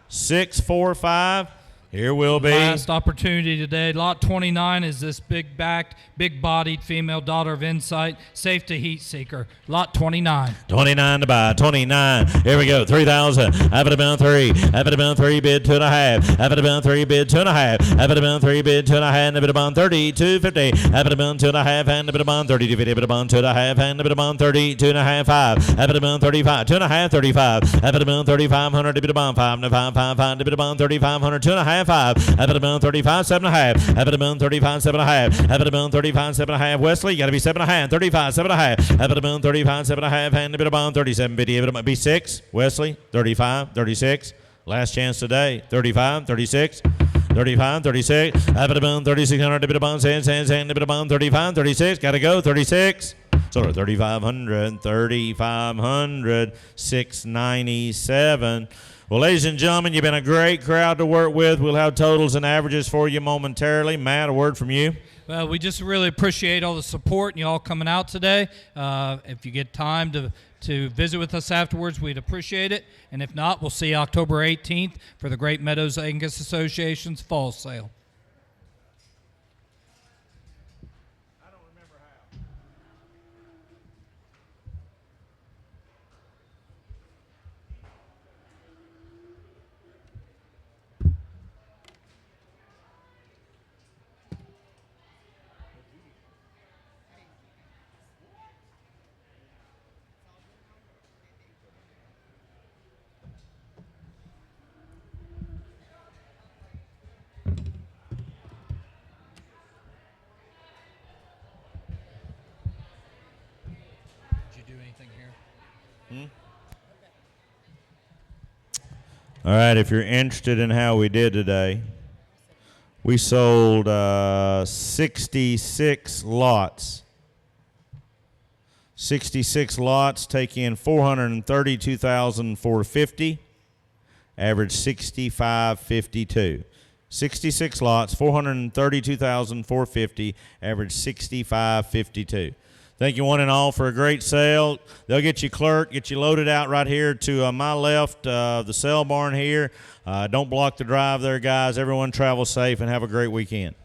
Speaker 5: 645. Here will be
Speaker 6: last opportunity today. Lot 29 is this big-backed, big-bodied female daughter of Insight, safe to heat seeker. Lot 29.
Speaker 5: 29 to buy. 29. Here we go. 3,000. Have it been 3. Have it been 3 bid 2.5. Have it been 3 bid 2.5. Have it been 3 bid 2.5 and a bit of 32.50. Have it been 2.5 and a bit of 32.50. A bit of 2.5 and a bit of 32.5. 5. Have it been 35. 2.5. 35. Have it been 3,500. A bit of 5 to 5. 5. A bit of 3,500. 2.5. 5. Have it been 35, 7.5. Have it been 35, 7.5. Have it been 35, 7.5. Wesley, you got to be 7.5. 35, 7.5. Have it been 35, 7.5. And a bit of 37.50. It be 6. Wesley, 35, 36. Last chance today. 35, 36. 35, 36. Have it been 3,600. A bit of 10 cents. And a bit of 35, 36. Got to go. 36. So 3,500, 3,500, 697. Well, ladies and gentlemen, you've been a great crowd to work with. We'll have totals and averages for you momentarily. Matt, a word from you.
Speaker 6: Well, we just really appreciate all the support and you all coming out today. If you get time to visit with us afterwards, we'd appreciate it. And if not, we'll see you October 18th for the Great Meadows Angus Association's fall sale.
Speaker 4: All right, if you're interested in how we did today, we sold 66 lots. 66 lots, take in $432,450, average 65.52. 66 lots, $432,450, average 65.52. Thank you one and all for a great sale. They'll get you clerked, get you loaded out right here to my left, the sale barn here. Don't block the drive there, guys. Everyone travel safe and have a great weekend.